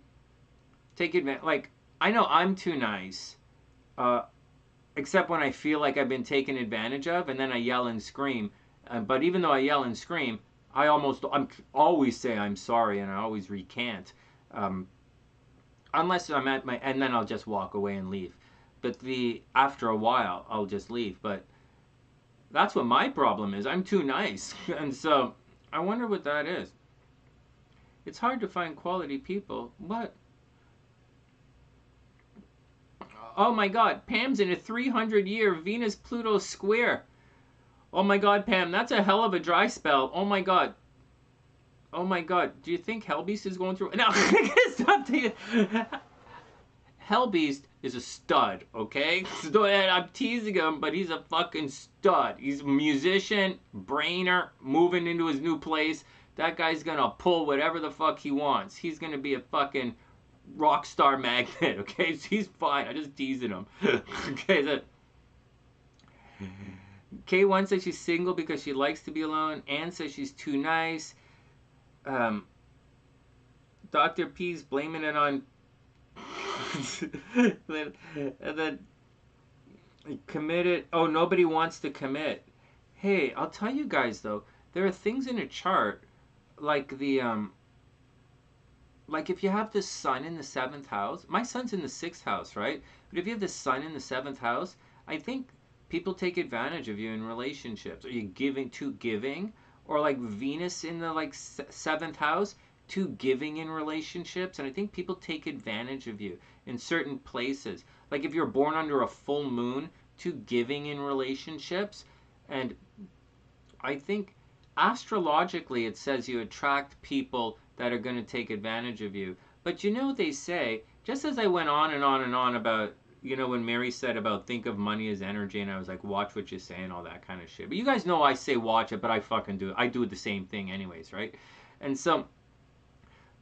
Take advantage. Like, I know I'm too nice, except when I feel like I've been taken advantage of, and then I yell and scream. But even though I yell and scream, I always say I'm sorry, and I always recant. Unless I'm at and then I'll just walk away and leave. But after a while, I'll just leave. But that's what my problem is. I'm too nice. And so I wonder what that is. It's hard to find quality people. What? Oh my God, Pam's in a 300-year Venus-Pluto square. Oh my God, Pam, that's a hell of a dry spell. Oh my God. Oh my God, do you think Hellbeast is going through? No, stop taking. Hellbeast is a stud, okay? I'm teasing him, but he's a fucking stud. He's a musician, brainer, moving into his new place. That guy's gonna pull whatever the fuck he wants. He's gonna be a fucking rock star magnet, okay? So he's fine. I'm just teasing him. Okay, K1 says she's single because she likes to be alone. Anne says she's too nice. Dr. P's blaming it on and then committed. Oh, nobody wants to commit. Hey, I'll tell you guys though, there are things in a chart like like if you have the sun in the 7th house. My sun's in the 6th house, right? But if you have the sun in the 7th house, I think people take advantage of you in relationships. Are you giving? Or like Venus in the like 7th house, too giving in relationships. And I think people take advantage of you in certain places. Like if you're born under a full moon, too giving in relationships. And I think astrologically it says you attract people that are going to take advantage of you. But you know, they say, just as I went on and on and on about, you know, when Mary said about think of money as energy, and I was like, watch what you say and all that kind of shit. But you guys know I say watch it, but I fucking do it. I do the same thing anyways, right? And so,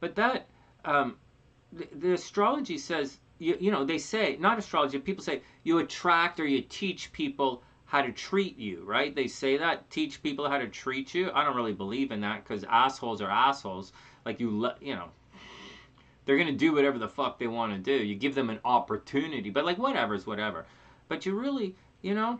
but that, the astrology says, you know, they say, not astrology, people say you attract or you teach people how to treat you, right? They say that, teach people how to treat you. I don't really believe in that because assholes are assholes. Like you know, they're going to do whatever the fuck they want to do. You give them an opportunity. But like whatever's whatever. But you really, you know,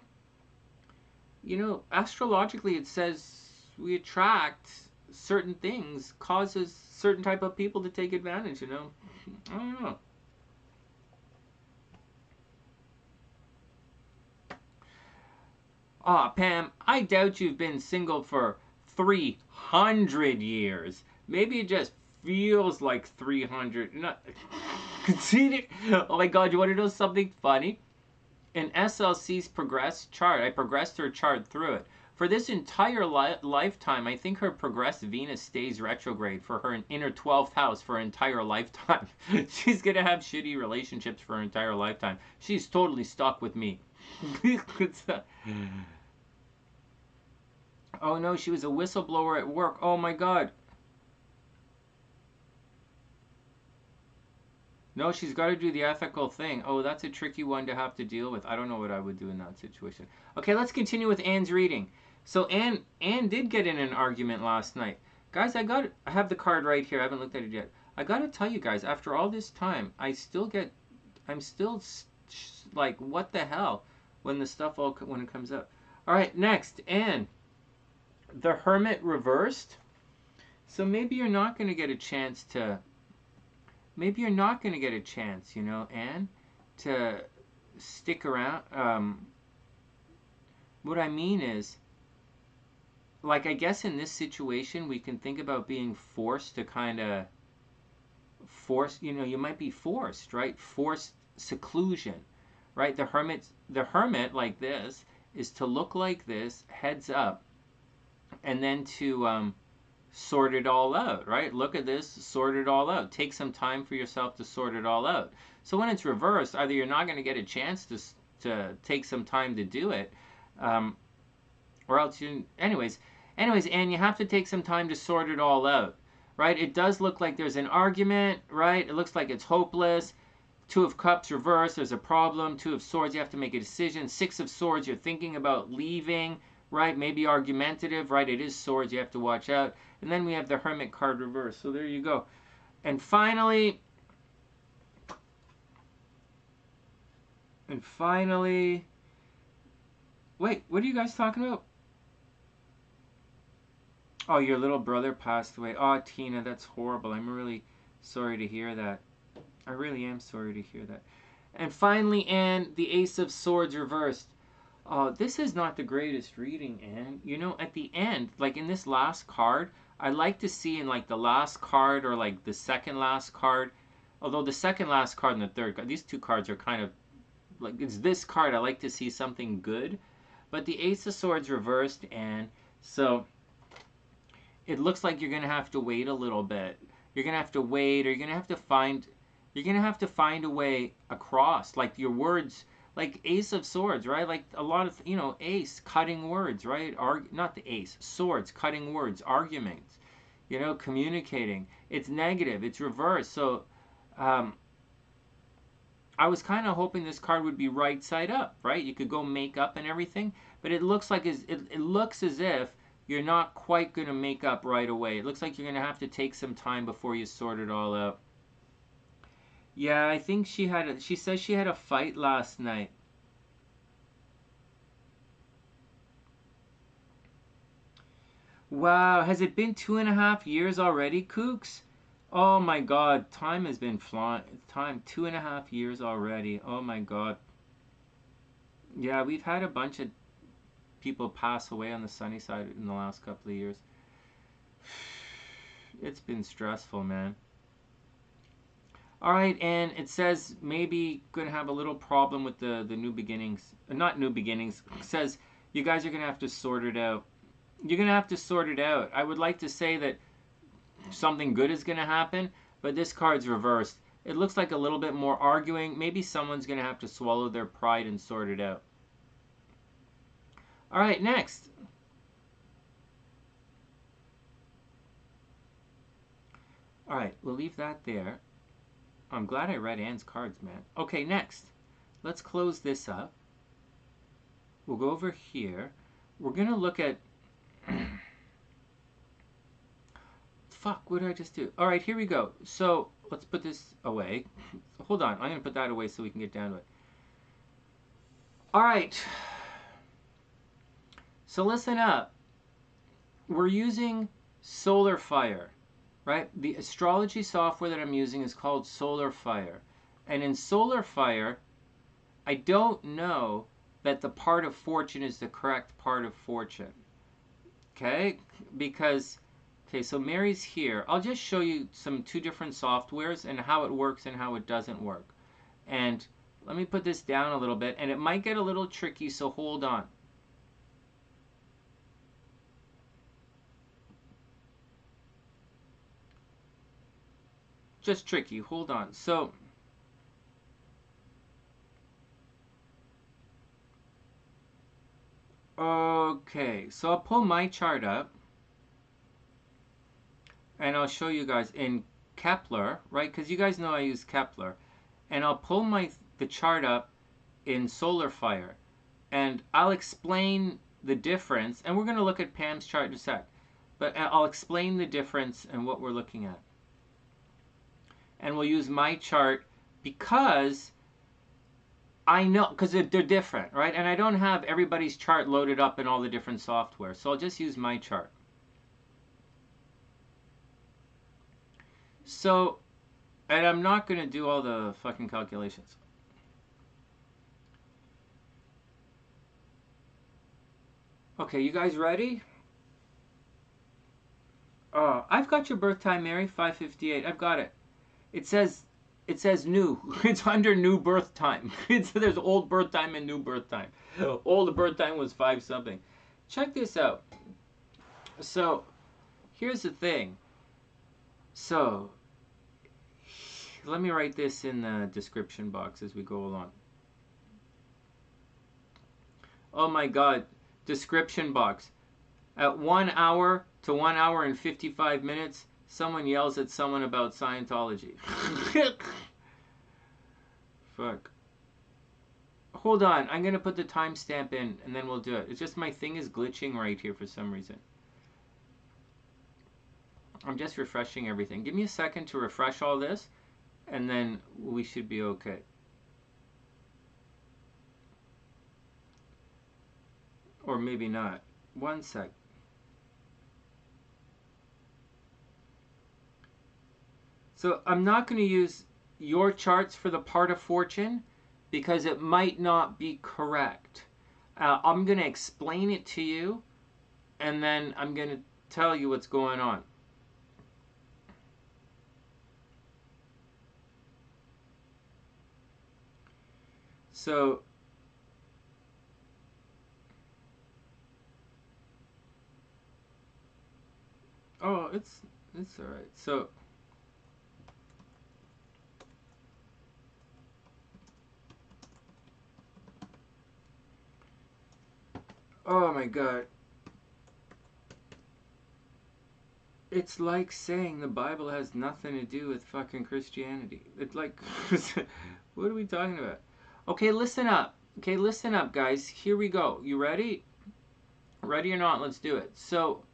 astrologically it says we attract certain things, causes certain type of people to take advantage, you know. I don't know. Ah, Pam, I doubt you've been single for 300 years. Maybe it just feels like 300. Oh my God, you want to know something funny? In SLC's progressed chart, I progressed her chart through it. For this entire lifetime, I think her progressed Venus stays retrograde for her in her 12th house for her entire lifetime. She's going to have shitty relationships for her entire lifetime. She's totally stuck with me. Oh no, she was a whistleblower at work. Oh my God. No, she's got to do the ethical thing. Oh, that's a tricky one to have to deal with. I don't know what I would do in that situation. Okay, let's continue with Anne's reading. So Anne did get in an argument last night. Guys, I have the card right here. I haven't looked at it yet. I got to tell you guys, after all this time, I'm still like, what the hell when when it comes up. All right, next, Anne. The Hermit reversed. So maybe you're not going to get a chance to you know, Anne, to stick around. What I mean is, like, I guess in this situation, we can think about being forced to kind of you know, you might be forced, right? Forced seclusion, right? The hermit like this is to look like this, heads up, and then to sort it all out, right? Look at this, sort it all out. Take some time for yourself to sort it all out. So when it's reversed, either you're not going to get a chance to take some time to do it, or else you, anyways, and you have to take some time to sort it all out, right? It does look like there's an argument, right? It looks like it's hopeless. Two of Cups reversed, there's a problem. Two of Swords, you have to make a decision. Six of Swords, you're thinking about leaving, right? Maybe argumentative, right? It is Swords, you have to watch out. And then we have the Hermit card reversed. So there you go. And finally, wait, what are you guys talking about? Oh, your little brother passed away. Oh, Tina, that's horrible. I'm really sorry to hear that. I really am sorry to hear that. And finally, Anne, the Ace of Swords reversed. Oh, this is not the greatest reading, Anne. You know, at the end, like in this last card, I like to see in like the last card or like the second last card, although the second last card and the third card, these two cards are kind of like, it's this card, I like to see something good. But the Ace of Swords reversed, and so it looks like you're going to have to wait a little bit. You're going to have to wait, or you're going to have to find a way across, like your words, like Ace of Swords, right? Like a lot of, you know, ace, cutting words, right? Not the ace, swords, cutting words, arguments, you know, communicating. It's negative, it's reversed. So I was kind of hoping this card would be right side up, right? You could go make up and everything, but it looks like it looks as if you're not quite going to make up right away. It looks like you're going to have to take some time before you sort it all out. Yeah, I think she says she had a fight last night. Wow, has it been 2.5 years already, Kooks? Oh my God, time has been flying. 2.5 years already. Oh my God. Yeah, we've had a bunch of people pass away on the sunny side in the last couple of years. It's been stressful, man. All right, and it says maybe going to have a little problem with the new beginnings. Not new beginnings. It says you guys are going to have to sort it out. You're going to have to sort it out. I would like to say that something good is going to happen, but this card's reversed. It looks like a little bit more arguing. Maybe someone's going to have to swallow their pride and sort it out. All right, next. All right, we'll leave that there. I'm glad I read Anne's cards, man. Okay, next. Let's close this up. We'll go over here. We're going to look at... Fuck, what did I just do? All right, here we go. So let's put this away. Hold on, I'm going to put that away so we can get down to it. All right. So listen up. We're using Solar Fire. Right? The astrology software that I'm using is called Solar Fire. And in Solar Fire, I don't know that the part of fortune is the correct part of fortune. Okay? Because Okay, so Mary's here. I'll just show you two different softwares and how it works and how it doesn't work. And let me put this down a little bit, and it might get a little tricky, so hold on. Just tricky, hold on. So, okay, so I'll pull my chart up, and I'll show you guys in Kepler, right? Because you guys know I use Kepler. And I'll pull the chart up in Solar Fire, and I'll explain the difference, and we're going to look at Pam's chart in a sec, but I'll explain the difference and what we're looking at. And we'll use my chart because I know, because they're different, right? And I don't have everybody's chart loaded up in all the different software, so I'll just use my chart. So, and I'm not going to do all the fucking calculations. Okay, you guys ready? I've got your birth time, Mary, 5:58. I've got it. It says new. It's under new birth time. There's old birth time and new birth time. Old birth time was 5 something. Check this out. So, here's the thing. So, let me write this in the description box as we go along. Oh my God, description box. At 1 hour to 1 hour and 55 minutes, someone yells at someone about Scientology. Fuck. Hold on, I'm going to put the timestamp in and then we'll do it. It's just my thing is glitching right here for some reason. I'm just refreshing everything. Give me a second to refresh all this, and then we should be okay. Or maybe not. One sec. So I'm not going to use your charts for the part of fortune because it might not be correct. I'm going to explain it to you, and then I'm going to tell you what's going on. So, oh, it's all right. So, oh my God. It's like saying the Bible has nothing to do with fucking Christianity. It's like, what are we talking about? Okay, listen up. Okay, listen up, guys. Here we go. You ready? Ready or not, let's do it. So,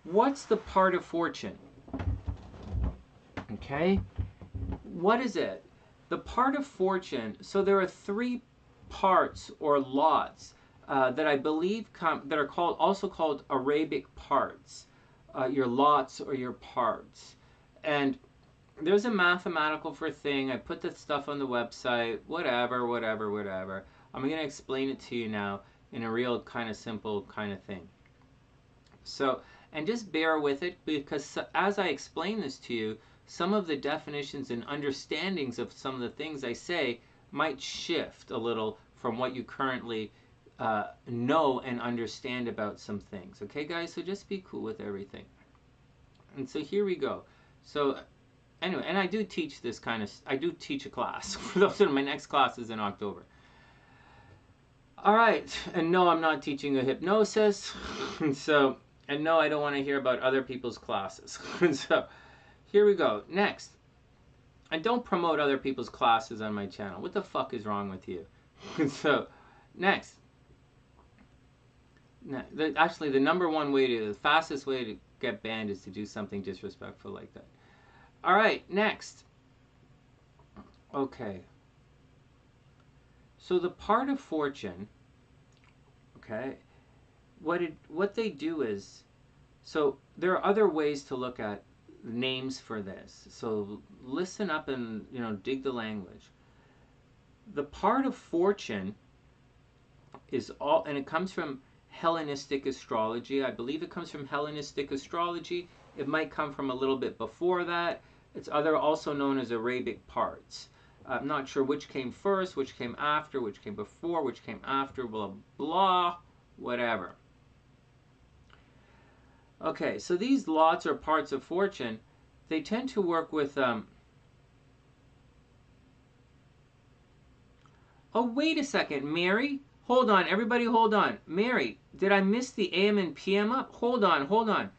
what's the part of fortune? Okay? What is it? The part of fortune, so there are 3 parts or lots that I believe that are also called Arabic parts. Your lots or your parts. And there's a mathematical thing. I put that stuff on the website, whatever. I'm going to explain it to you now in a real kind of simple kind of thing. So, and just bear with it, because as I explain this to you, some of the definitions and understandings of some of the things I say might shift a little from what you currently know and understand about some things. Okay, guys? So just be cool with everything. And so here we go. So anyway, and I do teach this kind of, I do teach a class. My next class is in October. All right, and no, I'm not teaching a hypnosis. So, and no, I don't want to hear about other people's classes. So, here we go. Next. I don't promote other people's classes on my channel. What the fuck is wrong with you? So, next. Actually, the number one way the fastest way to get banned is to do something disrespectful like that. All right, next. Okay. So the part of fortune, okay, what they do is, so there are other ways to look at names for this. So listen up and, dig the language. The part of fortune is all, and it comes from Hellenistic astrology. I believe it comes from Hellenistic astrology. It might come from a little bit before that. It's also known as Arabic parts. I'm not sure which came first, which came after, which came before, which came after, blah, blah, whatever. Okay, so these lots or parts of fortune, they tend to work with... Oh, wait a second, Mary? Hold on, everybody hold on. Mary, did I miss the AM and PM up? Hold on, hold on.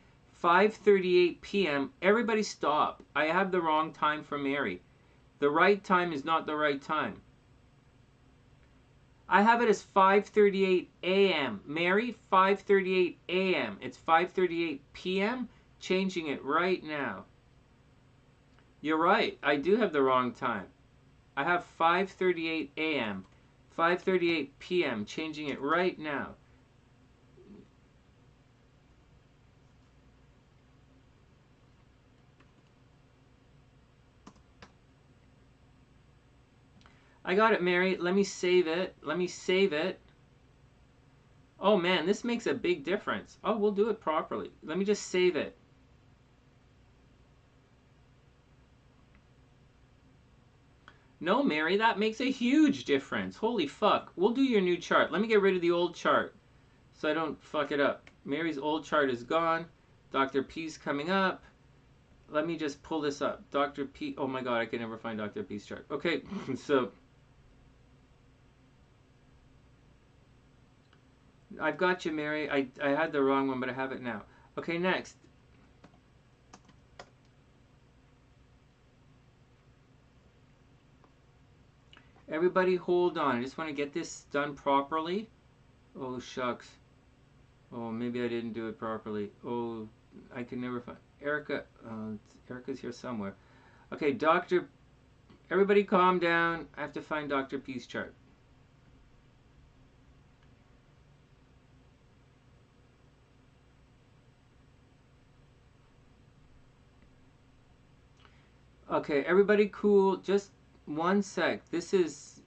5:38 p.m. Everybody stop. I have the wrong time for Mary. The right time is not the right time. I have it as 5:38 a.m. Mary, 5:38 a.m. It's 5:38 p.m. Changing it right now. You're right. I do have the wrong time. I have 5:38 a.m. 5:38 p.m. Changing it right now. I got it, Mary. Let me save it. Let me save it. Oh man, this makes a big difference. Oh, we'll do it properly. Let me just save it. No, Mary, that makes a huge difference. Holy fuck. We'll do your new chart. Let me get rid of the old chart so I don't fuck it up. Mary's old chart is gone. Dr. P's coming up. Let me just pull this up. Dr. P. Oh my god, I can never find Dr. P's chart. Okay, so I've got you, Mary. I had the wrong one, but I have it now. Okay, next. Everybody hold on. I just want to get this done properly. Oh, shucks. Oh, maybe I didn't do it properly. Oh, I can never find... Ericka. Ericka's here somewhere. Okay, Dr. Everybody calm down. I have to find Dr. P's chart. Okay, everybody cool. Just one sec. This is...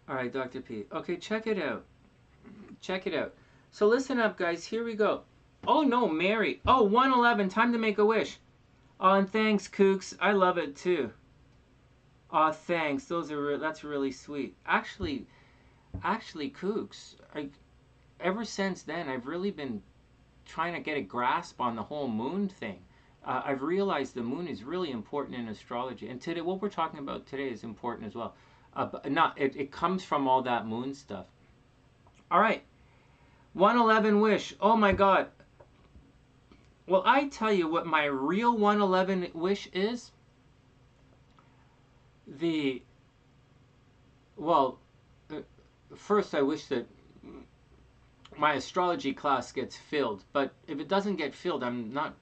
Alright, Dr. P. Okay, check it out. Check it out. So listen up, guys. Here we go. Oh, no, Mary. Oh, 111. Time to make a wish. Oh, and thanks, Kooks. I love it, too. Oh, thanks. That's really sweet. Actually, Kooks, ever since then, I've really been trying to get a grasp on the whole moon thing. I've realized the moon is really important in astrology. And today, what we're talking about today is important as well. But it comes from all that moon stuff. All right. 111 wish. Oh my god. Well, I tell you what my real 111 wish is. First I wish that my astrology class gets filled. But if it doesn't get filled, I'm not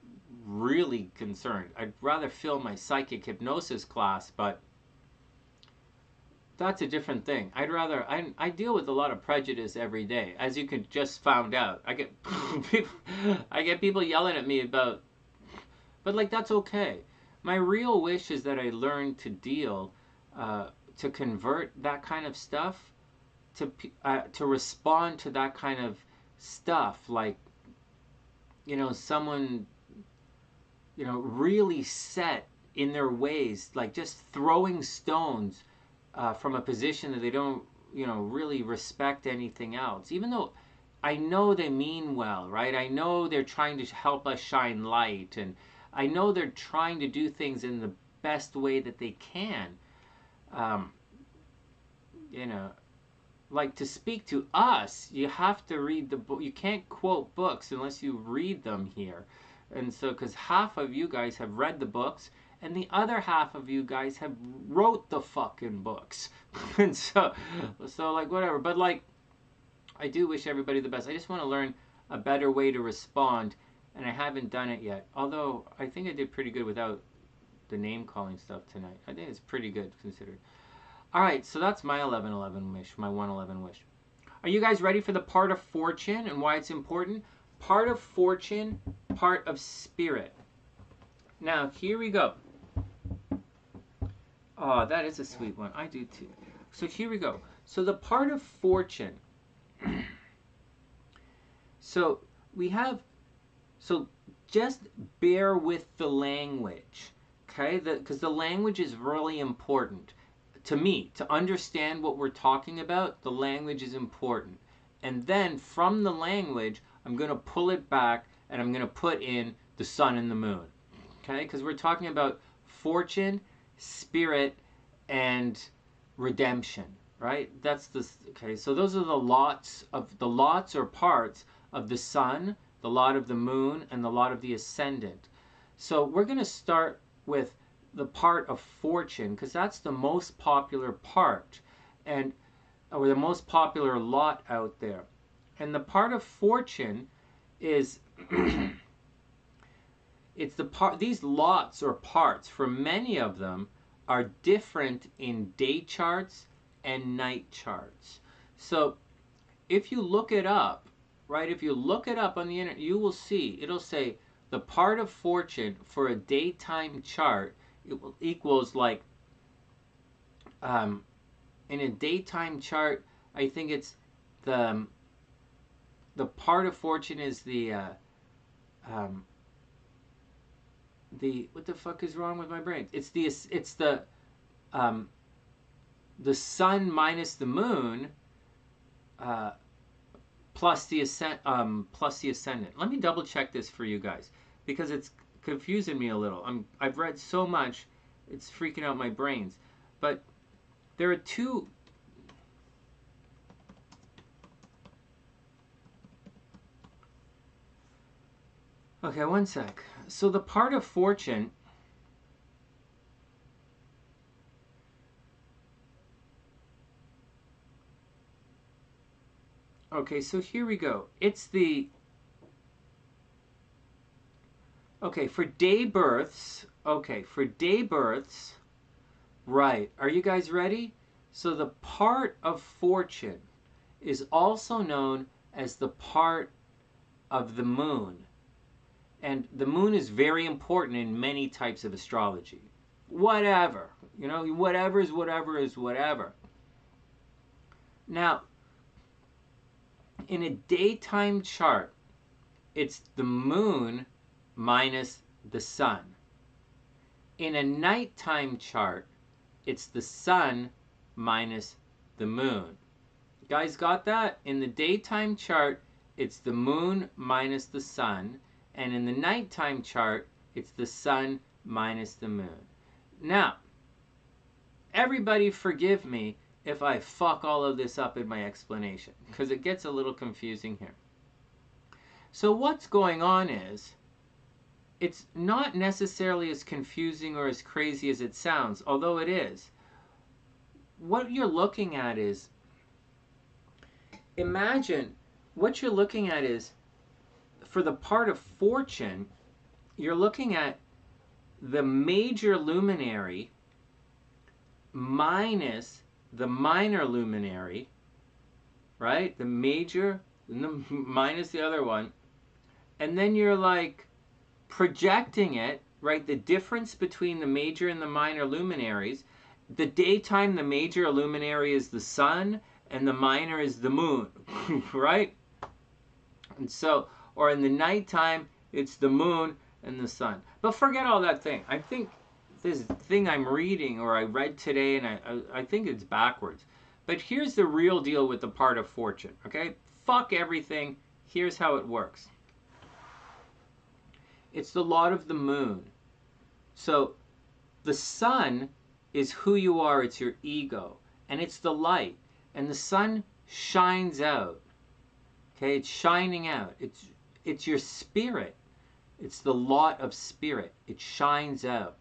really concerned. I'd rather fill my psychic hypnosis class, but that's a different thing. I deal with a lot of prejudice every day, as you could just found out. I get people yelling at me about, but like that's okay. My real wish is that I learn to deal, to convert that kind of stuff, to respond to that kind of stuff, like, someone, really set in their ways, like just throwing stones. From a position that they don't, really respect anything else. Even though I know they mean well, right? I know they're trying to help us shine light, and I know they're trying to do things in the best way that they can. Like to speak to us, you have to read the book. You can't quote books unless you read them here. And so, because half of you guys have read the books, and the other half of you guys have wrote the fucking books. And so like whatever. But like, I do wish everybody the best. I just want to learn a better way to respond, and I haven't done it yet. Although I think I did pretty good without the name calling stuff tonight. I think it's pretty good considered. All right, so that's my 1111 wish, my 111 wish. Are you guys ready for the part of fortune and why it's important? Part of fortune, part of spirit. Now, here we go. Oh, that is a sweet one. I do too. So here we go. So the part of fortune. So we have, so just bear with the language, okay? Because the language is really important. To me, to understand what we're talking about, the language is important. And then from the language, I'm going to pull it back and I'm going to put in the sun and the moon, okay? Because we're talking about fortune, spirit, and redemption, right? That's the, okay, so those are the lots or parts of the sun, the lot of the moon, and the lot of the ascendant. So we're going to start with the part of fortune because that's the most popular part, and or the most popular lot out there. And the part of fortune is it's the part, these lots or parts for many of them are different in day charts and night charts. So if you look it up, right, if you look it up on the internet, you will see, it'll say the part of fortune for a daytime chart equals like, in a daytime chart, I think it's the part of fortune is the what the fuck is wrong with my brain? It's the sun minus the moon plus the ascendant. Let me double check this for you guys because it's confusing me a little. I've read so much, it's freaking out my brains. But there are two. Okay, one sec. So the part of fortune. Okay, so here we go. It's the. Okay, for day births. Okay, for day births. Right. Are you guys ready? So the part of fortune is also known as the part of the moon. And the moon is very important in many types of astrology. Whatever. You know, whatever is whatever is whatever. Now, in a daytime chart, it's the moon minus the sun. In a nighttime chart, it's the sun minus the moon. You guys got that? In the daytime chart, it's the moon minus the sun. And in the nighttime chart, it's the sun minus the moon. Now, everybody forgive me if I fuck all of this up in my explanation, because it gets a little confusing here. So what's going on is, it's not necessarily as confusing or as crazy as it sounds, although it is. What you're looking at is, imagine, what you're looking at is, for the part of fortune, you're looking at the major luminary minus the minor luminary, right? The major minus the other one. And then you're like projecting it, right? The difference between the major and the minor luminaries. The daytime, the major luminary is the sun and the minor is the moon, right? And so, or in the nighttime, it's the moon and the sun. But forget all that thing. I think this thing I'm reading, or I read today, and I think it's backwards. But here's the real deal with the part of fortune, okay? Fuck everything. Here's how it works. It's the lot of the moon. So the sun is who you are. It's your ego. And it's the light. And the sun shines out. Okay? It's shining out. It's your spirit. It's the lot of spirit. It shines out.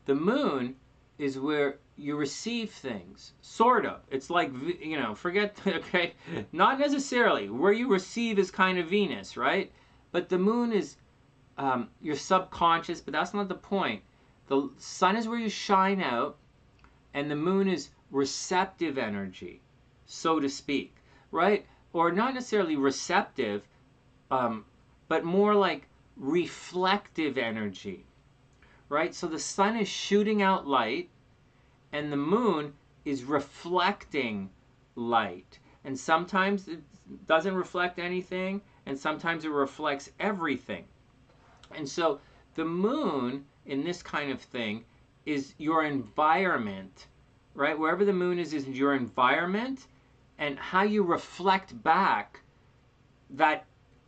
The moon is where you receive things. Sort of. It's like, you know, forget, okay? Not necessarily. Where you receive is kind of Venus, right? But the moon is your subconscious, but that's not the point. The sun is where you shine out, and the moon is receptive energy, so to speak, right? Or not necessarily receptive, but more like reflective energy. right? So the sun is shooting out light, and the moon is reflecting light. And sometimes it doesn't reflect anything, and sometimes it reflects everything. And so the moon in this kind of thing is your environment, right? Wherever the moon is your environment, and how you reflect back that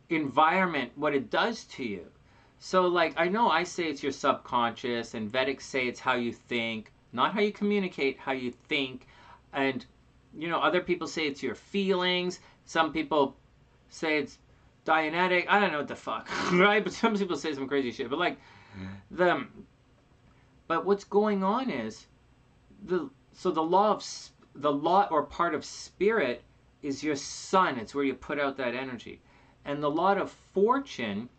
environment, what it does to you. So like, I know I say it's your subconscious, and Vedics say it's how you think, not how you communicate, how you think. And you know, other people say it's your feelings. Some people say it's Dianetic. I don't know what the fuck, right? But some people say some crazy shit. But like, but what's going on is the law or part of spirit is your sun. It's where you put out that energy, and the law of fortune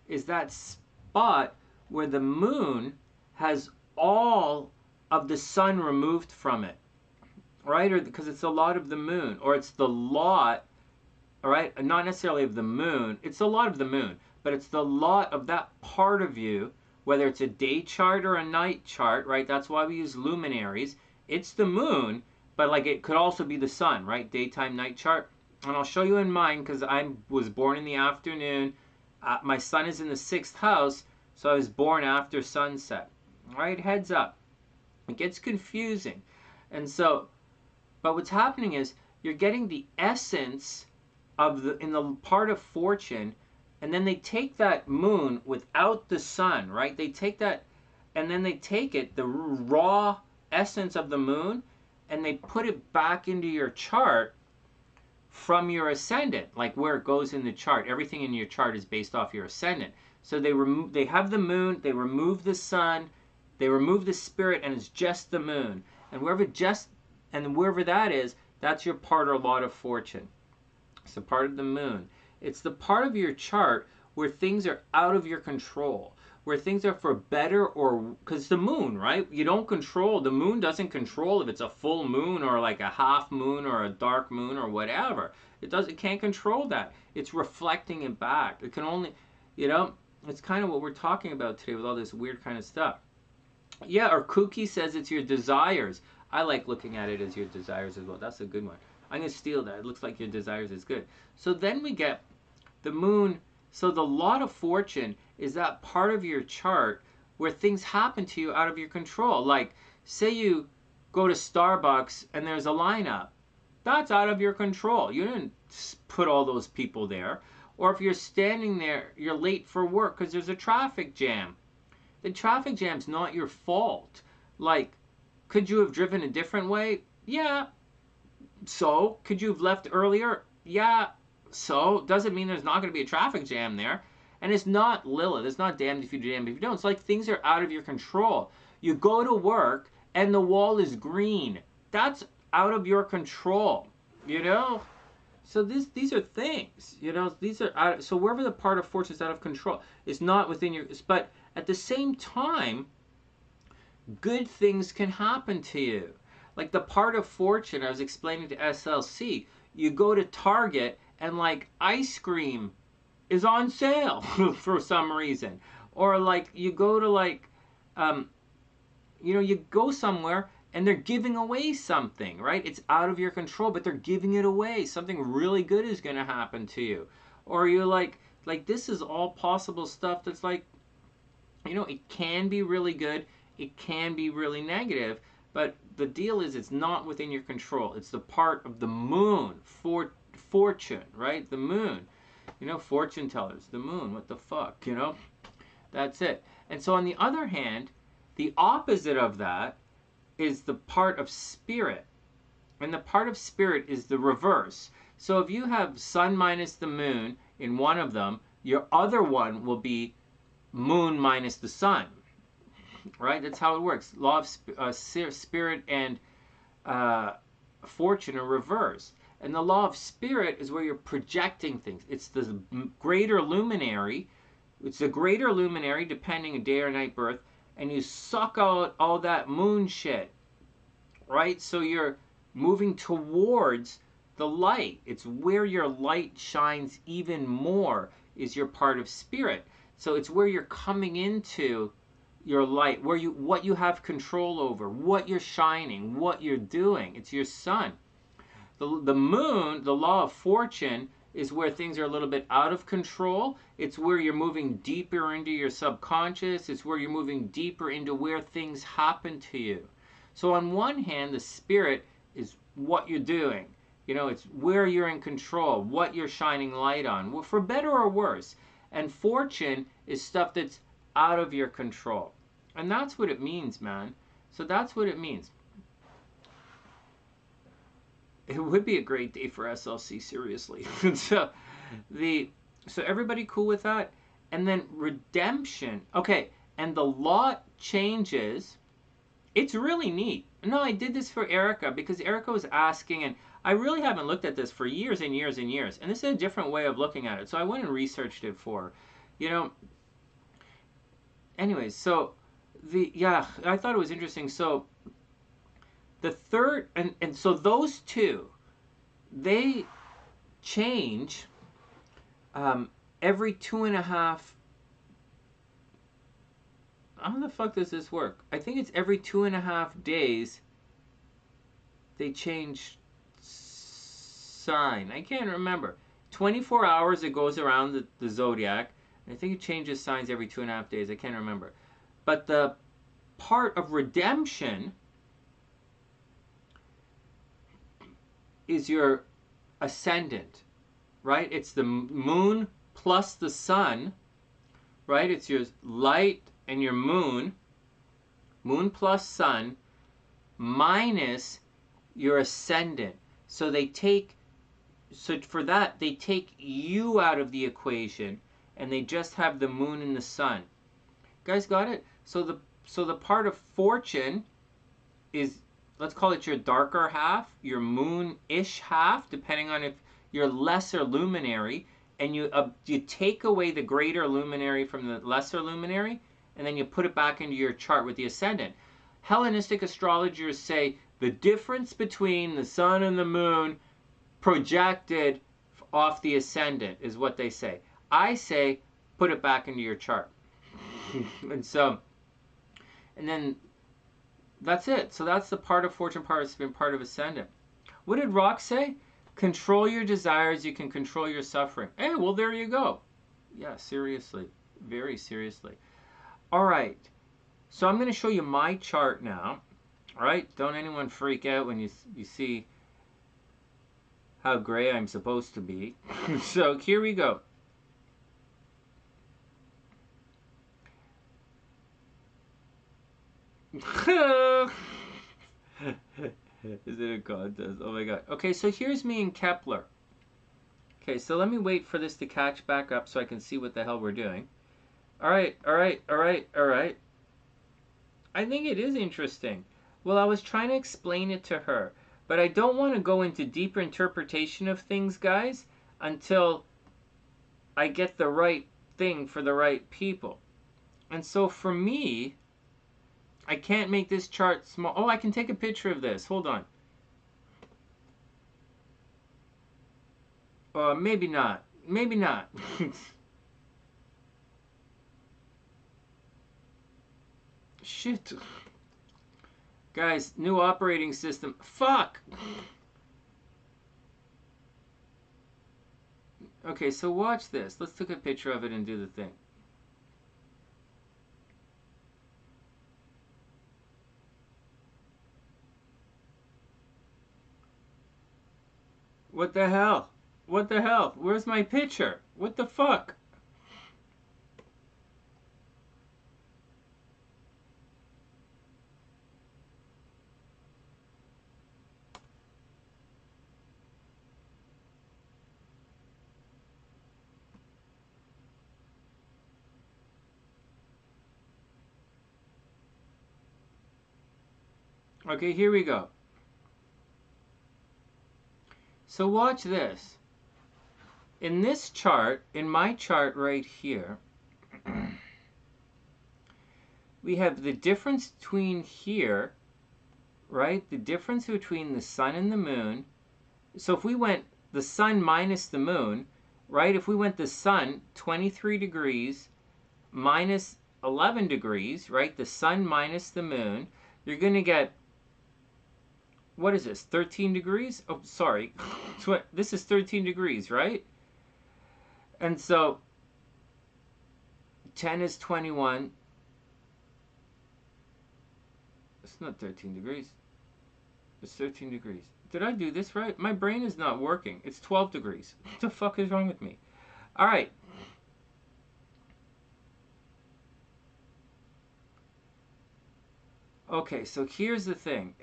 is that spot where the moon has all of the sun removed from it, right? Or because it's a lot of the moon, or it's the lot, all right? Not necessarily of the moon. It's a lot of the moon, but it's the lot of that part of you, whether it's a day chart or a night chart, right? That's why we use luminaries. It's the moon, but like it could also be the sun, right? Daytime, night chart. And I'll show you in mine because I was born in the afternoon. My sun is in the 6th house, so I was born after sunset. All right, heads up. It gets confusing. And so, but what's happening is you're getting the essence of in the part of fortune, and then they take that moon without the sun, right? They take that, and then they take it, the raw essence of the moon, and they put it back into your chart from your ascendant, like where it goes in the chart. Everything in your chart is based off your ascendant. So they have the moon, they remove the sun, they remove the spirit, and it's just the moon. And wherever that is, that's your part or lot of fortune. It's the part of the moon. It's the part of your chart where things are out of your control, where things are for better or, because the moon, right? You don't control, the moon doesn't control if it's a full moon or like a half moon or a dark moon or whatever. It can't control that. It's reflecting it back. It can only, it's kind of what we're talking about today with all this weird kind of stuff. Yeah, or Kooky says it's your desires. I like looking at it as your desires as well. That's a good one. I'm going to steal that. It looks like your desires is good. So then we get the moon. So the lot of fortune is that part of your chart where things happen to you out of your control. Like, say you go to Starbucks and there's a lineup. That's out of your control. You didn't put all those people there. Or if you're standing there, you're late for work because there's a traffic jam. The traffic jam's not your fault. Like, could you have driven a different way? Yeah. So, could you have left earlier? Yeah. So, doesn't mean there's not going to be a traffic jam there. And it's not Lilith. It's not damned if you do, damned if you don't. It's like things are out of your control. You go to work and the wall is green. That's out of your control, So these are things, these are out. So wherever the part of fortune is out of control, it's not within your. But at the same time, good things can happen to you. Like the part of fortune, I was explaining to SLC. You go to Target and like ice cream is on sale for some reason, or like you go to like, you go somewhere and they're giving away something, right? It's out of your control, but they're giving it away. Something really good is going to happen to you. Or you're like this is all possible stuff that's like, it can be really good. It can be really negative. But the deal is it's not within your control. It's the part of the moon, fortune, right? The moon. Fortune tellers, the moon, what the fuck, That's it. And so on the other hand, the opposite of that is the part of spirit. And the part of spirit is the reverse. So if you have sun minus the moon in one of them, your other one will be moon minus the sun. Right? That's how it works. Law of spirit and fortune are reversed. And the law of spirit is where you're projecting things. It's the greater luminary. It's the greater luminary, depending on day or night birth. And you suck out all that moon shit, right? So you're moving towards the light. It's where your light shines even more is your part of spirit. So it's where you're coming into your light, what you have control over, what you're shining, what you're doing. It's your sun. The moon, the law of fortune, is where things are a little bit out of control. It's where you're moving deeper into your subconscious. It's where you're moving deeper into where things happen to you. So on one hand, the spirit is what you're doing. You know, it's where you're in control, what you're shining light on, for better or worse. And fortune is stuff that's out of your control. And that's what it means, man. So that's what it means. It would be a great day for SLC, seriously. so everybody cool with that? And then redemption. Okay, and the law changes. It's really neat. No, I did this for Ericka because Ericka was asking, and I really haven't looked at this for years and years and years. And this is a different way of looking at it. So I went and researched it for, you know. Anyways, so I thought it was interesting. So the third, and so those two, they change every 2.5. How the fuck does this work? I think it's every 2.5 days they change sign. I can't remember. 24 hours it goes around the zodiac. I think it changes signs every 2.5 days. I can't remember. But the part of redemption is your ascendant, right? It's the moon plus the sun, right? It's your light and your moon plus sun, minus your ascendant. So for that, they take you out of the equation, and they just have the moon and the sun. Guys, got it? So the part of fortune is, let's call it your darker half, your moon-ish half, depending on if you're lesser luminary, and you take away the greater luminary from the lesser luminary, and then you put it back into your chart with the ascendant. Hellenistic astrologers say the difference between the sun and the moon projected off the ascendant is what they say. I say put it back into your chart. And then that's it. So that's the part of fortune, part that's been part of ascendant. What did Rock say? Control your desires, you can control your suffering. Hey, well, there you go. Yeah, seriously. Very seriously. All right. So I'm going to show you my chart now. All right? Don't anyone freak out when you see how gray I'm supposed to be. So here we go. Is it a contest? Oh my god. Okay, so here's me in Kepler. Okay, so let me wait for this to catch back up so I can see what the hell we're doing. Alright. I think it is interesting. Well, I was trying to explain it to her, but I don't want to go into deeper interpretation of things, guys, until I get the right thing for the right people. And so for me, I can't make this chart small. Oh, I can take a picture of this. Hold on. Maybe not. Maybe not. Shit. Guys, new operating system. Fuck! Okay, so watch this. Let's take a picture of it and do the thing. What the hell? What the hell? Where's my picture? What the fuck? Okay, here we go. So watch this. In this chart, in my chart right here, we have the difference between here, right? The difference between the sun and the moon. So if we went the sun minus the moon, right? If we went the sun 23 degrees minus 11 degrees, right? The sun minus the moon. You're going to get, what is this, 13 degrees? Oh, sorry. This is 13 degrees, right? And so 10 is 21. It's not 13 degrees. It's 13 degrees. Did I do this right? My brain is not working. It's 12 degrees. What the fuck is wrong with me? All right. Okay, so here's the thing.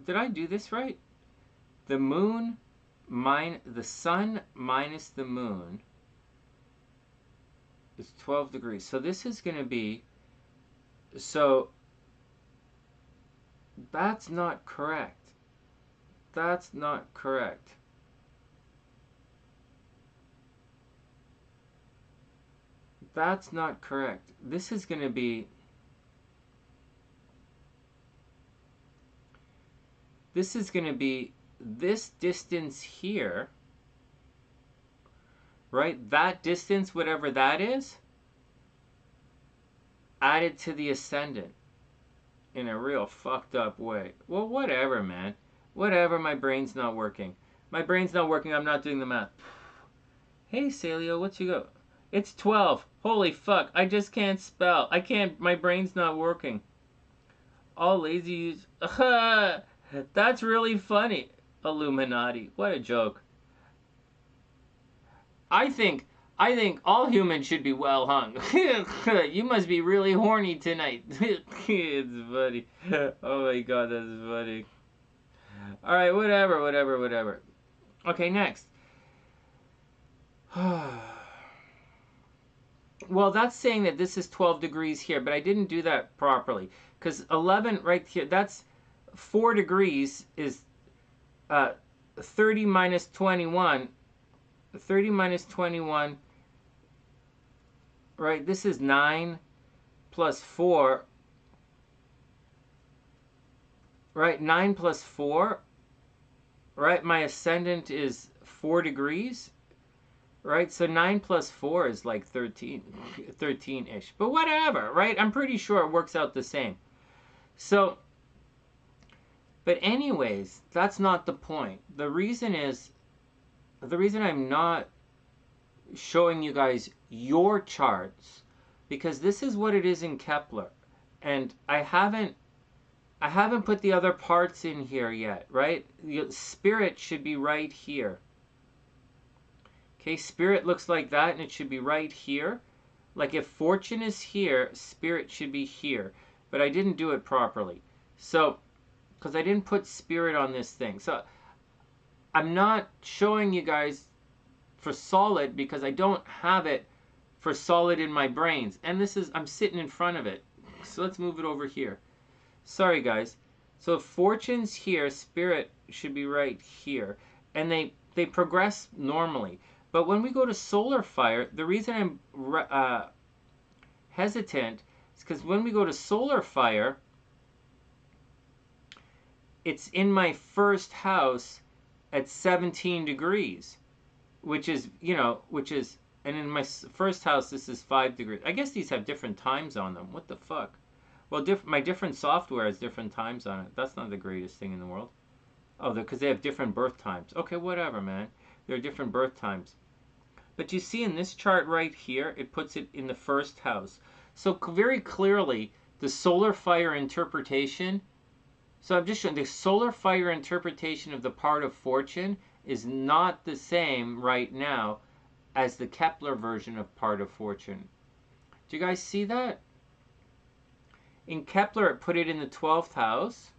Did I do this right? The moon, the sun minus the moon is 12 degrees. So this is going to be, so that's not correct. That's not correct. That's not correct. This is going to be, this distance here, right? That distance, whatever that is, added to the ascendant in a real fucked up way. Well, whatever, man. Whatever, my brain's not working. My brain's not working, I'm not doing the math. Hey, Celio, what you go? It's 12. Holy fuck, I just can't spell. I can't, my brain's not working. All lazy use. That's really funny. Illuminati. What a joke. I think all humans should be well hung. You must be really horny tonight. It's funny. Oh my god, that's funny. Alright, whatever. Okay, next. Well, that's saying that this is 12 degrees here, but I didn't do that properly. Because 11 right here, that's 4 degrees is 30 minus 21. 30 minus 21, right? This is 9 plus 4, right? 9 plus 4, right? My ascendant is 4 degrees, right? So 9 plus 4 is like 13-ish. But whatever, right? I'm pretty sure it works out the same. So, but anyways, that's not the point. The reason I'm not showing you guys your charts, because this is what it is in Kepler, and I haven't put the other parts in here yet, right? Spirit should be right here. Okay, spirit looks like that, and it should be right here. Like if fortune is here, spirit should be here, but I didn't do it properly. So, because I didn't put spirit on this thing. So I'm not showing you guys for solid because I don't have it for solid in my brains. And this is, I'm sitting in front of it. So let's move it over here. Sorry guys. So fortune's here, spirit should be right here. And they progress normally. But when we go to solar fire, the reason I'm hesitant is because when we go to solar fire, it's in my first house at 17 degrees, which is, and in my first house, this is 5 degrees. I guess these have different times on them. What the fuck? Well, my different software has different times on it. That's not the greatest thing in the world. Oh, because they have different birth times. Okay, whatever, man. There are different birth times. But you see in this chart right here, it puts it in the first house. So very clearly, the solar fire interpretation, so I'm just showing the solar fire interpretation of the part of fortune is not the same right now as the Kepler version of part of fortune. Do you guys see that? In Kepler, it put it in the 12th house.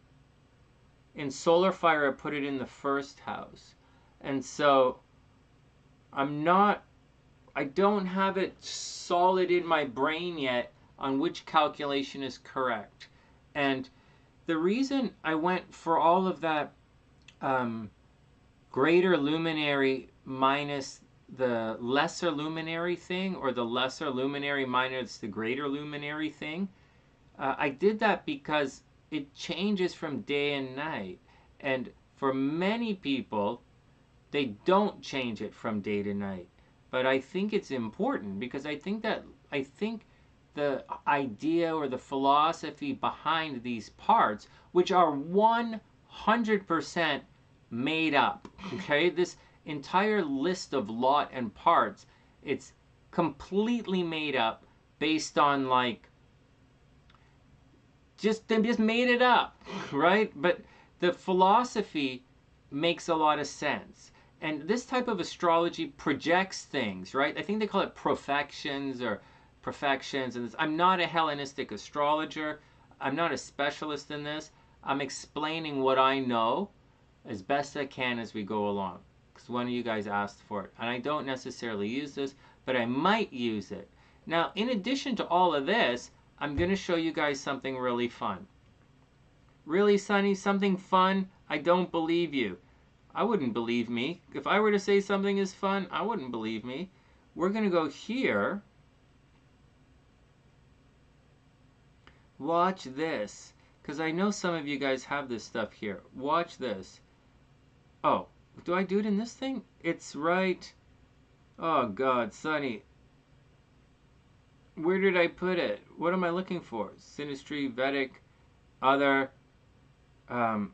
In solar fire, it put it in the first house. And so I don't have it solid in my brain yet on which calculation is correct. And the reason I went for all of that greater luminary minus the lesser luminary thing, or the lesser luminary minus the greater luminary thing, I did that because it changes from day and night. And for many people, they don't change it from day to night. But I think it's important because I think the idea or the philosophy behind these parts, which are 100% made up. Okay, this entire list of lot and parts, it's completely made up based on like they just made it up, right? But the philosophy makes a lot of sense. And this type of astrology projects things, right? I think they call it profections or perfections. And I'm not a Hellenistic astrologer. I'm not a specialist in this. I'm explaining what I know as best I can as we go along, because one of you guys asked for it. And I don't necessarily use this, but I might use it. Now, in addition to all of this, I'm going to show you guys something really fun. Really, Sonny? Something fun? I don't believe you. I wouldn't believe me. If I were to say something is fun, I wouldn't believe me. We're going to go here. Watch this. Because I know some of you guys have this stuff here. Watch this. Oh, do I do it in this thing? It's right. Oh, God, Sonny. Where did I put it? What am I looking for? Synastry, Vedic, other. Oh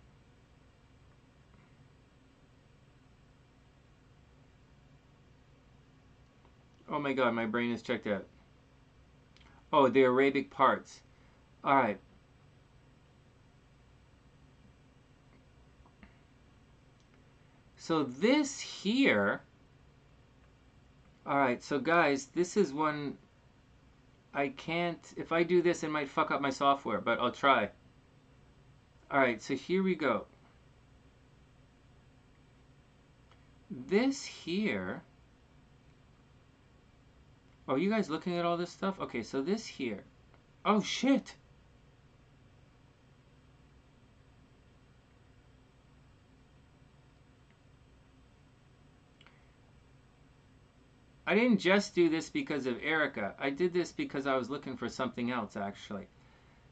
my God, my brain is checked out. Oh, the Arabic parts. All right. So this here. All right, so guys, this is one. I can't, if I do this, it might fuck up my software, but I'll try. All right, so here we go. This here. Oh, you guys looking at all this stuff? Okay, so this here. Oh, shit. I didn't just do this because of Ericka. I did this because I was looking for something else, actually.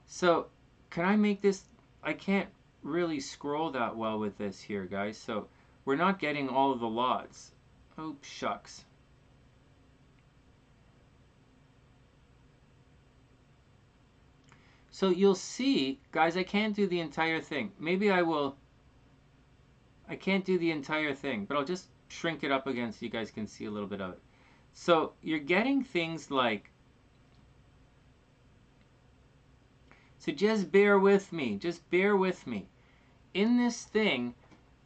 So, can I make this? I can't really scroll that well with this here, guys. So, we're not getting all of the lots. Oh, shucks. So, you'll see, guys, I can't do the entire thing. Maybe I will. I can't do the entire thing, but I'll just shrink it up again so you guys can see a little bit of it. So you're getting things like, so just bear with me, in this thing.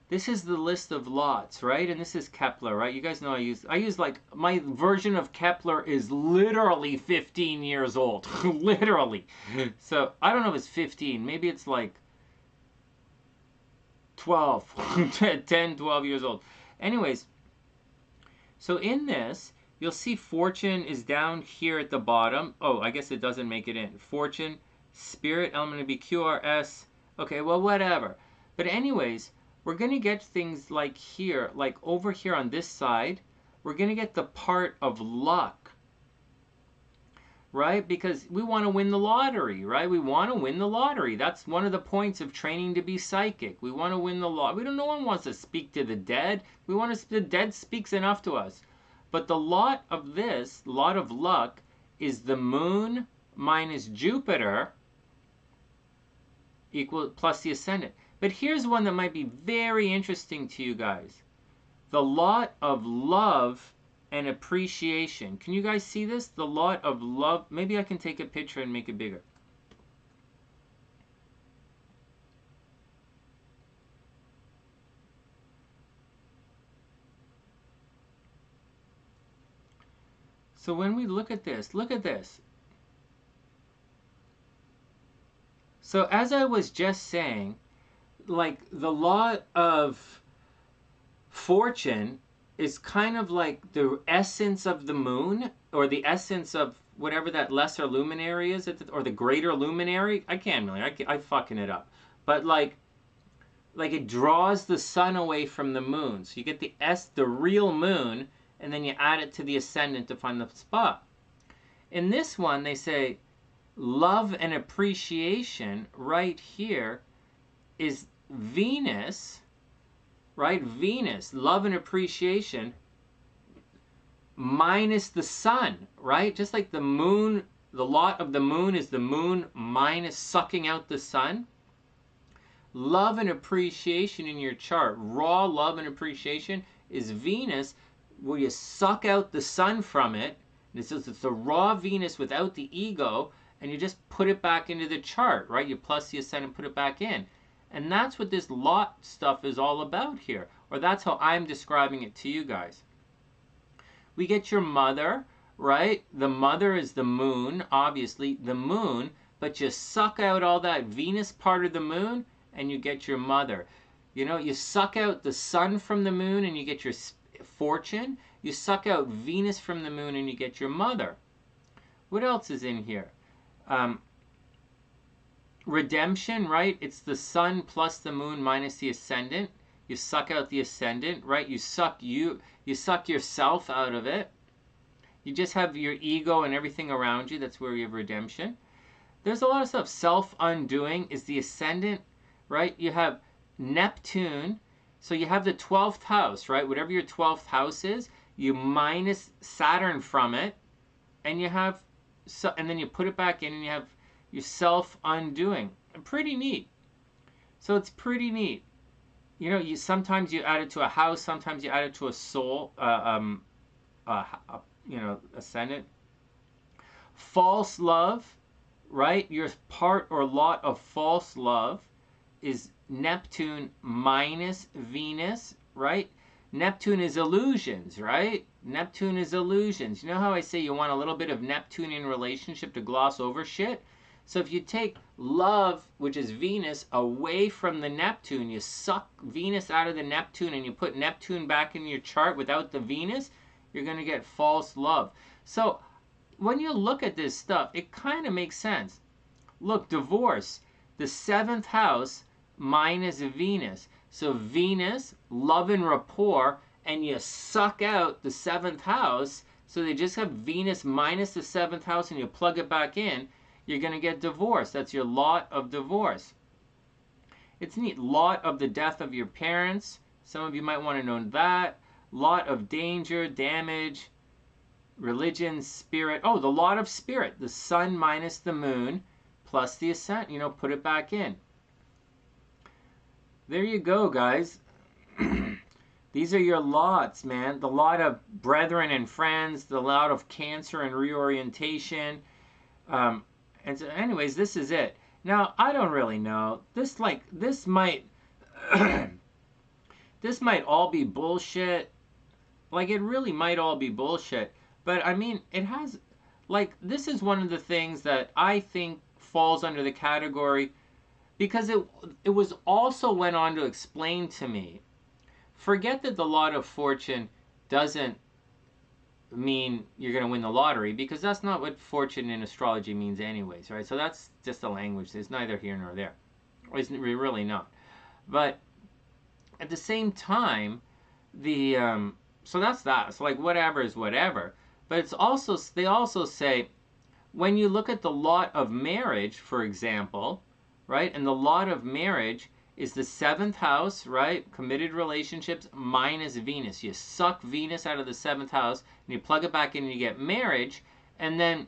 This is the list of lots, right? And this is Kepler, right? You guys know I use like, my version of Kepler is literally 15 years old. Literally. So I don't know if it's 15, maybe it's like 12, 10, 12 years old. Anyways, so in this, you'll see fortune is down here at the bottom. Oh, I guess it doesn't make it in. Fortune, spirit, element to be QRS. Okay, well, whatever. But anyways, we're going to get things like here, like over here on this side, we're going to get the part of luck. Right? Because we want to win the lottery, right? We want to win the lottery. That's one of the points of training to be psychic. We want to win the lottery. No one wants to speak to the dead. The dead speaks enough to us. But the lot of this, lot of luck, is the moon minus Jupiter equal plus the ascendant. But here's one that might be very interesting to you guys. The lot of love and appreciation. Can you guys see this? The lot of love. Maybe I can take a picture and make it bigger. So when we look at this, look at this. So as I was just saying, like the law of fortune is kind of like the essence of the moon, or the essence of whatever that lesser luminary is, or the greater luminary. I can't really, I'm fucking it up. But like it draws the sun away from the moon. So you get the real moon, and then you add it to the ascendant to find the spot. In this one, they say love and appreciation right here is Venus, right? Venus, love and appreciation minus the sun, right? Just like the moon The lot of the moon is the moon minus sucking out the sun. Love and appreciation in your chart, raw love and appreciation, is Venus, where you suck out the sun from it. It's the raw Venus without the ego, and you just put it back into the chart, right? You plus the ascendant, put it back in. And that's what this lot stuff is all about here, or that's how I'm describing it to you guys. We get your mother, right? The mother is the moon, obviously, the moon, but you suck out all that Venus part of the moon, and you get your mother. You know, you suck out the sun from the moon and you get your fortune. You suck out Venus from the moon and you get your mother. What else is in here? Redemption, right? It's the sun plus the moon minus the ascendant. You suck out the ascendant, right? You suck yourself out of it. You just have your ego and everything around you. That's where you have redemption. There's a lot of stuff. Self-undoing is the ascendant, right? You have Neptune, so you have the 12th house, right? Whatever your 12th house is, you minus Saturn from it, and you have, and then you put it back in, and you have your self-undoing. Pretty neat. So it's pretty neat. You know, sometimes you add it to a house, sometimes you add it to a soul, you know, ascendant. False love, right? Your part or lot of false love is Neptune minus Venus, right? Neptune is illusions, right? Neptune is illusions. You know how I say you want a little bit of Neptune in relationship to gloss over shit? So if you take love, which is Venus, away from the Neptune, you suck Venus out of the Neptune and you put Neptune back in your chart without the Venus, you're going to get false love. So when you look at this stuff, it kind of makes sense. Look, divorce, the 7th house minus Venus. So Venus, love and rapport, and you suck out the 7th house, so they just have Venus minus the 7th house and you plug it back in, you're going to get divorce. That's your lot of divorce. It's neat. Lot of the death of your parents. Some of you might want to know that. Lot of danger, damage, religion, spirit. Oh, the lot of spirit. The sun minus the moon plus the ascent. You know, put it back in. There you go, guys. These are your lots, man. The lot of brethren and friends, the lot of Cancer and reorientation. And so anyways, this is it. Now, I don't really know. This might this might all be bullshit. Like, it really might all be bullshit. But I mean, it has, like, this is one of the things that I think falls under the category, because it was also went on to explain to me, forget that the lot of fortune doesn't mean you're going to win the lottery, because that's not what fortune in astrology means anyways, right? So that's just a language. It's neither here nor there. It's really not. But at the same time, so that's that. So like whatever is whatever. But it's also, they also say, when you look at the lot of marriage, for example, right? And the lot of marriage is the 7th house, right? Committed relationships minus Venus. You suck Venus out of the 7th house and you plug it back in and you get marriage. And then,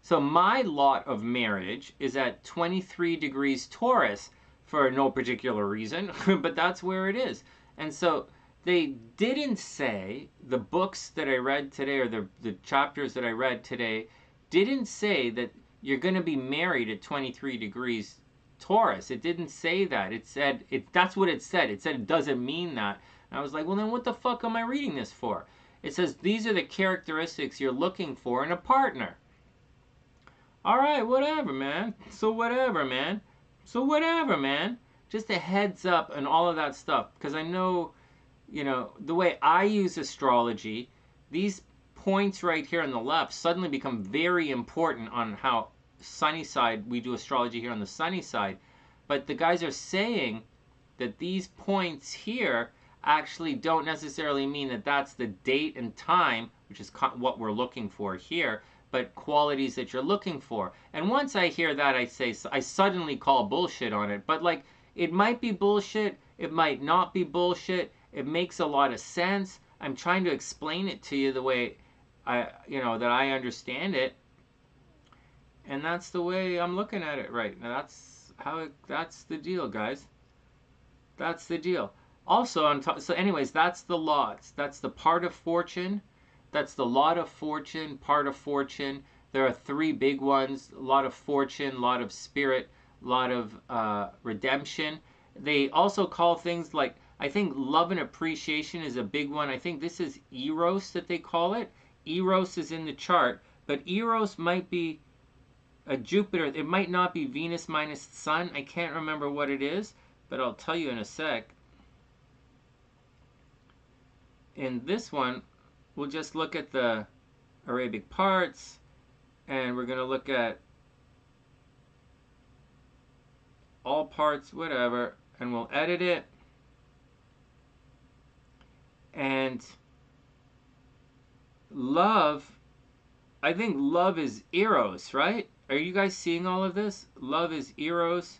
so my lot of marriage is at 23 degrees Taurus for no particular reason, but that's where it is. And so they didn't say, the books that I read today, or the chapters that I read today, didn't say that you're going to be married at 23 degrees Taurus. It didn't say that. It said, that's what it said. It said it doesn't mean that. And I was like, well, then what the fuck am I reading this for? It says these are the characteristics you're looking for in a partner. All right, whatever, man. So whatever, man. So whatever, man. Just a heads up and all of that stuff. Because I know, you know, the way I use astrology, these points right here on the left suddenly become very important on how SunnySide, we do astrology here on the SunnySide. But the guys are saying that these points here actually don't necessarily mean that that's the date and time, which is what we're looking for here, but qualities that you're looking for. And once I hear that, I suddenly call bullshit on it. But like, it might be bullshit, it might not be bullshit, it makes a lot of sense. I'm trying to explain it to you the way that I understand it. And that's the way I'm looking at it right now. That's the deal, guys. That's the deal. Also, on top, so anyways, that's the lots. That's the part of fortune. That's the lot of fortune, part of fortune. There are three big ones: lot of fortune, lot of spirit, lot of redemption. They also call things like, I think love and appreciation is a big one. I think this is Eros that they call it. Eros is in the chart, but Eros might be a Jupiter. It might not be Venus minus the Sun. I can't remember what it is, but I'll tell you in a sec. In this one, we'll just look at the Arabic parts, and we're going to look at all parts, whatever, and we'll edit it. And love, I think love is Eros, right? Are you guys seeing all of this? Love is Eros.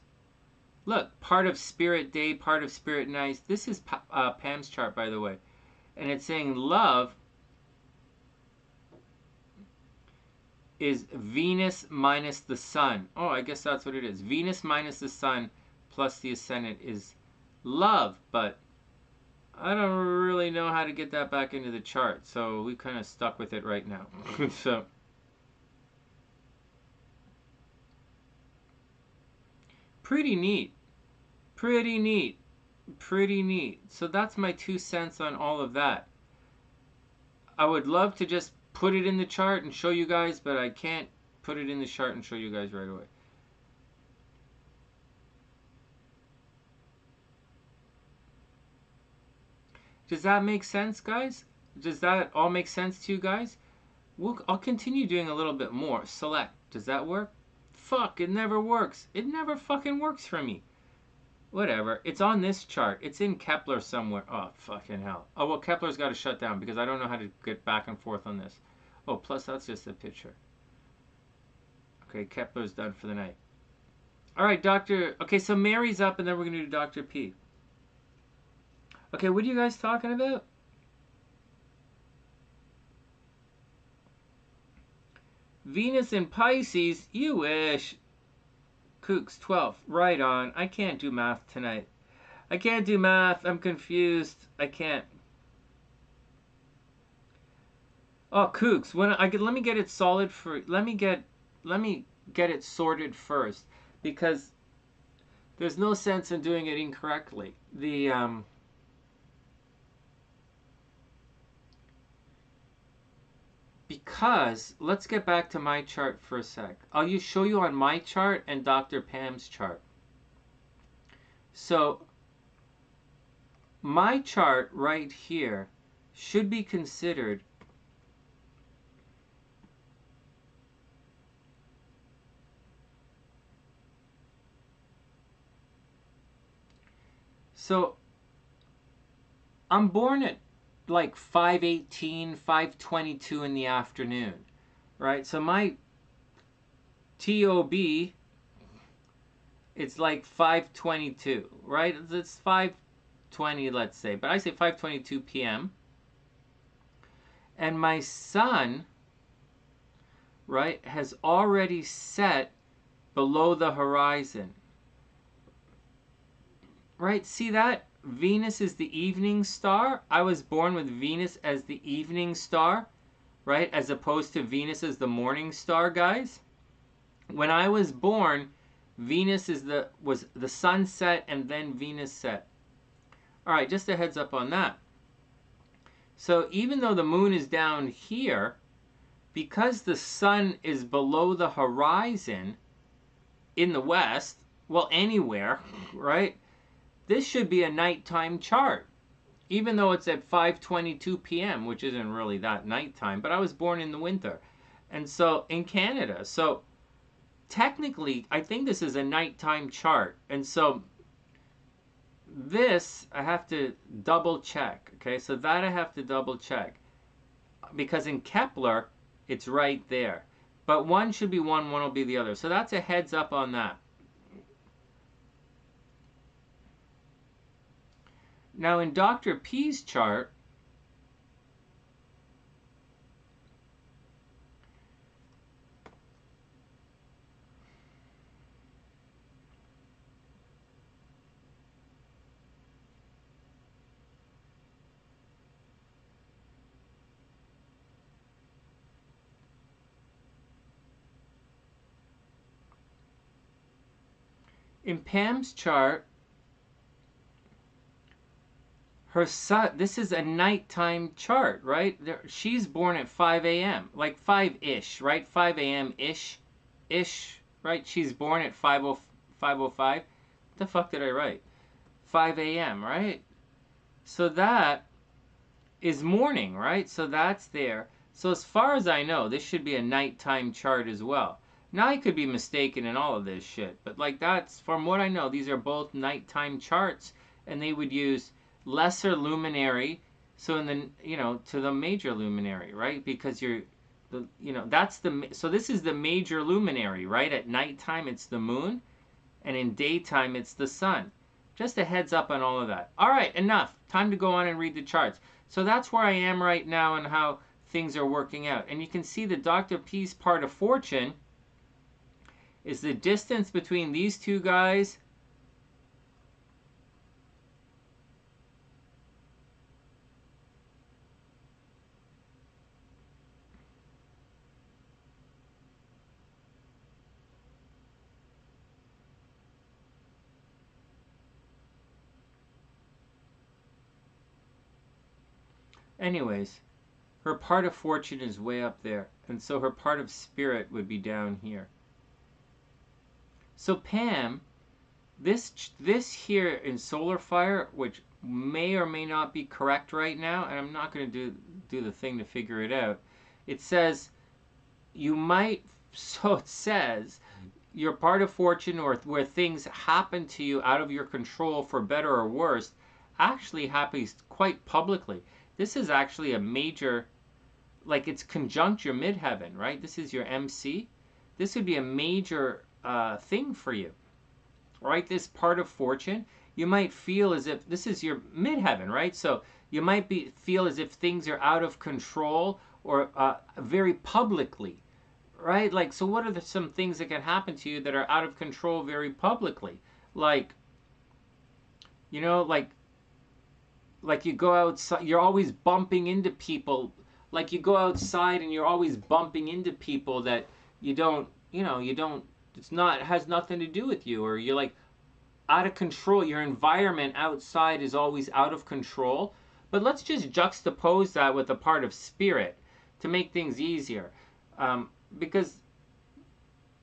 Look, part of spirit day, part of spirit night. This is Pam's chart, by the way. And it's saying love is Venus minus the Sun. Oh, I guess that's what it is. Venus minus the Sun plus the ascendant is love. But I don't really know how to get that back into the chart. So we kind of stuck with it right now. So pretty neat. Pretty neat. Pretty neat. So that's my 2 cents on all of that. I would love to just put it in the chart and show you guys, but I can't put it in the chart and show you guys right away. Does that make sense, guys? Does that all make sense to you guys? I'll continue doing a little bit more. Select. Does that work? Fuck, it never works. It never fucking works for me. Whatever. It's on this chart. It's in Kepler somewhere. Oh, fucking hell. Oh, well, Kepler's got to shut down because I don't know how to get back and forth on this. Oh, plus that's just a picture. Okay, Kepler's done for the night. All right, Dr. Okay, so Mary's up, and then we're going to do Dr. P. Okay, what are you guys talking about? Venus in Pisces? You wish. Kooks, 12. Right on. I can't do math tonight. I can't do math. I'm confused. I can't. Oh, Kooks, let me get it solid for let me get it sorted first, because there's no sense in doing it incorrectly. Because let's get back to my chart for a sec. I'll show you on my chart and Dr. Pam's chart. So my chart right here should be considered so I'm born at like 5:18, 5:22 in the afternoon, right? So my TOB, it's like 5:22, right? It's 5:20, let's say, but I say 5:22 p.m. And my sun, right, has already set below the horizon, right? See that? Venus is the evening star. I was born with Venus as the evening star, right? As opposed to Venus as the morning star, guys. When I was born, Venus was the sun set and then Venus set. All right, just a heads up on that. So even though the moon is down here, because the sun is below the horizon in the west, well, anywhere, right? This should be a nighttime chart, even though it's at 5:22 p.m., which isn't really that nighttime, but I was born in the winter. And so in Canada, so technically, I think this is a nighttime chart. And so this, I have to double check, okay? So that I have to double check, because in Kepler, it's right there. But one should be one will be the other. So that's a heads up on that. Now in Dr. P's chart, In Pam's chart, her sun, this is a nighttime chart, right? She's born at 5 a.m., like 5-ish, right? 5 a.m.-ish, right? She's born at 5:05. What the fuck did I write? 5 a.m., right? So that is morning, right? So that's there. So as far as I know, this should be a nighttime chart as well. Now I could be mistaken in all of this shit, but like that's, from what I know, these are both nighttime charts, and they would use lesser luminary, so in the, you know, to the major luminary, right? Because you're, the, you know, that's the, so this is the major luminary, right? At nighttime it's the moon, and in daytime it's the sun. Just a heads up on all of that. All right, enough. Time to go on and read the charts. So that's where I am right now and how things are working out. And you can see the Dr. P's part of fortune is the distance between these two guys anyways. Her part of fortune is way up there, and so her part of spirit would be down here. So Pam, this here in solar fire, which may or may not be correct right now, and I'm not going to do the thing to figure it out. It says you might, so it says your part of fortune, or where things happen to you out of your control for better or worse, actually happens quite publicly. This is actually a major, like it's conjunct your midheaven, right? This is your MC. This would be a major thing for you, right? This part of fortune, you might feel as if this is your midheaven, right? So you might feel as if things are out of control, or very publicly, right? Like, so what are some things that can happen to you that are out of control very publicly? Like, you know, like you go outside, you're always bumping into people. Like you go outside and you're always bumping into people that you don't, you know, you don't, it's not, it has nothing to do with you, or you're like out of control. Your environment outside is always out of control. But let's just juxtapose that with a part of spirit to make things easier. Because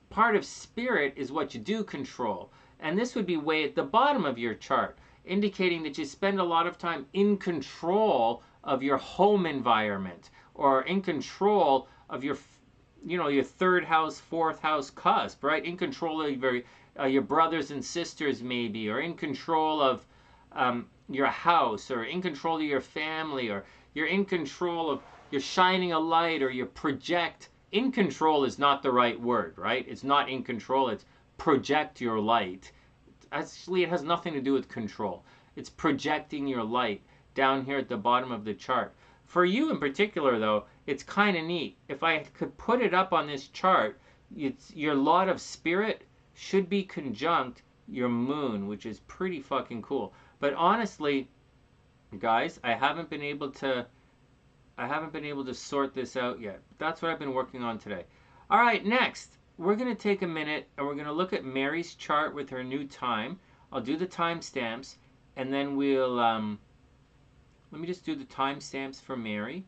part of spirit is what you do control. And this would be way at the bottom of your chart, indicating that you spend a lot of time in control of your home environment, or in control of your, you know, your third house, fourth house cusp, right? In control of your brothers and sisters maybe, or in control of your house, or in control of your family, or you're in control of, you're shining a light, or you project. In control is not the right word, right? It's not in control, it's project your light. Actually, it has nothing to do with control. It's projecting your light down here at the bottom of the chart. For you in particular, though, it's kind of neat. If I could put it up on this chart, it's, your lot of spirit should be conjunct your moon, which is pretty fucking cool. But honestly, guys, I haven't been able to sort this out yet. That's what I've been working on today. All right, next, we're going to take a minute and we're going to look at Mary's chart with her new time. I'll do the timestamps, and then we'll, let me just do the timestamps for Mary.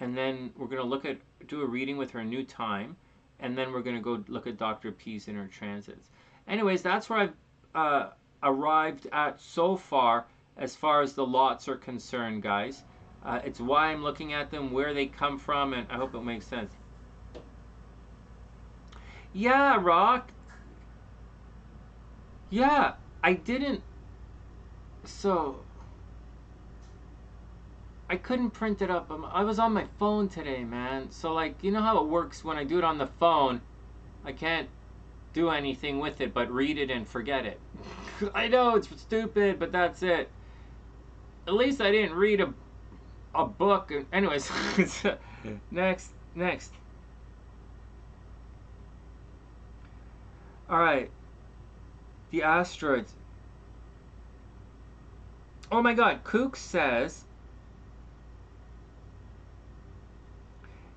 And then we're going to do a reading with her new time. And then we're going to go look at Dr. P's inner transits. Anyways, that's where I've arrived at so far as the lots are concerned, guys. It's why I'm looking at them, where they come from, and I hope it makes sense. Yeah, Rock. Yeah, I didn't. So, I couldn't print it up. I was on my phone today, man. So, like, you know how it works when I do it on the phone? I can't do anything with it but read it and forget it. I know, it's stupid, but that's it. At least I didn't read a book. Anyways, next. All right, the asteroids. Oh my God, Kook says,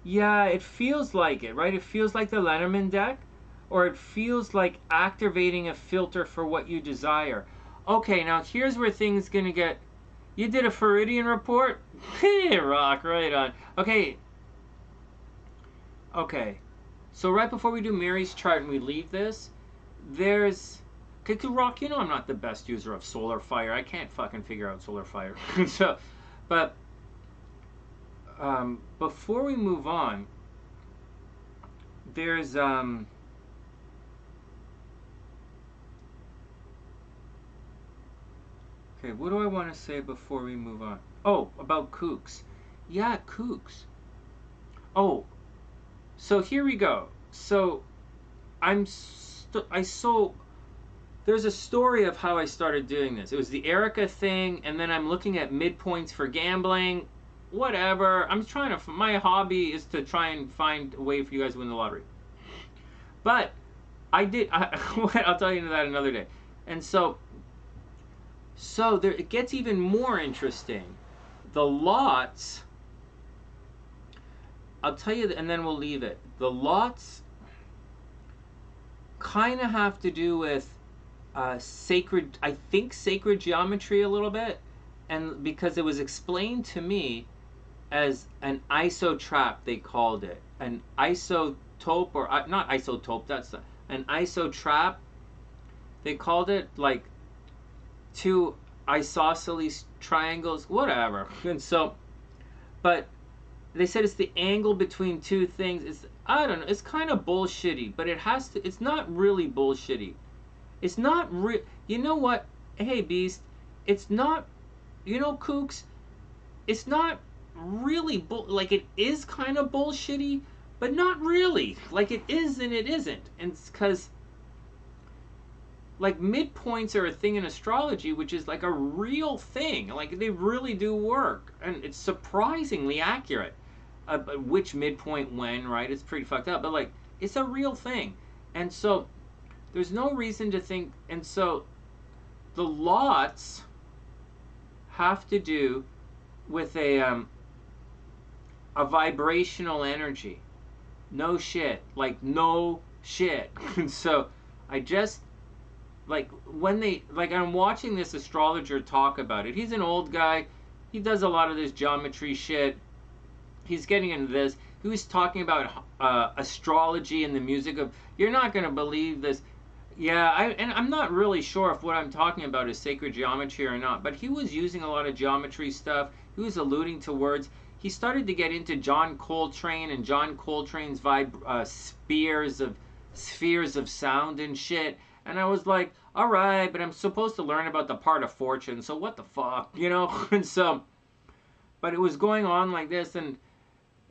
yeah, it feels like it, right? It feels like the Lenormand deck. or it feels like activating a filter for what you desire. Okay, now here's where things gonna get. You did a Floridian report? Hey, rock, right on. Okay. Okay. So right before we do Mary's chart and we leave this, there's... Okay, rock, you know I'm not the best user of solar fire. I can't fucking figure out solar fire. So, but before we move on, there's okay, what do I want to say before we move on? Oh, about kooks. Yeah, kooks. Oh, so here we go. So there's a story of how I started doing this. It was the Ericka thing, and then I'm looking at midpoints for gambling. Whatever. I'm trying to. My hobby is to try and find a way for you guys to win the lottery. But I'll tell you that another day. And so there, it gets even more interesting. The lots, I'll tell you, and then we'll leave it. The lots kind of have to do with sacred geometry a little bit, and because it was explained to me as an isotrap, they called it an isotope, or not isotope. That's an isotrap. They called it, like two isosceles triangles, whatever. And so, but they said it's the angle between two things. It's, I don't know, it's kind of bullshitty, but it's not really bullshitty. It's not you know what? Hey, Beast, it's not, you know, kooks, it's not really like, it is kind of bullshitty, but not really. Like, it is and it isn't. And it's because, like, midpoints are a thing in astrology, which is like a real thing. Like, they really do work, and it's surprisingly accurate. Which midpoint when, right? It's pretty fucked up, but like, it's a real thing. And so there's no reason to think. And so the lots have to do with a vibrational energy. No shit. Like, no shit. And so I just, like, when they, like, I'm watching this astrologer talk about it. He's an old guy. He does a lot of this geometry shit. He's getting into this. He was talking about astrology and the music of, you're not going to believe this. Yeah, and I'm not really sure if what I'm talking about is sacred geometry or not, but he was using a lot of geometry stuff. He was alluding to words. He started to get into John Coltrane and John Coltrane's spheres of sound and shit. And I was like, all right, but I'm supposed to learn about the part of fortune, so what the fuck, you know? And so, but it was going on like this, and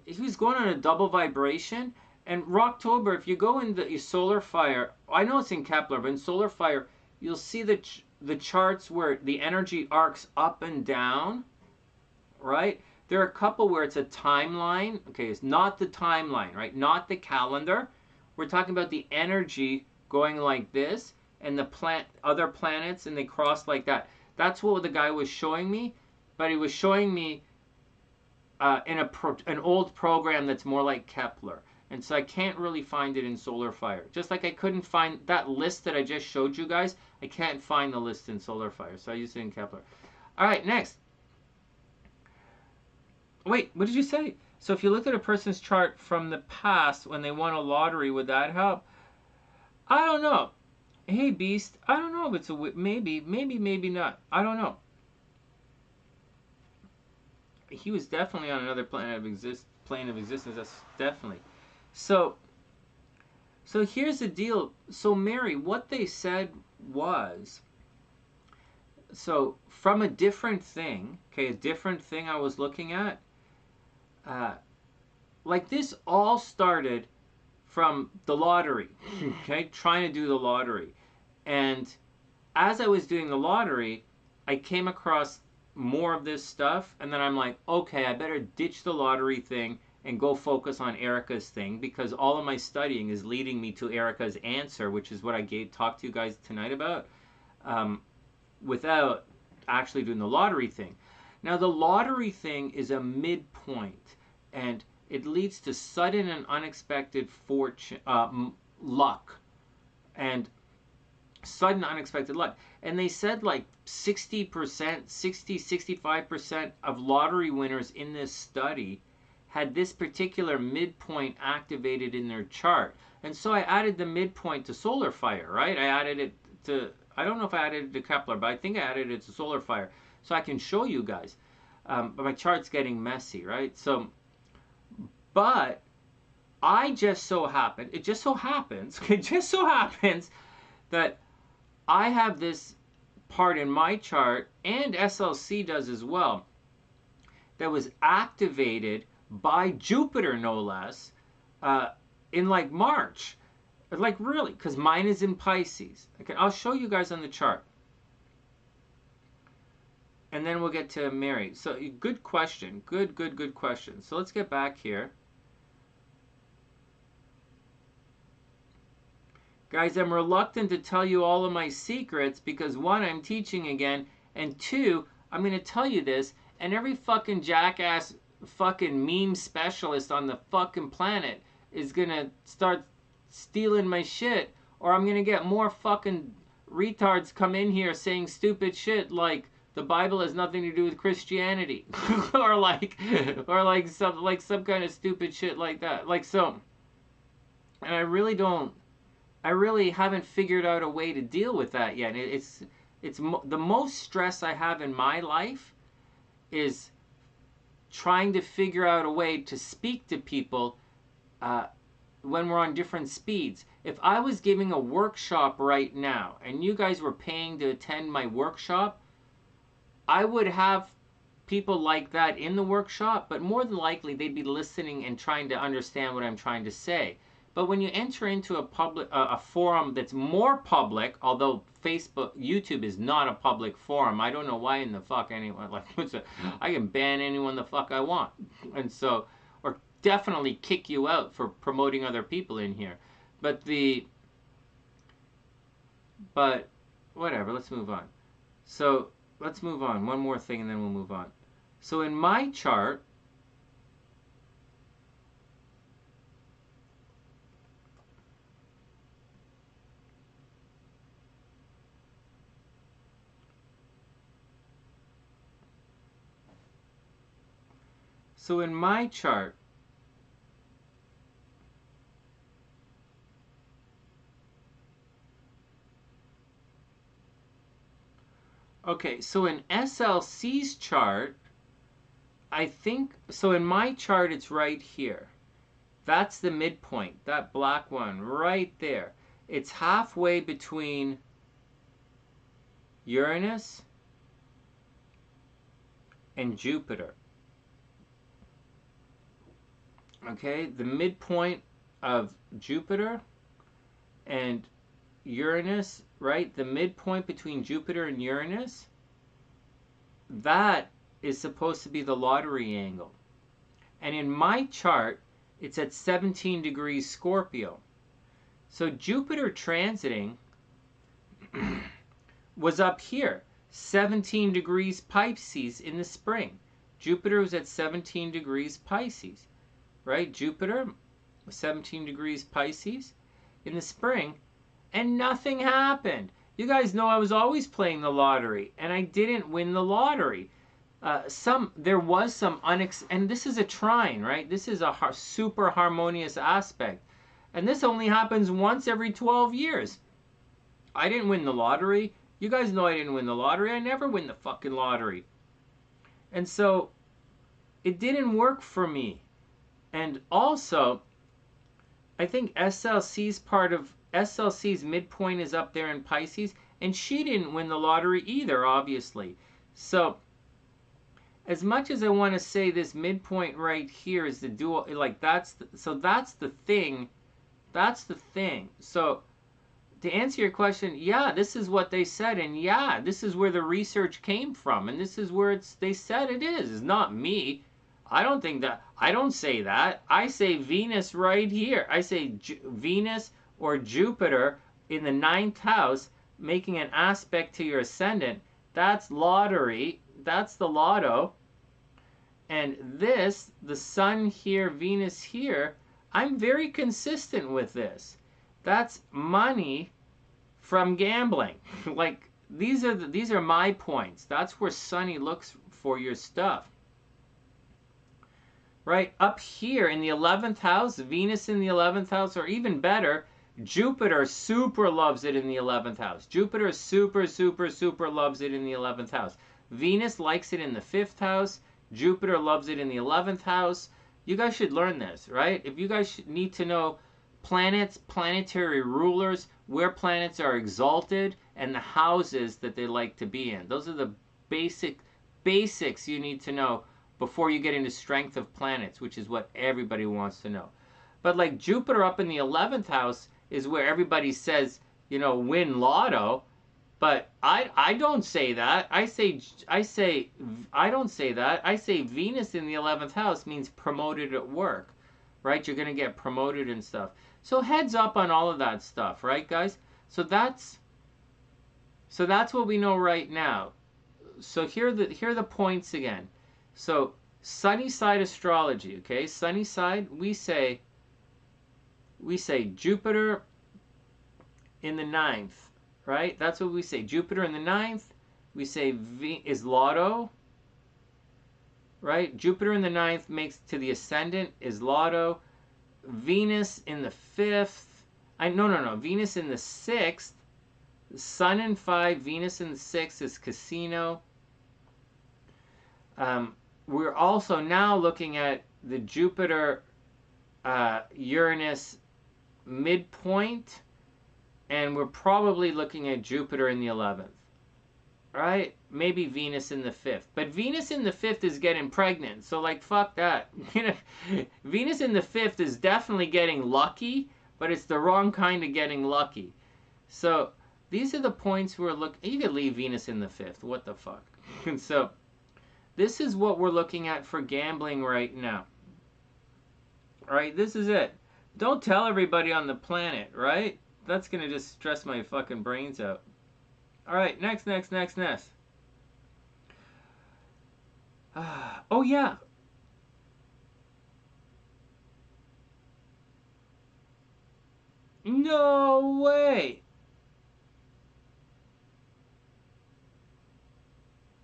he was going on a double vibration. And Rocktober, if you go in the solar fire, I know it's in Kepler, but in solar fire, you'll see the charts where the energy arcs up and down, right? There are a couple where it's a timeline. Okay, it's not the timeline, right? Not the calendar. We're talking about the energy going like this, and the other planets, and they cross like that. That's what the guy was showing me, but he was showing me in an old program that's more like Kepler. And so I can't really find it in solar fire. Just like I couldn't find that list that I just showed you guys. I can't find the list in solar fire, so I used it in Kepler. All right, next. Wait, what did you say? So if you looked at a person's chart from the past when they won a lottery, would that help? I don't know. Hey, Beast, I don't know if it's a maybe not. I don't know. He was definitely on another plane of existence. That's definitely. So here's the deal. So Mary, what they said was, so from a different thing, okay, a different thing I was looking at, like, this all started from the lottery, okay, trying to do the lottery. And as I was doing the lottery, I came across more of this stuff, and then I'm like, okay, I better ditch the lottery thing and go focus on Ericka's thing, because all of my studying is leading me to Ericka's answer, which is what I talked to you guys tonight about, without actually doing the lottery thing. Now, the lottery thing is a midpoint, and it leads to sudden and unexpected fortune, luck, and sudden unexpected luck. And they said like 60%, 65% of lottery winners in this study had this particular midpoint activated in their chart. And so I added the midpoint to solar fire, right? I added it to, I don't know if I added it to Kepler, but I think I added it to solar fire so I can show you guys. But my chart's getting messy, right? So, but it just so happens that I have this part in my chart, and SLC does as well, that was activated by Jupiter, no less, in like March. Like really, because mine is in Pisces. Okay, I'll show you guys on the chart. And then we'll get to Mary. So good question. Good question. So let's get back here. Guys, I'm reluctant to tell you all of my secrets because one, I'm teaching again, and two, I'm going to tell you this, and every fucking jackass fucking meme specialist on the fucking planet is going to start stealing my shit, or I'm going to get more fucking retards come in here saying stupid shit like the Bible has nothing to do with Christianity or some kind of stupid shit like that. Like so, and I really haven't figured out a way to deal with that yet. The most stress I have in my life is trying to figure out a way to speak to people when we're on different speeds. If I was giving a workshop right now and you guys were paying to attend my workshop, I would have people like that in the workshop, but more than likely they'd be listening and trying to understand what I'm trying to say. But when you enter into a forum that's more public, although YouTube is not a public forum, I don't know why in the fuck anyone, I can ban anyone the fuck I want. And so, or definitely kick you out for promoting other people in here. But whatever, let's move on. So, let's move on. One more thing and then we'll move on. So in my chart, okay, so in SLC's chart, I think, so in my chart it's right here. That's the midpoint, that black one right there. It's halfway between Uranus and Jupiter. Okay, the midpoint of Jupiter and Uranus, right? The midpoint between Jupiter and Uranus, that is supposed to be the lottery angle. And in my chart, it's at 17 degrees Scorpio. So Jupiter transiting was up here, 17 degrees Pisces in the spring. Jupiter was at 17 degrees Pisces, right? Jupiter, 17 degrees Pisces in the spring, and nothing happened. You guys know I was always playing the lottery, and I didn't win the lottery. There was some and this is a trine, right? This is a super harmonious aspect. And this only happens once every 12 years. I didn't win the lottery. You guys know I didn't win the lottery. I never win the fucking lottery. And so it didn't work for me. And also, I think SLC's midpoint is up there in Pisces, and she didn't win the lottery either, obviously. So as much as I want to say this midpoint right here is the dual, like that's the thing. That's the thing. So to answer your question, yeah, this is what they said, and yeah, this is where the research came from, and this is where they said it is. It's not me. I don't say that. I say Venus right here. I say Venus or Jupiter in the 9th house making an aspect to your ascendant. That's lottery. That's the lotto. And this, the Sun here, Venus here, I'm very consistent with this. That's money from gambling. Like, these are my points. That's where Sonny looks for your stuff. Right up here in the 11th house, Venus in the 11th house, or even better, Jupiter super loves it in the 11th house. Jupiter super, super, super loves it in the 11th house. Venus likes it in the 5th house. Jupiter loves it in the 11th house. You guys should learn this, right? If you guys need to know planets, planetary rulers, where planets are exalted, and the houses that they like to be in. Those are the basics you need to know before you get into strength of planets, which is what everybody wants to know. But like Jupiter up in the 11th house is where everybody says, you know, win lotto. But I don't say that. I don't say that. I say Venus in the 11th house means promoted at work, right? You're going to get promoted and stuff. So heads up on all of that stuff, right, guys? So that's what we know right now. So here are the points again. So SunnySide astrology, okay? SunnySide, we say Jupiter in the 9th, right? That's what we say. Jupiter in the 9th. We say is Lotto, right? Jupiter in the 9th makes to the ascendant is Lotto. Venus in the 5th. No. Venus in the 6th. Sun in 5. Venus in the 6th is Casino. We're also now looking at the Jupiter Uranus midpoint, and we're probably looking at Jupiter in the 11th, right? Maybe Venus in the 5th, but Venus in the 5th is getting pregnant, so like fuck that. Venus in the 5th is definitely getting lucky, but it's the wrong kind of getting lucky. So these are the points we're looking. You could leave Venus in the 5th. What the fuck? And so this is what we're looking at for gambling right now. All right, this is it. Don't tell everybody on the planet, right? That's going to just stress my fucking brains out. All right, next. Oh, yeah. No way.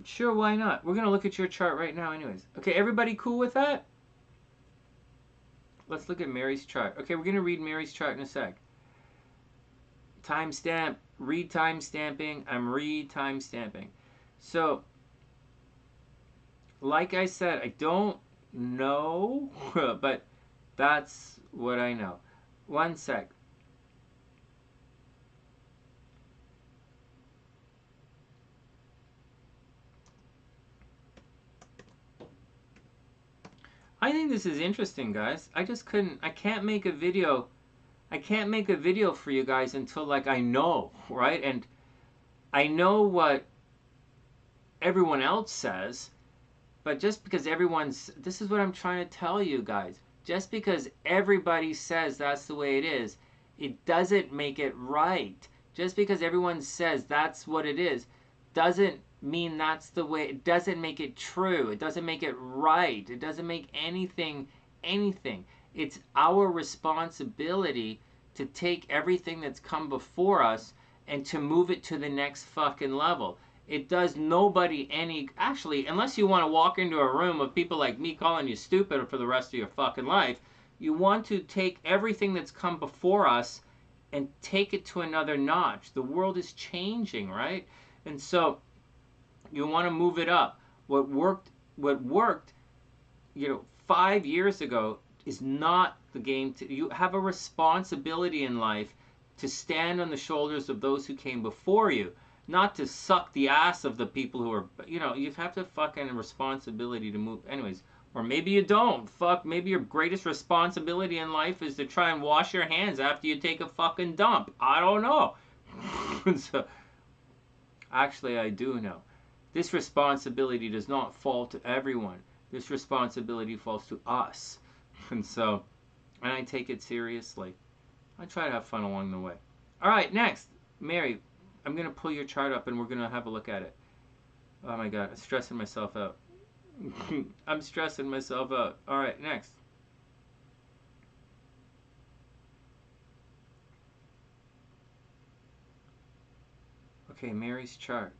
Sure, why not? We're going to look at your chart right now anyways. Okay, everybody cool with that? Let's look at Mary's chart. Okay, we're going to read Mary's chart in a sec. Timestamp, read timestamping. I'm read timestamping. So, like I said, I don't know, but that's what I know. One sec. I think this is interesting, guys. I can't make a video. I can't make a video for you guys until like I know, right? And I know what everyone else says, but just because this is what I'm trying to tell you guys. Just because everybody says that's the way it is, it doesn't make it right. Just because everyone says that's what it is, doesn't mean that's the way. It doesn't make it true. It doesn't make it right. It doesn't make anything. It's our responsibility to take everything that's come before us and to move it to the next fucking level. It does nobody any, actually, unless you want to walk into a room of people like me calling you stupid for the rest of your fucking life, you want to take everything that's come before us and take it to another notch. The world is changing, right? And so you want to move it up. What worked, 5 years ago is not the game. You have a responsibility in life to stand on the shoulders of those who came before you, not to suck the ass of the people who are, you have to fucking responsibility to move. Anyways, or maybe you don't. Maybe your greatest responsibility in life is to try and wash your hands after you take a fucking dump. I don't know. So, actually, I do know. This responsibility does not fall to everyone. This responsibility falls to us. And I take it seriously. I try to have fun along the way. All right, next. Mary, I'm going to pull your chart up and we're going to have a look at it. Oh my God, I'm stressing myself out. I'm stressing myself out. All right, next. Okay, Mary's chart.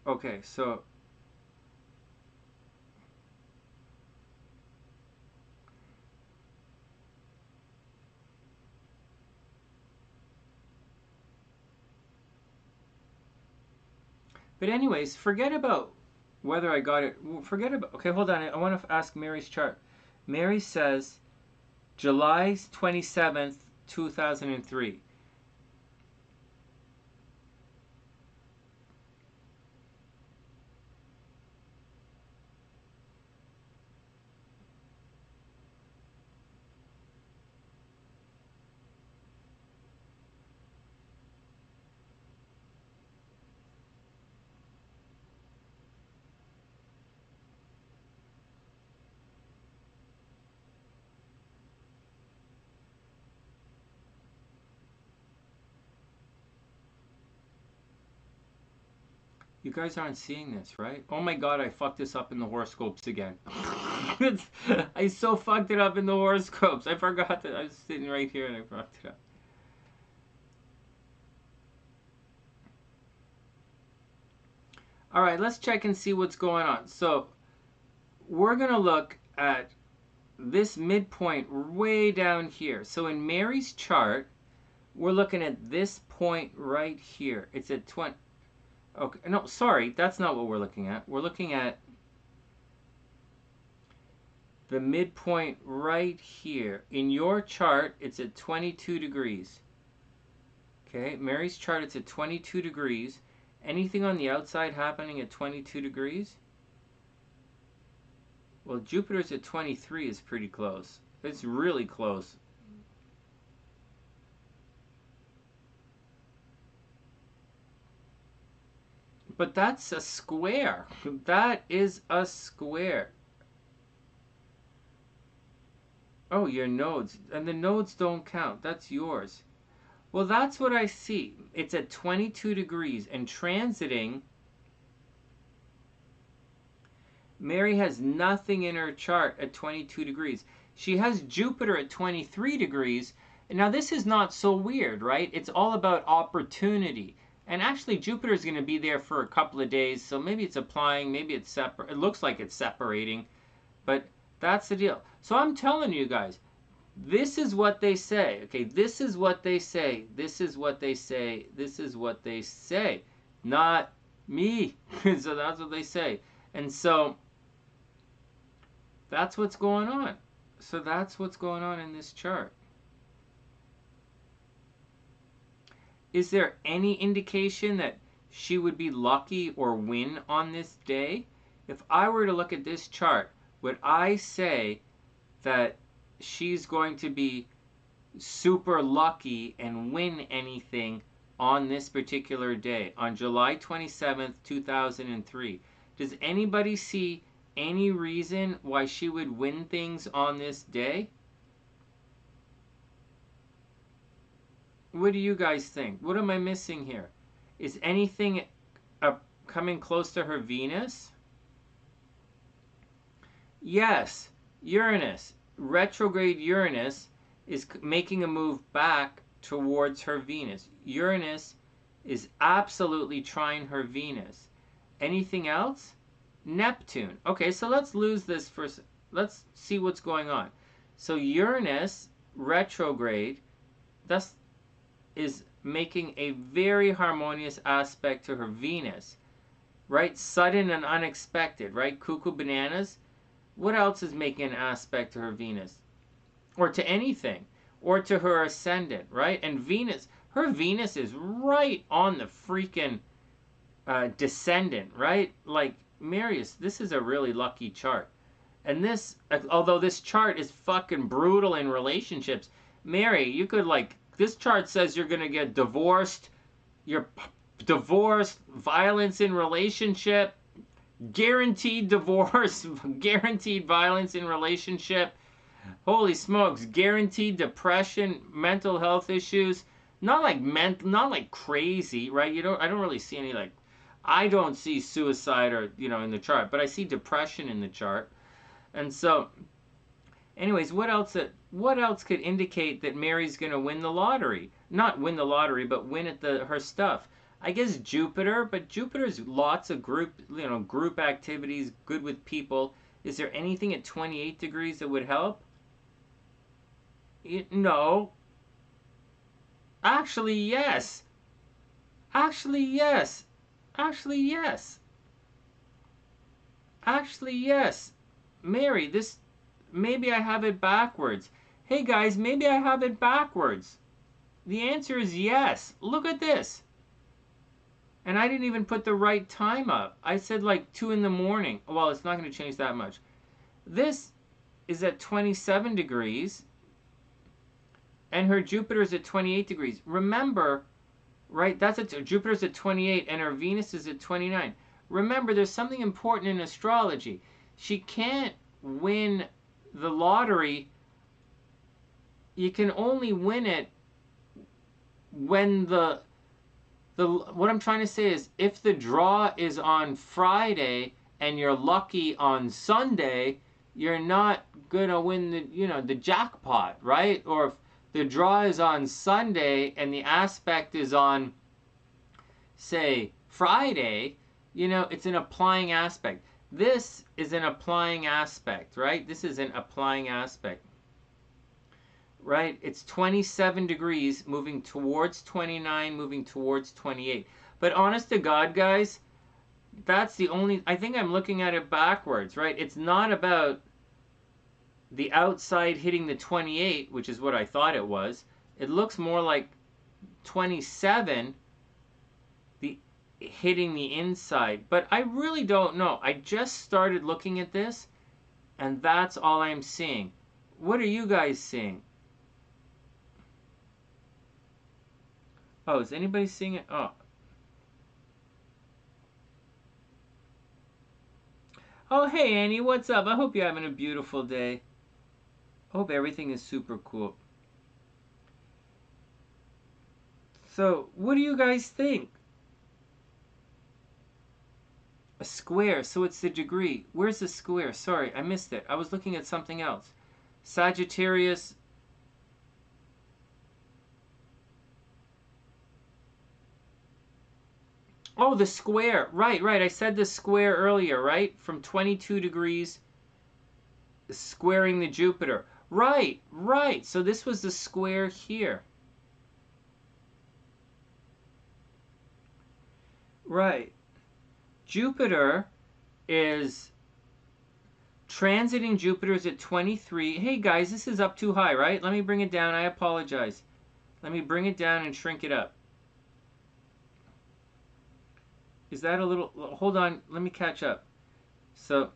Okay, so but anyways, forget about whether I got it. Forget about. Okay, hold on. I want to ask Mary's chart. Mary says July 27th, 2003. You guys aren't seeing this, right? Oh my god, I fucked this up in the horoscopes again. I so fucked it up in the horoscopes. I forgot that I was sitting right here and I fucked it up. All right, let's check and see what's going on. So we're going to look at this midpoint way down here. So in Mary's chart, we're looking at this point right here. It's at 20. Okay, no, sorry, that's not what we're looking at. We're looking at the midpoint right here. In your chart, it's at 22 degrees. Okay, Mary's chart, it's at 22 degrees. Anything on the outside happening at 22 degrees? Well, Jupiter's at 23 is pretty close. It's really close. But that's a square. That is a square. Oh, your nodes. And the nodes don't count. That's yours. Well, that's what I see. It's at 22 degrees and transiting. Mary has nothing in her chart at 22 degrees. She has Jupiter at 23 degrees. And now this is not so weird, right? It's all about opportunity. And actually, Jupiter is going to be there for a couple of days, so maybe it's applying, maybe it's separate. It looks like it's separating, but that's the deal. So I'm telling you guys, this is what they say. Okay, this is what they say. This is what they say. This is what they say. Not me. So that's what they say. And so that's what's going on. So that's what's going on in this chart. Is there any indication that she would be lucky or win on this day? If I were to look at this chart, would I say that she's going to be super lucky and win anything on this particular day, on July 27th, 2003? Does anybody see any reason why she would win things on this day? What do you guys think? What am I missing here? Is anything coming close to her Venus? Yes, Uranus. Retrograde Uranus is making a move back towards her Venus. Uranus is absolutely trine her Venus. Anything else? Neptune. Okay, so let's lose this first. Let's see what's going on. So Uranus retrograde, that's is making a very harmonious aspect to her Venus, right? Sudden and unexpected, right? Cuckoo bananas. What else is making an aspect to her Venus? Or to anything, or to her ascendant, right? And Venus, her Venus is right on the freaking descendant, right? Like, Marius, this is a really lucky chart. And this, although this chart is fucking brutal in relationships, Mary, you could like, this chart says you're going to get divorced, you're divorced, violence in relationship, guaranteed divorce, guaranteed violence in relationship, holy smokes, guaranteed depression, mental health issues, not like crazy, right? I don't really see any like, I don't see suicide or, in the chart, but I see depression in the chart. And so, Anyways, what else could indicate that Mary's going to win the lottery? Not win the lottery, but win at her stuff. I guess Jupiter, but Jupiter's lots of group activities, good with people. Is there anything at 28 degrees that would help? No. Actually, yes. Actually, yes. Actually, yes. Actually, yes. Mary, maybe I have it backwards. Hey guys, maybe I have it backwards. The answer is yes. Look at this. And I didn't even put the right time up. I said like 2 in the morning. Well, it's not going to change that much. This is at 27 degrees. And her Jupiter is at 28 degrees. Remember, right, Jupiter's at 28 and her Venus is at 29. Remember, there's something important in astrology. She can't win the lottery. You can only win it when what I'm trying to say is, if the draw is on Friday and you're lucky on Sunday, you're not gonna win the jackpot, right? Or if the draw is on Sunday and the aspect is on, say, Friday, it's an applying aspect. This is an applying aspect, right? This is an applying aspect. Right? It's 27 degrees moving towards 29, moving towards 28. But honest to God, guys, that's the only, I think I'm looking at it backwards, right? It's not about the outside hitting the 28, which is what I thought it was. It looks more like 27 hitting the inside. But I really don't know. I just started looking at this, and that's all I'm seeing. What are you guys seeing? Oh, is anybody seeing it? Oh. Oh, hey, Annie, what's up? I hope you're having a beautiful day. I hope everything is super cool. So, what do you guys think? A square, so it's the degree. Where's the square? Sorry, I missed it. I was looking at something else. Sagittarius. Oh, the square. Right. I said the square earlier, right? From 22 degrees, squaring the Jupiter. Right. So this was the square here. Right. Jupiter is transiting Jupiter's at 23. Hey, guys, this is up too high, right? Let me bring it down. I apologize. Let me bring it down and shrink it up. Is that a little... Hold on. Let me catch up. So,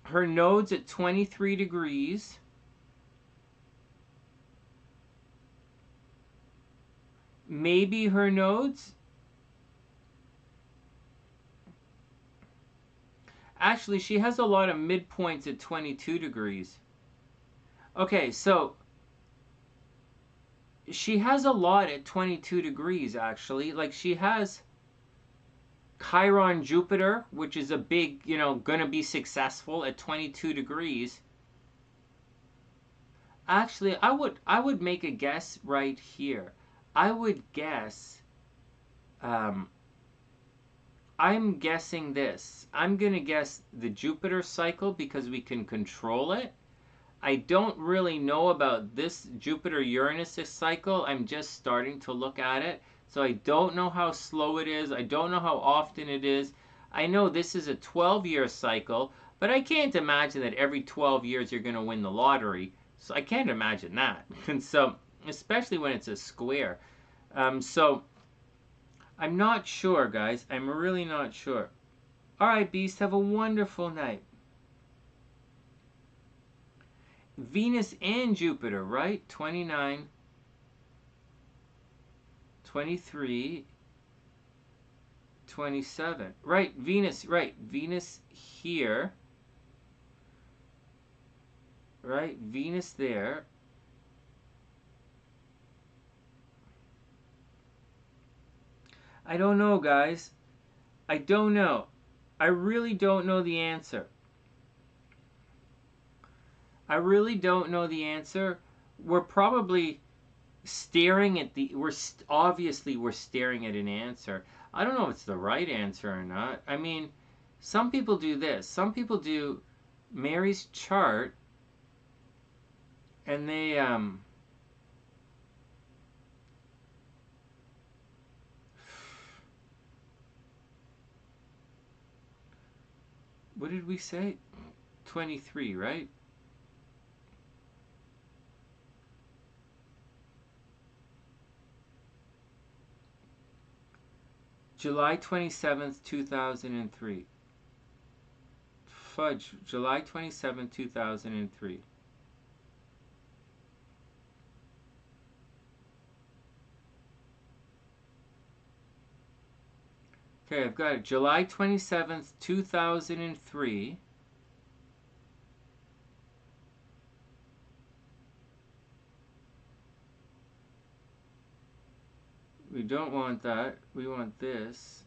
her node's at 23 degrees. Maybe her nodes... Actually, she has a lot of midpoints at 22 degrees. Okay, so... She has a lot at 22 degrees, actually. Like, she has Chiron Jupiter, which is a big, gonna be successful at 22 degrees. Actually, I would make a guess right here. I would guess, I'm guessing this. I'm gonna guess the Jupiter cycle because we can control it. I don't really know about this Jupiter-Uranus cycle. I'm just starting to look at it. So I don't know how slow it is. I don't know how often it is. I know this is a 12-year cycle, but I can't imagine that every 12 years you're going to win the lottery. So I can't imagine that. And so, especially when it's a square. So I'm not sure, guys. I'm really not sure. All right, Beast, have a wonderful night. Venus and Jupiter, right? 29, 23, 27. Right, Venus, right. Venus here. Right, Venus there. I don't know, guys. I don't know. I really don't know the answer. I really don't know the answer. We're probably staring at the, obviously we're staring at an answer. I don't know if it's the right answer or not. I mean, some people do this. Some people do Mary's chart and they, what did we say? 23, right? July 27th, 2003. Fudge, July 27th, 2003. Okay, I've got it. July 27th, 2003. We don't want that. We want this.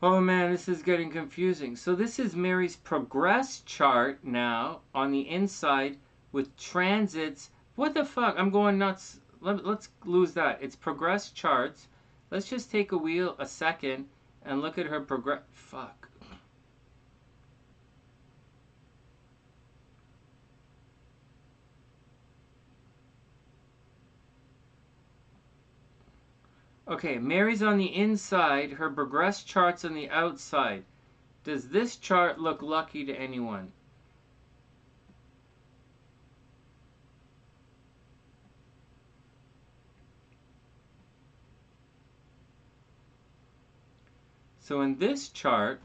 Oh man, this is getting confusing. So this is Mary's progress chart now on the inside with transits. What the fuck? I'm going nuts. Let's lose that. It's progress charts. Let's just take a second and look at her progress. Fuck. Okay, Mary's on the inside. Her progress chart's on the outside. Does this chart look lucky to anyone? So in this chart,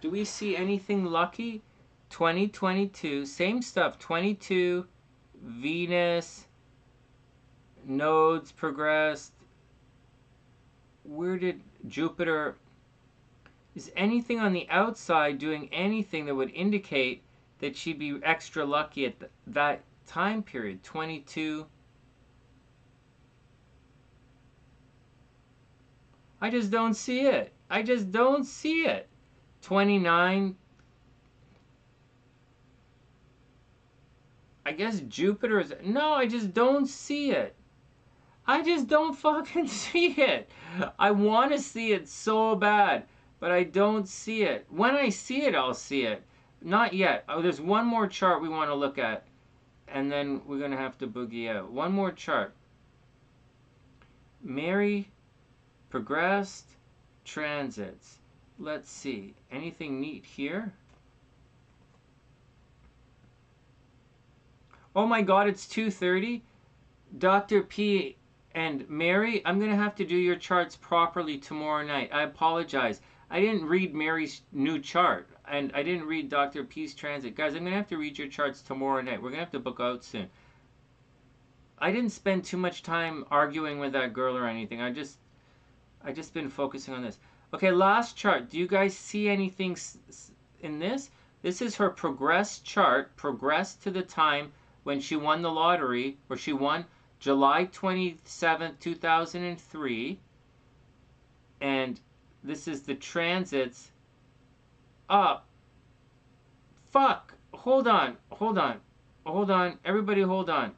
do we see anything lucky? 2022, same stuff, 22, Venus, nodes progressed. Where did Jupiter, is anything on the outside doing anything that would indicate that she'd be extra lucky at that time period, 22? I just don't see it. I just don't see it. 29. I guess Jupiter is, no, I just don't see it. I just don't fucking see it. I want to see it so bad, but I don't see it. When I see it, I'll see it. Not yet. Oh, there's one more chart we want to look at, and then we're going to have to boogie out. One more chart. Mary progressed transits. Let's see. Anything neat here? Oh my god, it's 2:30. Dr. P and Mary, I'm going to have to do your charts properly tomorrow night. I apologize. I didn't read Mary's new chart, and I didn't read Dr. P's transit. Guys, I'm going to have to read your charts tomorrow night. We're going to have to book out soon. I didn't spend too much time arguing with that girl or anything. I just been focusing on this. Okay, last chart. Do you guys see anything in this? This is her progress chart, progress to the time when she won the lottery, or she won July 27th, 2003. And this is the transits up. Fuck. Hold on. Hold on. Hold on. Everybody hold on.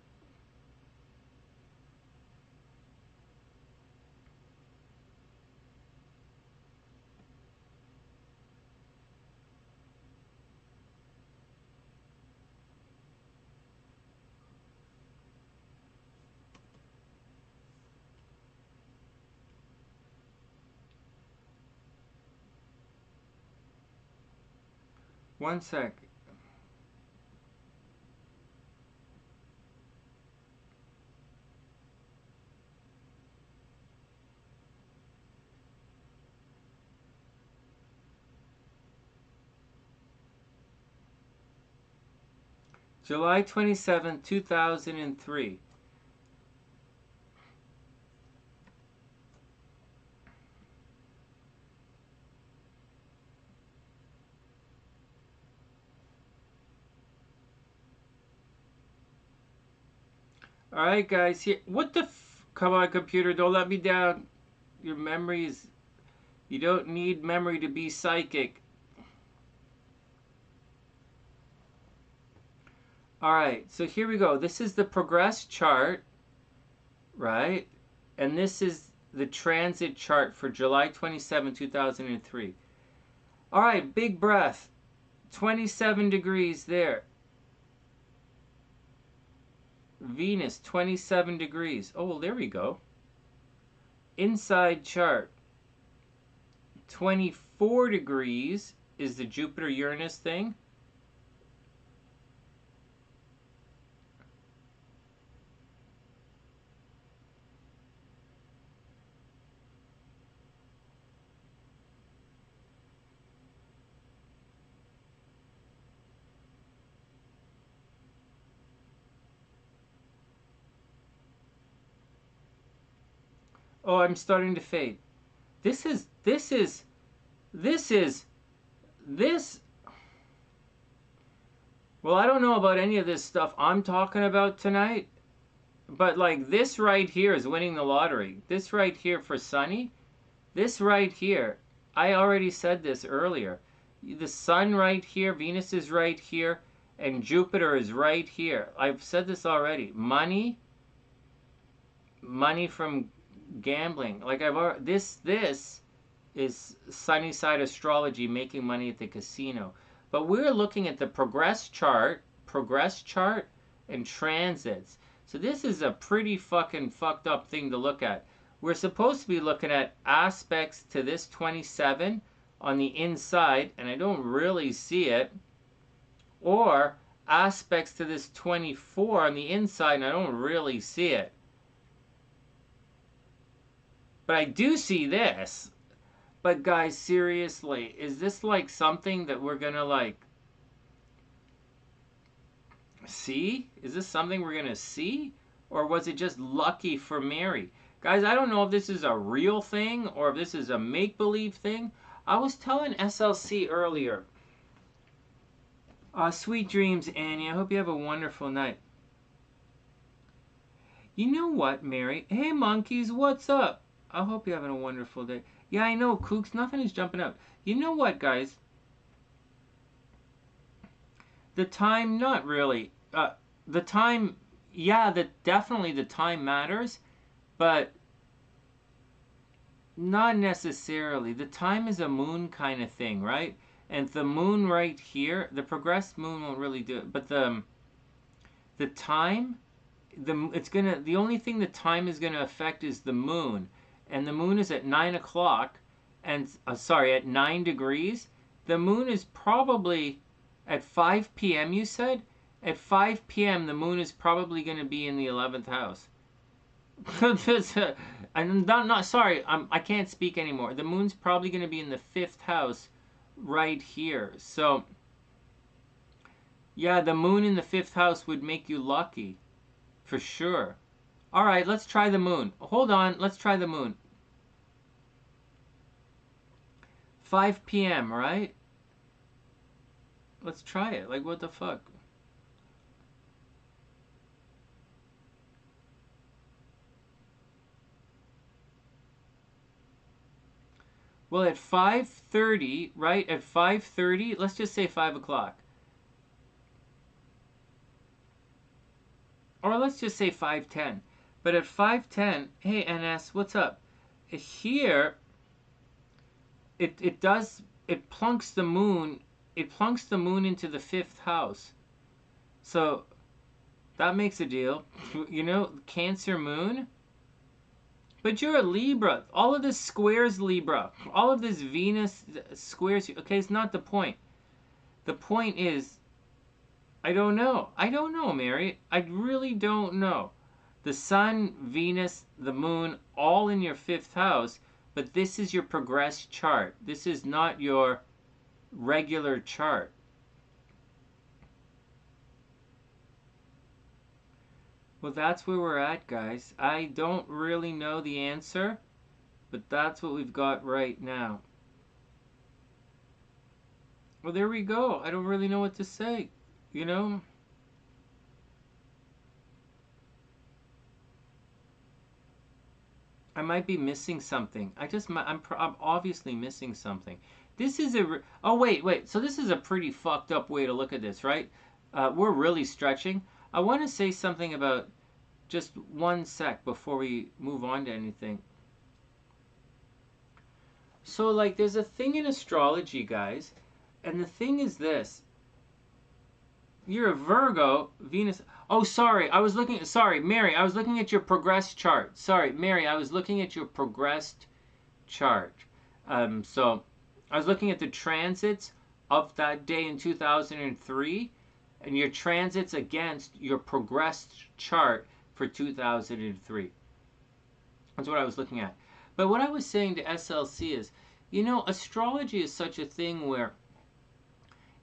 One sec. July 27, 2003. All right, guys. Here, what the? Come on, computer, don't let me down. Your memories. You don't need memory to be psychic. All right, so here we go. This is the progress chart, right? And this is the transit chart for July 27, 2003. All right, big breath. 27 degrees there. Venus, 27 degrees. Oh, well, there we go. Inside chart. 24 degrees is the Jupiter-Uranus thing. Oh, I'm starting to fade. This. Well, I don't know about any of this stuff I'm talking about tonight, but like this right here is winning the lottery. This right here for Sonny, this right here, I already said this earlier. The sun right here, Venus is right here, and Jupiter is right here. I've said this already. Money from gambling. Like this is SunnySide Astrology, making money at the casino. But we're looking at the progress chart, and transits. So this is a pretty fucking fucked up thing to look at. We're supposed to be looking at aspects to this 27 on the inside, and I don't really see it, or aspects to this 24 on the inside, and I don't really see it. But I do see this. But guys, seriously, is this like something that we're gonna like see? Is this something we're gonna see? Or was it just lucky for Mary? Guys, I don't know if this is a real thing or if this is a make-believe thing. I was telling SLC earlier. Sweet dreams, Annie. I hope you have a wonderful night. You know what, Mary? Hey, monkeys, what's up? I hope you're having a wonderful day. Yeah, I know, Kooks. Nothing is jumping out. You know what, guys? The time, not really. The time, yeah, definitely the time matters, but not necessarily. The time is a moon kind of thing, right? And the moon right here, the progressed moon won't really do it, but the time, the only thing the time is gonna affect is the moon, and the moon is at 9 o'clock, and at 9 degrees. The moon is probably at 5 p.m. You said at 5 p.m. the moon is probably going to be in the 11th house. I'm not sorry. I can't speak anymore. The moon's probably going to be in the 5th house, right here. So yeah, the moon in the 5th house would make you lucky, for sure. All right, let's try the moon. Hold on, let's try the moon. 5 p.m., right? Let's try it. Like, what the fuck? Well, at 5:30, right? At 5:30, let's just say 5 o'clock. Or let's just say 5:10. But at 5:10, hey, NS, what's up? Here, it plunks the moon. It plunks the moon into the 5th house. So that makes a deal. You know, Cancer moon. But you're a Libra. All of this squares Libra. All of this Venus squares you. Okay, it's not the point. The point is, I don't know. I don't know, Mary. I really don't know. The sun, Venus, the moon, all in your 5th house. But this is your progressed chart. This is not your regular chart. Well, that's where we're at, guys. I don't really know the answer, but that's what we've got right now. Well, there we go. I don't really know what to say, you know? I might be missing something. I'm obviously missing something. This is a, oh wait. So this is a pretty fucked up way to look at this, right? We're really stretching. I want to say something about just 1 sec before we move on to anything. So like there's a thing in astrology, guys, and the thing is this. You're a Virgo, Venus. Oh, sorry. Sorry, Mary. I was looking at your progressed chart. Sorry, Mary. I was looking at your progressed chart. So I was looking at the transits of that day in 2003, and your transits against your progressed chart for 2003. That's what I was looking at. But what I was saying to SLC is, you know, astrology is such a thing where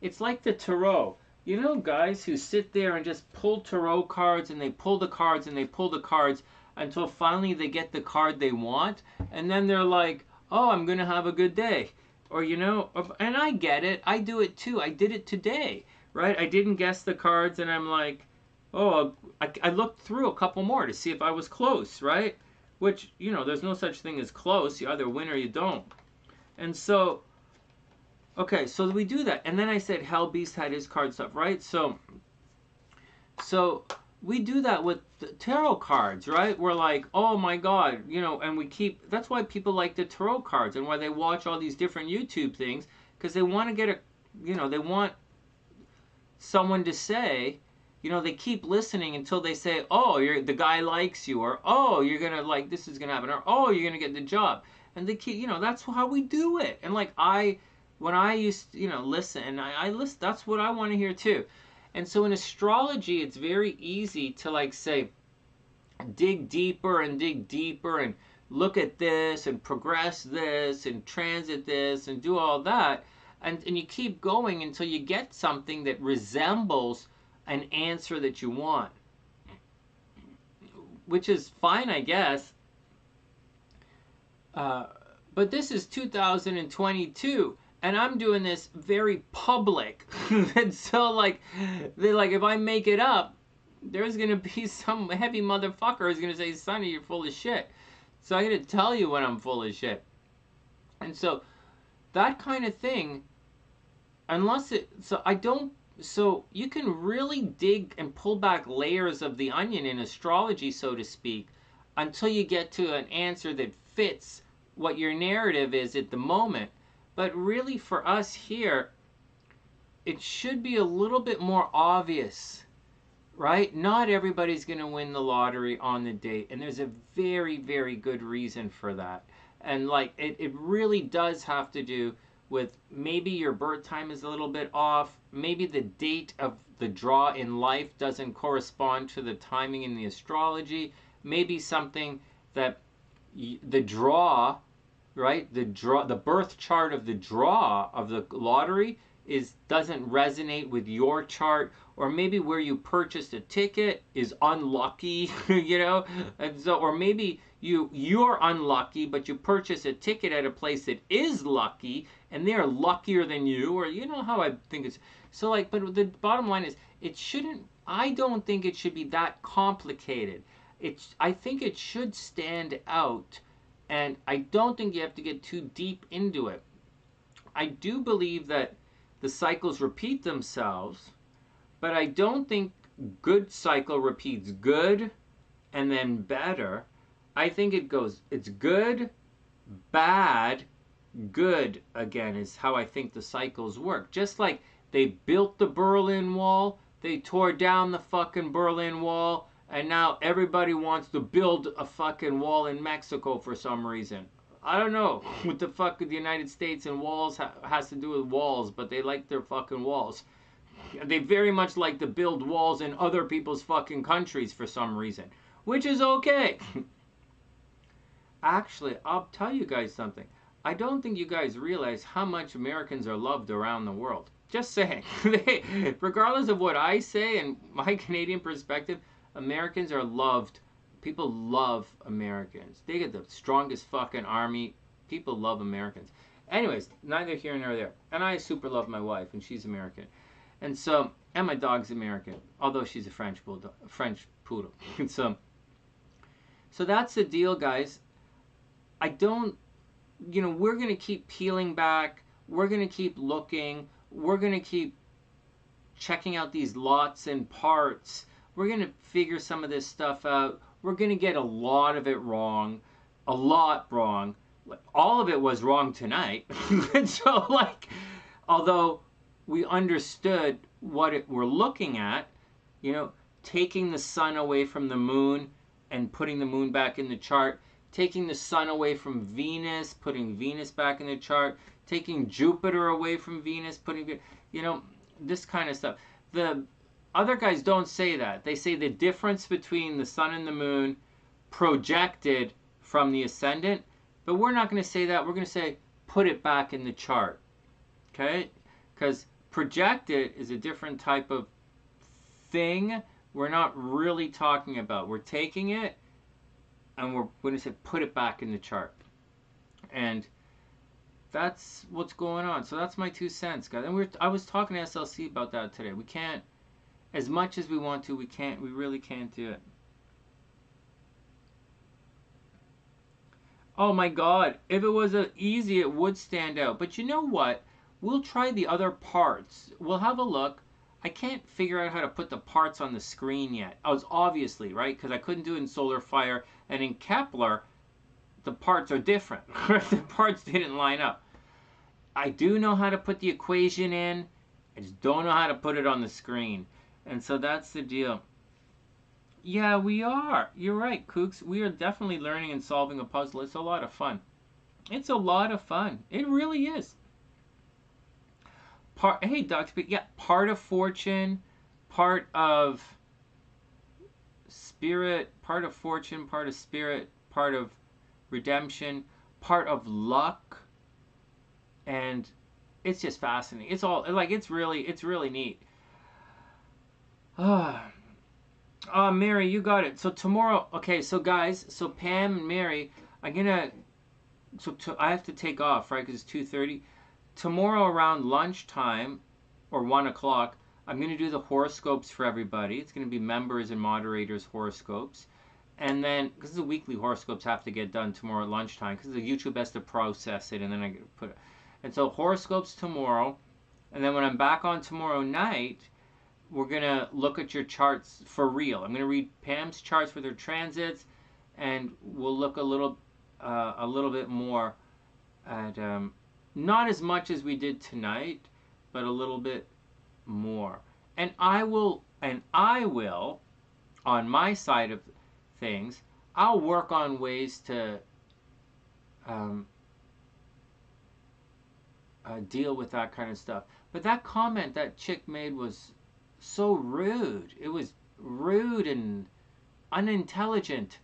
it's like the tarot. You know guys who sit there and just pull tarot cards and they pull the cards and they pull the cards until finally they get the card they want, and then they're like, oh, I'm going to have a good day. Or, you know, and I get it. I do it too. I did it today, right? I didn't guess the cards and I'm like, oh, I looked through a couple more to see if I was close, right? Which, you know, there's no such thing as close. You either win or you don't. And so, okay, so we do that. And then I said Hell Beast had his card stuff, right? So we do that with the tarot cards, right? We're like, oh my God, you know, and we keep, that's why people like the tarot cards and why they watch all these different YouTube things, because they want to get a, you know, they want someone to say, you know, they keep listening until they say, oh, the guy likes you, or oh, you're going to like, this is going to happen, or oh, you're going to get the job. And they keep, you know, that's how we do it. And like when I used to, you know, listen, I listen, that's what I want to hear too. And so in astrology, it's very easy to like say, dig deeper and look at this and progress this and transit this and do all that. And you keep going until you get something that resembles an answer that you want. Which is fine, I guess. But this is 2022. And I'm doing this very public. And so like if I make it up, there's gonna be some heavy motherfucker who's gonna say, Sonny, you're full of shit. So I gotta tell you when I'm full of shit. And so that kind of thing, so you can really dig and pull back layers of the onion in astrology, so to speak, until you get to an answer that fits what your narrative is at the moment. But really for us here, it should be a little bit more obvious, right? Not everybody's going to win the lottery on the date. And there's a very, very good reason for that. And like, it really does have to do with maybe your birth time is a little bit off. Maybe the date of the draw in life doesn't correspond to the timing in the astrology. Maybe something that the draw, right? The birth chart of the draw of the lottery doesn't resonate with your chart, or maybe where you purchased a ticket is unlucky, you know, and so, or maybe you're unlucky, but you purchase a ticket at a place that is lucky, and they're luckier than you, or you know how I think it's so like. But the bottom line is, I don't think it should be that complicated. I think it should stand out. And I don't think you have to get too deep into it. I do believe that the cycles repeat themselves, but I don't think good cycle repeats good and then better. I think it's good, bad, good again is how I think the cycles work. Just like they built the Berlin Wall, they tore down the fucking Berlin Wall, and now everybody wants to build a fucking wall in Mexico for some reason. I don't know what the fuck the United States and walls has to do with walls, but they like their fucking walls. They very much like to build walls in other people's fucking countries for some reason, which is okay. Actually, I'll tell you guys something. I don't think you guys realize how much Americans are loved around the world. Just saying. Regardless of what I say and my Canadian perspective, Americans are loved. People love Americans. They get the strongest fucking army. People love Americans. Anyways, neither here nor there. And I super love my wife, and she's American. And so, and my dog's American, although she's a French poodle. So that's the deal, guys. I don't, we're going to keep peeling back. We're going to keep looking. We're going to keep checking out these lots and parts. We're going to figure some of this stuff out. We're going to get a lot of it wrong. A lot wrong. All of it was wrong tonight. And so, like, although we understood what we're looking at, taking the sun away from the moon and putting the moon back in the chart, taking the sun away from Venus, putting Venus back in the chart, taking Jupiter away from Venus, putting, this kind of stuff. The other guys don't say that. They say the difference between the sun and the moon projected from the ascendant, but we're not going to say that. We're going to say put it back in the chart, okay? Because projected is a different type of thing we're not really talking about. We're taking it and we're going to say put it back in the chart. And that's what's going on. So that's my 2 cents, guys. And I was talking to SLC about that today. We can't, as much as we want to, we really can't do it. Oh my God, if it was easy, it would stand out. But you know what? We'll try the other parts. We'll have a look. I can't figure out how to put the parts on the screen yet. I was obviously, right? Because I couldn't do it in Solar Fire. And in Kepler, the parts are different. The parts didn't line up. I do know how to put the equation in. I just don't know how to put it on the screen. And so that's the deal. Yeah, we are. You're right, Kooks. We are definitely learning and solving a puzzle. It's a lot of fun. It's a lot of fun. It really is. Hey, Doc, yeah, part of fortune, part of spirit, part of fortune, part of spirit, part of redemption, part of luck, and it's just fascinating. It's all like it's really neat. Mary, you got it. So tomorrow, okay, so guys, so Pam and Mary, I have to take off, right? Because it's 2:30. Tomorrow around lunchtime or 1 o'clock, I'm going to do the horoscopes for everybody. It's going to be members and moderators horoscopes. And then, because the weekly horoscopes have to get done tomorrow at lunchtime, because the YouTube has to process it, and then I put it. And so horoscopes tomorrow. And then when I'm back on tomorrow night, we're going to look at your charts for real. I'm going to read Pam's charts with her transits, and we'll look a little bit more at... not as much as we did tonight, but a little bit more. And I will, on my side of things, I'll work on ways to deal with that kind of stuff. But that comment that chick made was so rude. It was rude and unintelligent.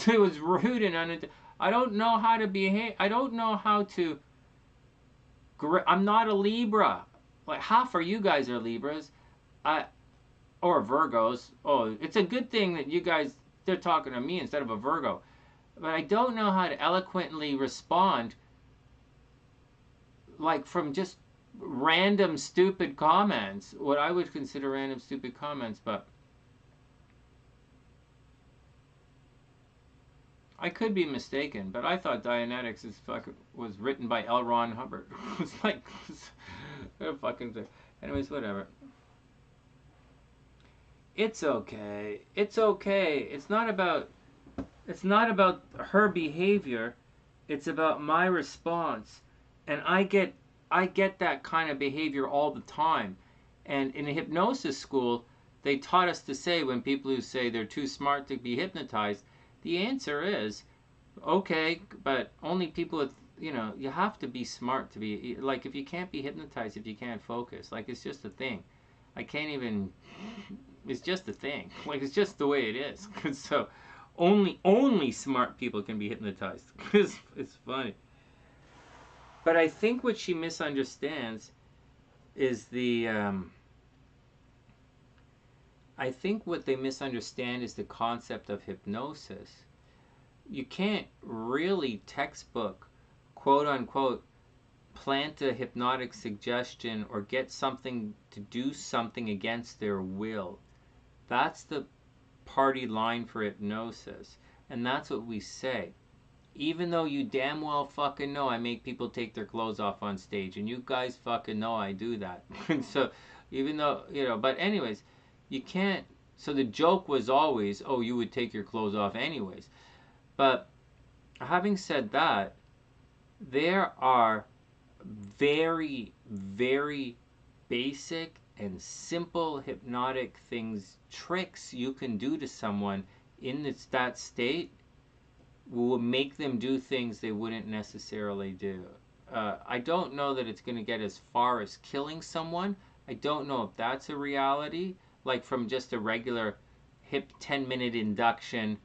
It was rude and unintelligent. I don't know how to behave. I don't know how to... I'm not a Libra. Like half of you guys are Libras, or Virgos. Oh, it's a good thing that you guys, they're talking to me instead of a Virgo. But I don't know how to eloquently respond, like from just random stupid comments, what I would consider random stupid comments. But I could be mistaken, but I thought Dianetics was written by L. Ron Hubbard. It's like, a fucking thing. Anyways, whatever. It's okay. It's okay. It's not about her behavior. It's about my response. And I get that kind of behavior all the time. And in a hypnosis school, they taught us to say, when people who say they're too smart to be hypnotized, the answer is, okay, but only people with, you have to be smart to be, like, if you can't be hypnotized, if you can't focus, like, it's just a thing. I can't even, it's just a thing. Like, it's just the way it is. So, only smart people can be hypnotized. It's funny. But I think what she misunderstands is I think what they misunderstand is the concept of hypnosis. You can't really textbook, quote unquote, plant a hypnotic suggestion or get something to do something against their will. That's the party line for hypnosis. And that's what we say. even though you damn well fucking know I make people take their clothes off on stage, and you guys fucking know I do that. And so, even though, but anyways, you can't. So the joke was always, oh, you would take your clothes off anyways. But having said that, there are very, very basic and simple hypnotic things, tricks you can do to someone in that state will make them do things they wouldn't necessarily do. I don't know that it's going to get as far as killing someone. I don't know if that's a reality, like from just a regular hip 10-minute induction,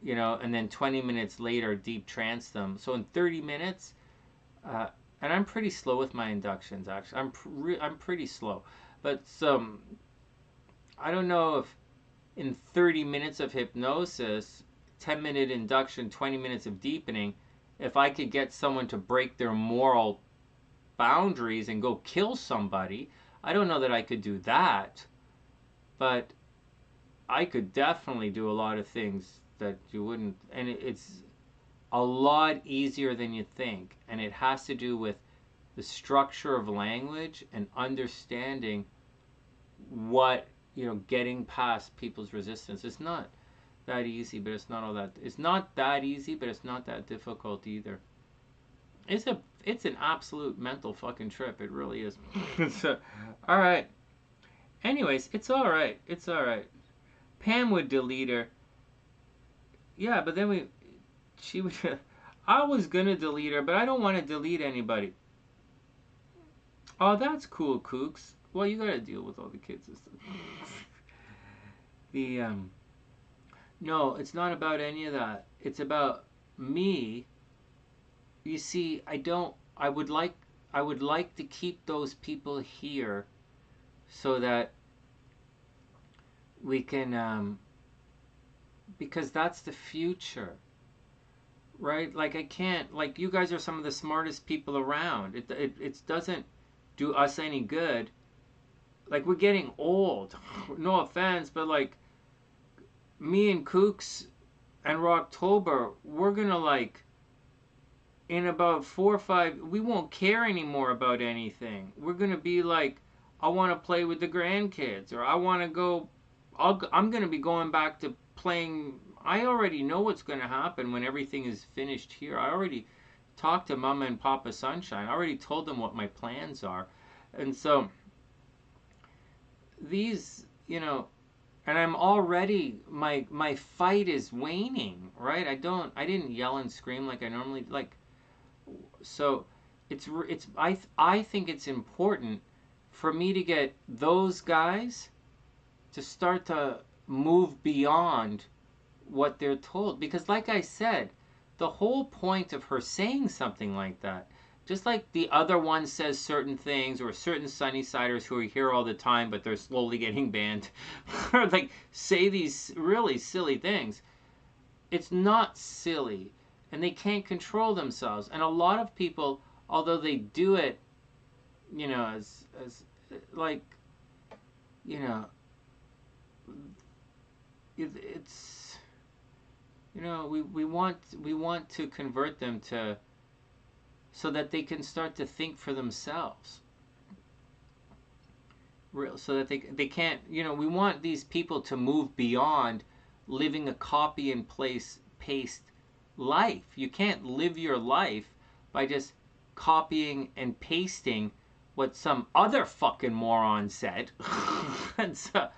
and then 20 minutes later deep trance them. So in 30 minutes, and I'm pretty slow with my inductions, actually. I'm pretty slow. But I don't know if in 30 minutes of hypnosis, 10-minute induction, 20 minutes of deepening, if I could get someone to break their moral boundaries and go kill somebody, I don't know that I could do that. But I could definitely do a lot of things that you wouldn't. And it's a lot easier than you think. And it has to do with the structure of language and understanding what, getting past people's resistance. It's not that easy, but it's not that easy, but it's not that difficult either. It's an absolute mental fucking trip. It really is. So, all right. Anyways, it's all right. It's all right. Pam would delete her. Yeah, but then she would. I was gonna delete her, but I don't want to delete anybody. Oh, that's cool, Kooks. Well, you gotta deal with all the kids and stuff. No, it's not about any of that. It's about me. You see, I would like to keep those people here so that we can, because that's the future, right? Like I can't, like you guys are some of the smartest people around. It doesn't do us any good. Like we're getting old. No offense, but like me and Kooks and Rocktober, we're gonna like in about 4 or 5, we won't care anymore about anything. We're gonna be like, I want to play with the grandkids, or I want to go. I'm gonna be going back to playing. I already know what's gonna happen when everything is finished here. I already talked to Mama and Papa Sunshine. I already told them what my plans are, and so these, and I'm already my fight is waning, right? I didn't yell and scream like I normally like. So I think it's important for me to get those guys to start to move beyond what they're told, because like I said, the whole point of her saying something like that, just like the other one says certain things, or certain Sunnysiders who are here all the time but they're slowly getting banned, or like say these really silly things, it's not silly, and they can't control themselves. And a lot of people, although they do it, as like, you know, it's, we want to convert them to, so that they can start to think for themselves. So that they can't, we want these people to move beyond living a copy and paste life. You can't live your life by just copying and pasting what some other fucking moron said. And so,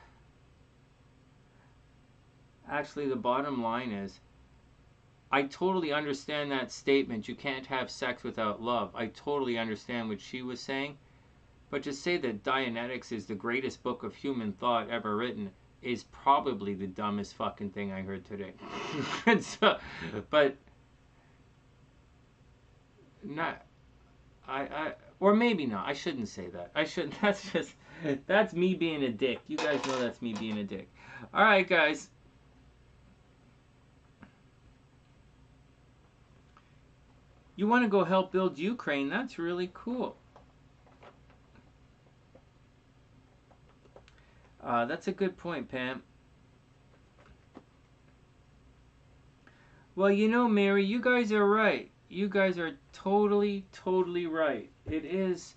actually, the bottom line is, I totally understand that statement, you can't have sex without love. I totally understand what she was saying. But to say that Dianetics is the greatest book of human thought ever written is probably the dumbest fucking thing I heard today. So, but not, or maybe not. I shouldn't say that. I shouldn't. That's me being a dick. You guys know that's me being a dick. All right, guys. You want to go help build Ukraine? That's really cool. That's a good point, Pam. Well, you know, Mary, you guys are right. You guys are totally, totally right. It is,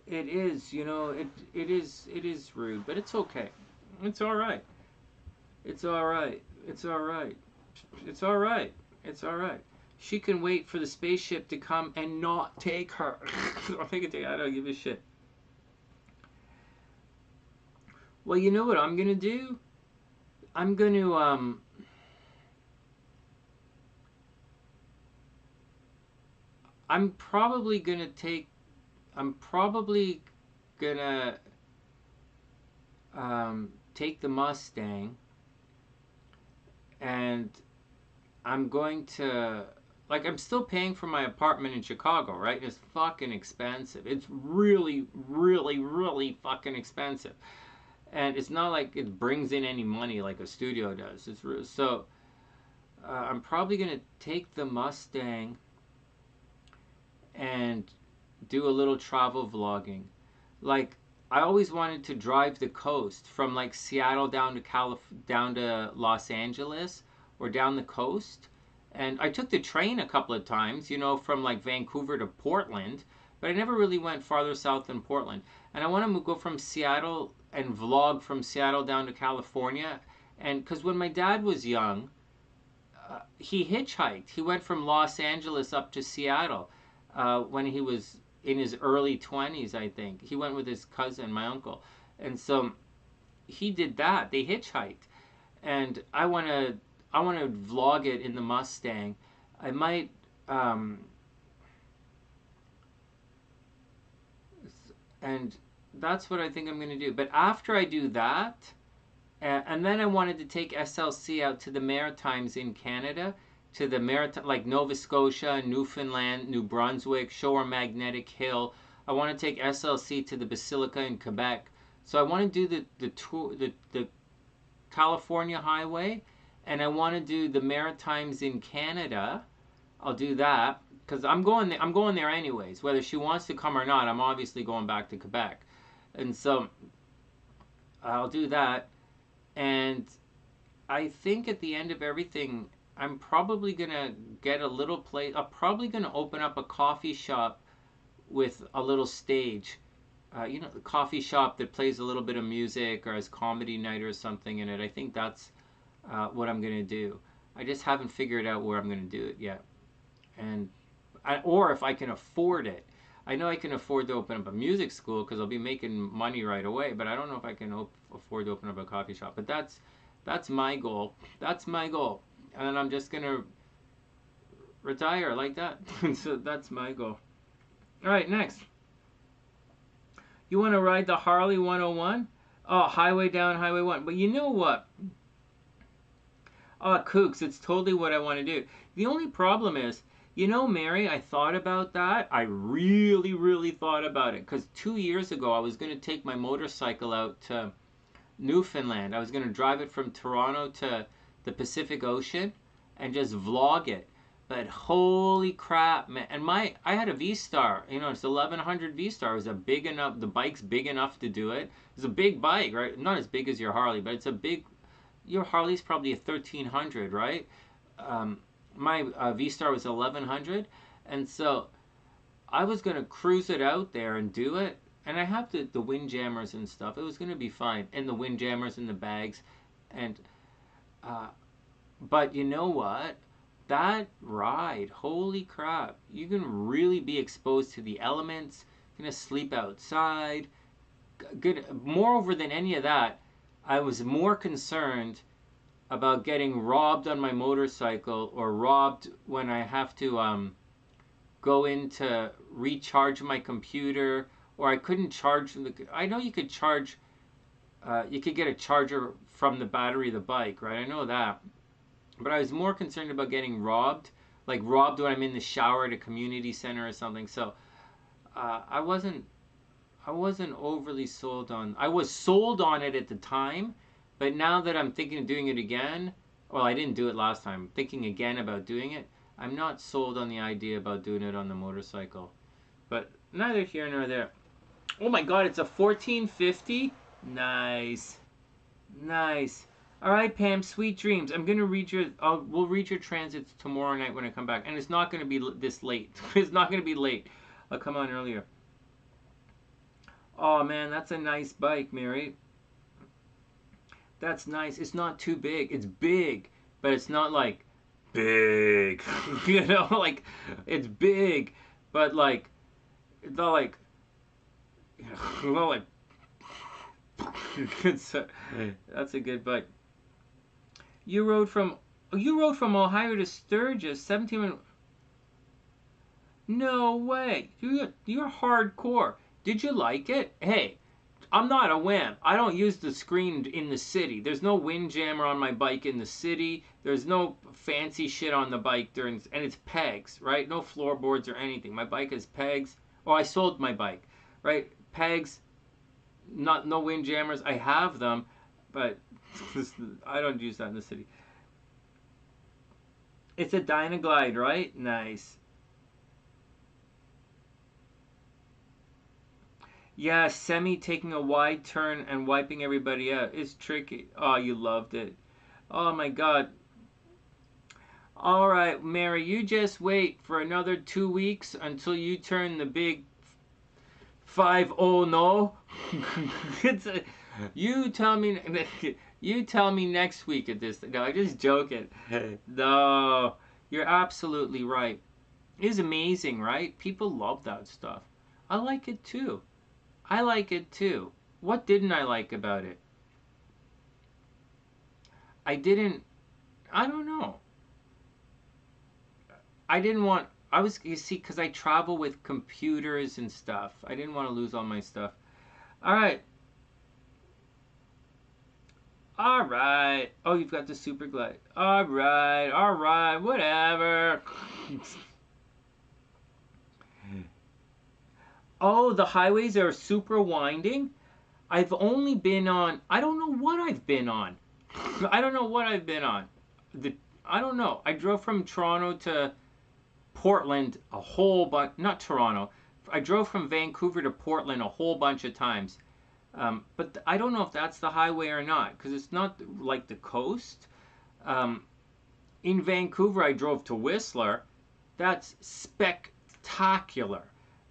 you know, it is rude, but it's okay. It's all right. It's all right. It's all right. It's all right. It's all right. She can wait for the spaceship to come and not take her. I don't give a shit. Well, you know what I'm gonna do? I'm gonna I'm probably gonna take. I'm probably gonna take the Mustang, and I'm going to, like, I'm still paying for my apartment in Chicago, right? It's fucking expensive. It's really, really, really fucking expensive, and it's not like it brings in any money like a studio does. So I'm probably gonna take the Mustang and do a little travel vlogging. Like, I always wanted to drive the coast from like Seattle down to down to Los Angeles or down the coast. And I took the train a couple of times, you know, from like Vancouver to Portland, but I never really went farther south than Portland. And I want to go from Seattle and vlog from Seattle down to California. And because when my dad was young, he hitchhiked. He went from Los Angeles up to Seattle when he was in his early 20s, I think. He went with his cousin, my uncle. And so he did that. They hitchhiked. And I want to vlog it in the Mustang. I might and that's what I think I'm going to do. But after I do that, and then I wanted to take SLC out to the Maritimes in Canada, to the Maritime, like Nova Scotia, Newfoundland, New Brunswick, Show Magnetic Hill. I want to take SLC to the Basilica in Quebec. So I want to do the tour, the California Highway, and I want to do the Maritimes in Canada. I'll do that because I'm going there. I'm going there anyways, whether she wants to come or not. I'm obviously going back to Quebec, and so I'll do that. And I think at the end of everything, I'm probably gonna get a little place. I'm probably gonna open up a coffee shop with a little stage. You know, the coffee shop that plays a little bit of music or has comedy night or something in it. I think that's what I'm gonna do. I just haven't figured out where I'm gonna do it yet, and or if I can afford it. I know I can afford to open up a music school because I'll be making money right away, but I don't know if I can afford to open up a coffee shop. But that's my goal. That's my goal, and then I'm just gonna retire like that. So that's my goal. All right, next. You want to ride the Harley 101? Oh, highway down Highway 1. But you know what? Oh, kooks, it's totally what I want to do. The only problem is, you know, Mary, I thought about that. I really, really thought about it. Because 2 years ago, I was going to take my motorcycle out to Newfoundland. I was going to drive it from Toronto to the Pacific Ocean and just vlog it. But holy crap, man! And I had a V-Star. You know, it's 1100 V-Star. It was a big enough. The bike's big enough to do it. It's a big bike, right? Not as big as your Harley, but it's a big. Your Harley's probably a 1300, right? My V-Star was 1100, and so I was gonna cruise it out there and do it. And I have the windjammers and stuff. It was gonna be fine, and the windjammers and the bags, and but you know what? That ride, holy crap, you can really be exposed to the elements. You're gonna sleep outside. Good. Moreover than any of that, I was more concerned about getting robbed on my motorcycle or robbed when I have to go in to recharge my computer, or I couldn't charge I know you could charge. You could get a charger from the battery of the bike, right? I know that. But I was more concerned about getting robbed, like robbed when I'm in the shower at a community center or something. So I wasn't overly sold on. I was sold on it at the time, but now that I'm thinking of doing it again, well, I didn't do it last time. Thinking again about doing it, I'm not sold on the idea about doing it on the motorcycle. But neither here nor there. Oh my God, it's a 1450. Nice, nice. All right, Pam. Sweet dreams. I'm gonna read your. We'll read your transits tomorrow night when I come back, and it's not gonna be this late. It's not gonna be late. I'll come on earlier. Oh man, that's a nice bike, Mary. That's nice. It's not too big. It's big, but it's not like big. You know, like it's big, but like it's not like well, like that's a good bike. You rode from Ohio to Sturgis, 17. No way. You're hardcore. Did you like it? Hey, I'm not a wimp. I don't use the screen in the city. There's no windjammer on my bike in the city. There's no fancy shit on the bike and it's pegs, right? No floorboards or anything. My bike is pegs. Oh, I sold my bike, right? Pegs, no windjammers. I have them, but I don't use that in the city. It's a Dynaglide, right? Nice. Yeah, Semi taking a wide turn and wiping everybody out is tricky. Oh, you loved it. Oh my God. All right, Mary, you just wait for another 2 weeks until you turn the big 5-0 no. You tell me. You tell me next week at this. No, I'm just joking. No, you're absolutely right. It's amazing, right? People love that stuff. I like it too. I like it too. What didn't I like about it? I didn't. I don't know. I didn't want. You see, because I travel with computers and stuff. I didn't want to lose all my stuff. All right. All right. Oh, you've got the super glide. All right. All right. Whatever. Oh, the highways are super winding. I've only been on. I don't know what I've been on. I don't know what I've been on. I don't know. I drove from Toronto to Portland a whole bunch. Not Toronto. I drove from Vancouver to Portland a whole bunch of times. But I don't know if that's the highway or not because it's not like the coast. In Vancouver, I drove to Whistler. That's spectacular.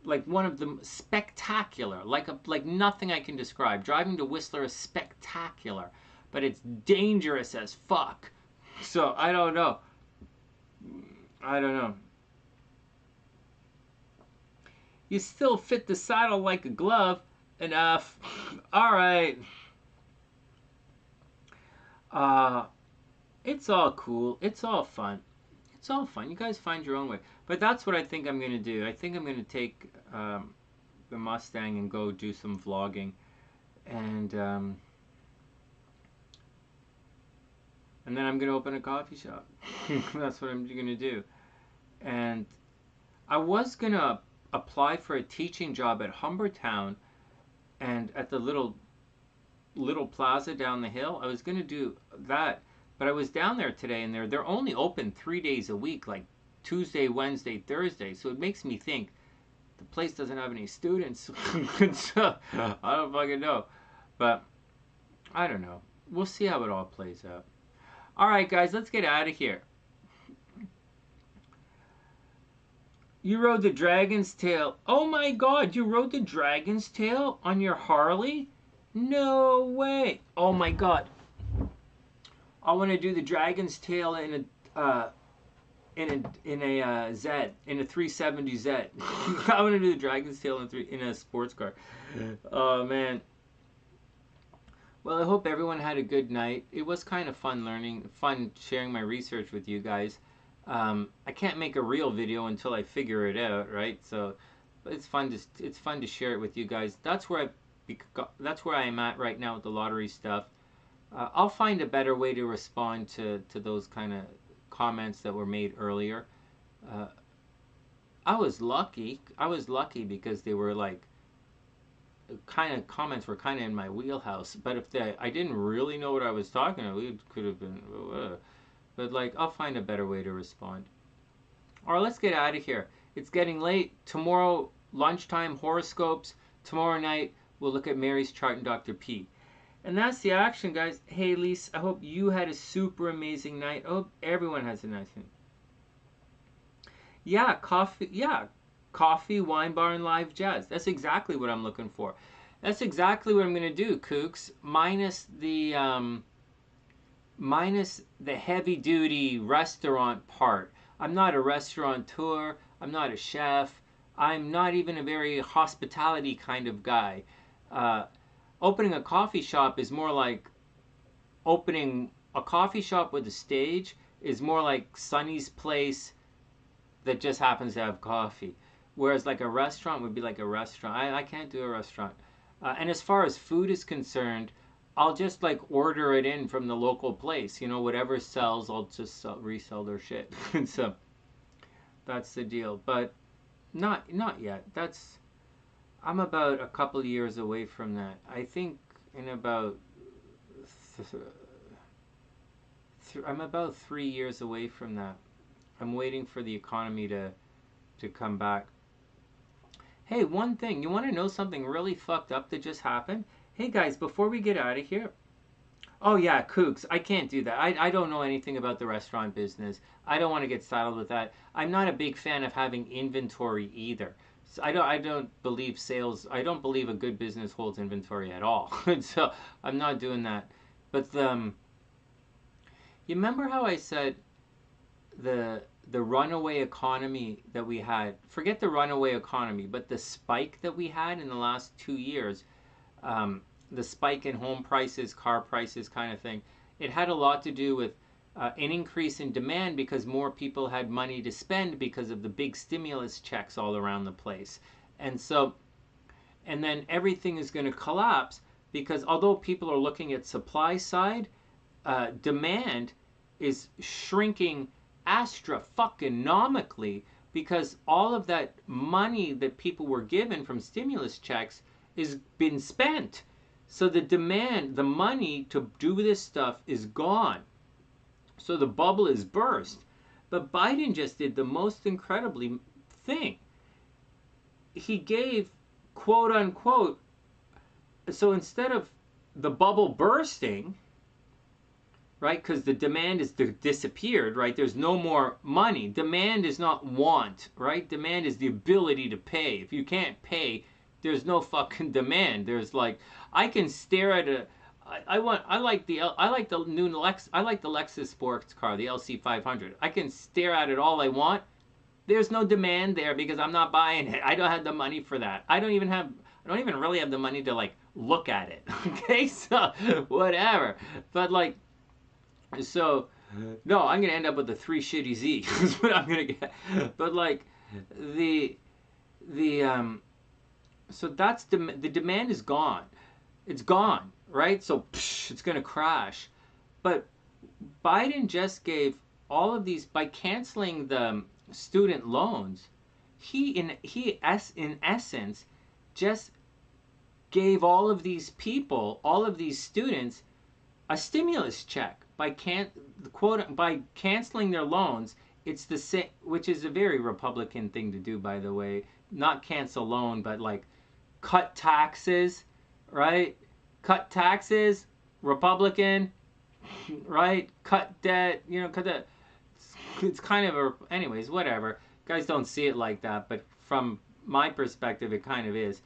Like one of them, spectacular. Like nothing I can describe. Driving to Whistler is spectacular, but it's dangerous as fuck. So I don't know. I don't know. You still fit the saddle like a glove. Enough. All right. It's all cool. It's all fun. It's all fun. You guys find your own way. But that's what I think I'm going to do. I think I'm going to take the Mustang and go do some vlogging. And then I'm going to open a coffee shop. That's what I'm going to do. And I was going to apply for a teaching job at Humbertown and at the little plaza down the hill. I was going to do that. But I was down there today, and they're only open 3 days a week, like Tuesday, Wednesday, Thursday. So it makes me think the place doesn't have any students. So, I don't fucking know. But I don't know. We'll see how it all plays out. All right, guys, let's get out of here. You rode the Dragon's Tail. Oh my God, you rode the Dragon's Tail on your Harley? No way. Oh my God. I want to do the Dragon's Tail in a Z, in a 370 Z. I want to do the Dragon's Tail in a sports car. Oh man. Well, I hope everyone had a good night. It was kind of fun sharing my research with you guys. I can't make a real video until I figure it out, right? So, but it's fun to share it with you guys. That's where I am at right now with the lottery stuff. I'll find a better way to respond to those kind of comments that were made earlier. I was lucky because they were like kind of comments were kind of in my wheelhouse. But if I didn't really know what I was talking about, it could have been. But like, I'll find a better way to respond. All right, let's get out of here. It's getting late. Tomorrow lunchtime horoscopes. Tomorrow night we'll look at Mary's chart and Dr. P. And that's the action, guys. Hey, Lise, I hope you had a super amazing night. I hope everyone has a nice night. Yeah, coffee. Yeah, coffee, wine bar, and live jazz. That's exactly what I'm looking for. That's exactly what I'm gonna do, Kooks. Minus the heavy duty restaurant part. I'm not a restaurateur. I'm not a chef. I'm not even a very hospitality kind of guy. Uh, Opening a coffee shop is more like opening a coffee shop with a stage is more like Sonny's place that just happens to have coffee. Whereas like a restaurant would be like a restaurant. I can't do a restaurant. And as far as food is concerned, I'll just like order it in from the local place. You know, whatever sells, I'll just resell their shit. So that's the deal. But not yet. I'm about a couple of years away from that. I think in about I'm about 3 years away from that. I'm waiting for the economy to come back. Hey, one thing, you want to know something really fucked up that just happened? Hey guys, before we get out of here, oh yeah, Kooks, I can't do that. I don't know anything about the restaurant business. I don't want to get saddled with that. I'm not a big fan of having inventory either. So I don't believe sales. I don't believe a good business holds inventory at all. So I'm not doing that. But you remember how I said the runaway economy that we had? Forget the runaway economy, but the spike that we had in the last 2 years. The spike in home prices, car prices, kind of thing. It had a lot to do with an increase in demand because more people had money to spend because of the big stimulus checks all around the place. And so, and then everything is going to collapse because although people are looking at supply side, demand is shrinking astra-fucking-nomically because all of that money that people were given from stimulus checks is been spent. So the demand, the money to do this stuff is gone. So the bubble is burst. But Biden just did the most incredibly thing. He gave, quote unquote, so instead of the bubble bursting, right, because the demand is disappeared, right, there's no more money. Demand is not want, right? Demand is the ability to pay. If you can't pay, there's no fucking demand. There's like, I can stare at a, I like the Lexus sports car, the LC500. I can stare at it all I want. There's no demand there because I'm not buying it. I don't have the money for that. I don't even really have the money to like look at it. Okay, so whatever. But like, so no, I'm gonna end up with a 3 shitty Z. Is what I'm gonna get. But like the so that's the demand is gone. It's gone, right? So it's going to crash. But Biden just gave all of these by canceling the student loans. He in essence just gave all of these people, all of these students, a stimulus check by canceling their loans. It's the same, which is a very Republican thing to do, by the way. Not cancel loan, but like cut taxes, right? Cut taxes, Republican, right? Cut debt, cut that. It's kind of anyways, whatever. Guys don't see it like that, but from my perspective, it kind of is.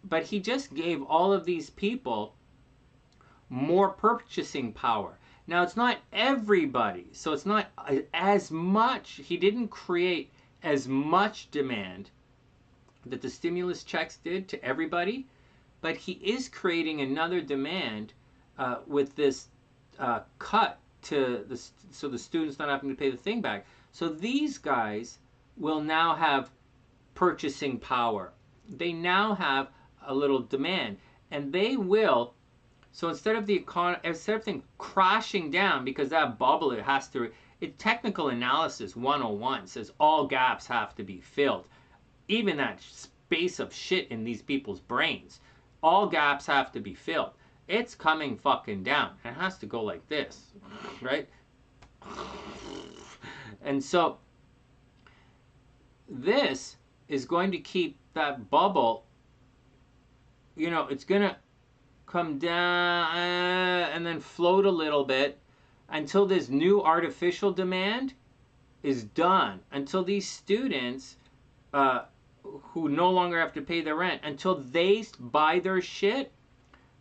But he just gave all of these people more purchasing power. Now, it's not everybody, so it's not as much. He didn't create as much demand that the stimulus checks did to everybody, but he is creating another demand with this cut to so the students not having to pay the thing back. So these guys will now have purchasing power. They now have a little demand, and they will. So instead of thing crashing down because that bubble, technical analysis 101 says all gaps have to be filled. Even that space of shit in these people's brains, all gaps have to be filled. It's coming fucking down. It has to go like this, right? And so this is going to keep that bubble, it's going to come down, and then float a little bit until this new artificial demand is done, until these students who no longer have to pay their rent, until they buy their shit.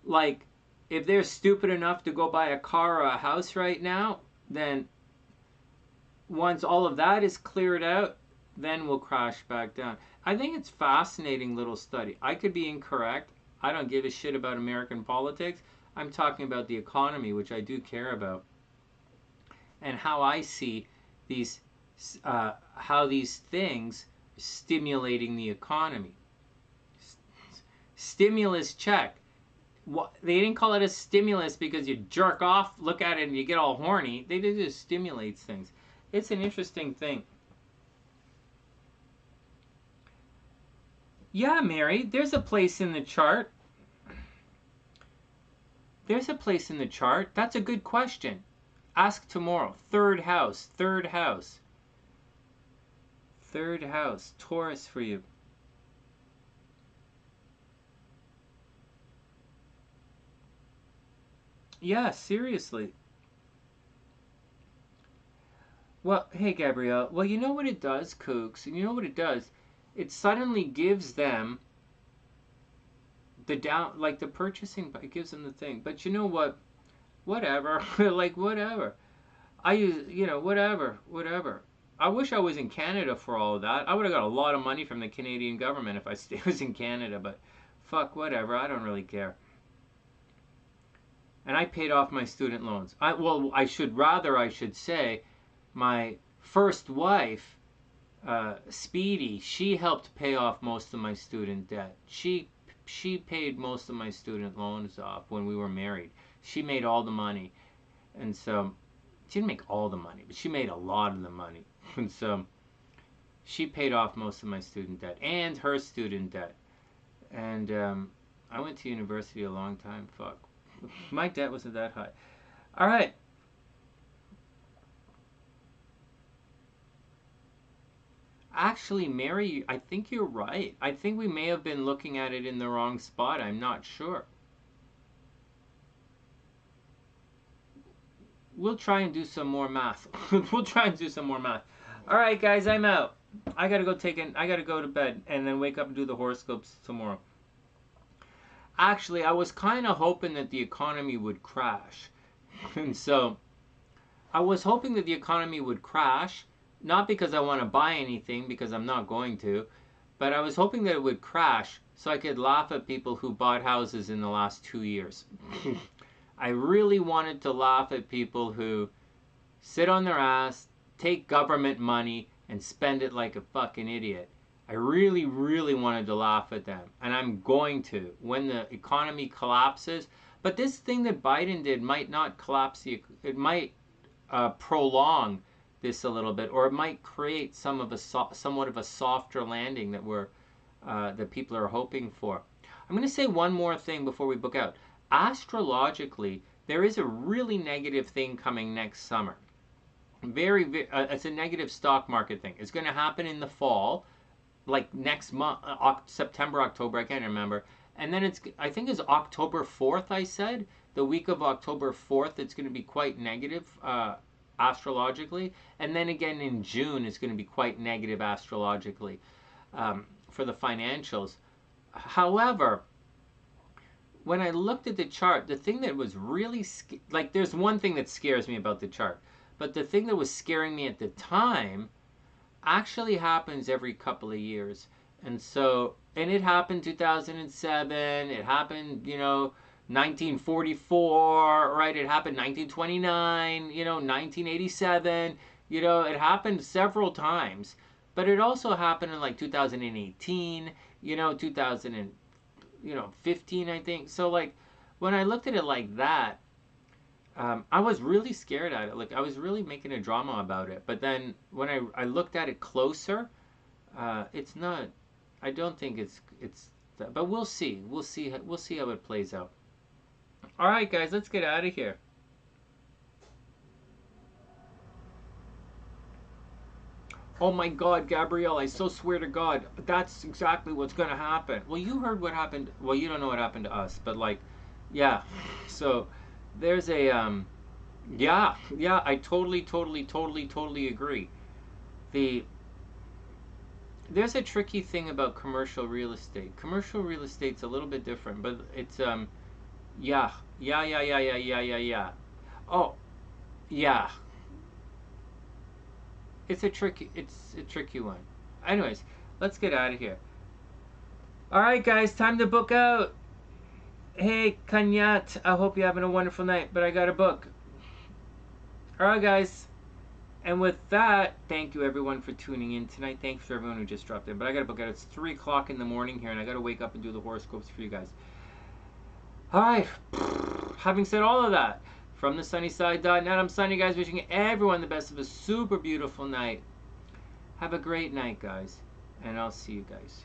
Like, if they're stupid enough to go buy a car or a house right now, then once all of that is cleared out, then we'll crash back down. I think it's fascinating little study. I could be incorrect. I don't give a shit about American politics. I'm talking about the economy, which I do care about, and how I see these, how these things stimulating the economy. Stimulus check. They didn't call it a stimulus because you jerk off, look at it, and you get all horny. They just stimulates things. It's an interesting thing. Yeah, Mary, there's a place in the chart. There's a place in the chart. That's a good question. Ask tomorrow. Third house. Third house. Third house. Taurus for you. Yeah, seriously. Well, hey, Gabrielle. Well, you know what it does, Kooks? You know what it does? It suddenly gives them the down, like the purchasing, it gives them the thing. But you know what? Whatever. Like, whatever. I use, you know, whatever. I wish I was in Canada for all of that. I would have got a lot of money from the Canadian government if I was in Canada, but fuck, whatever. I don't really care. And I paid off my student loans. I should say, my first wife, Speedy, she helped pay off most of my student debt. She paid most of my student loans off when we were married. She made all the money. And so, she didn't make all the money, but she made a lot of the money. And so, she paid off most of my student debt and her student debt. And I went to university a long time. Fuck. My debt wasn't that high. All right. Actually, Mary, I think you're right. I think we may have been looking at it in the wrong spot. I'm not sure. We'll try and do some more math. We'll try and do some more math. All right, guys, I'm out. I gotta go to bed and then wake up and do the horoscopes tomorrow. Actually, I was kind of hoping that the economy would crash. And so, I was hoping that the economy would crash. Not because I want to buy anything, because I'm not going to, but I was hoping that it would crash so I could laugh at people who bought houses in the last 2 years. I really wanted to laugh at people who sit on their ass, take government money, and spend it like a fucking idiot. I really, really wanted to laugh at them, and I'm going to when the economy collapses. But this thing that Biden did might not collapse it might prolong this a little bit, or it might create somewhat of a softer landing that people are hoping for. I'm going to say one more thing before we book out. Astrologically, there is a really negative thing coming next summer. It's a negative stock market thing. It's going to happen in the fall, like next month, September, October, I can't remember. And then I think it's October 4th, I said. The week of October 4th, it's going to be quite negative astrologically, and then again in June it's going to be quite negative astrologically for the financials. However, when I looked at the chart, the thing that was really like, there's one thing that scares me about the chart, but the thing that was scaring me at the time actually happens every couple of years. And it happened 2007, it happened 1944, right? It happened 1929, 1987, it happened several times. But it also happened in like 2018, 2015, I think. So like, when I looked at it like that, I was really scared at it. Like, I was really making a drama about it. But then when I looked at it closer, it's not, I don't think it's but we'll see. We'll see how it plays out. All right, guys, let's get out of here. Oh my God, Gabrielle, I so swear to God, that's exactly what's going to happen. Well, you heard what happened. Well, you don't know what happened to us, but like, Yeah. So there's a yeah, yeah, I totally agree. The There's a tricky thing about commercial real estate. Commercial real estate's a little bit different, but it's yeah, yeah. Oh, yeah. It's a tricky one. Anyways, let's get out of here. All right, guys, time to book out. Hey, Kanyat, I hope you're having a wonderful night, but I got a book. All right, guys. And with that, thank you everyone for tuning in tonight. Thanks for everyone who just dropped in. But I got to book out. It's 3 o'clock in the morning here, and I got to wake up and do the horoscopes for you guys. All right. Having said all of that, from TheSunnySide.net, I'm Sonny, guys, wishing everyone the best of a super beautiful night. Have a great night, guys, and I'll see you guys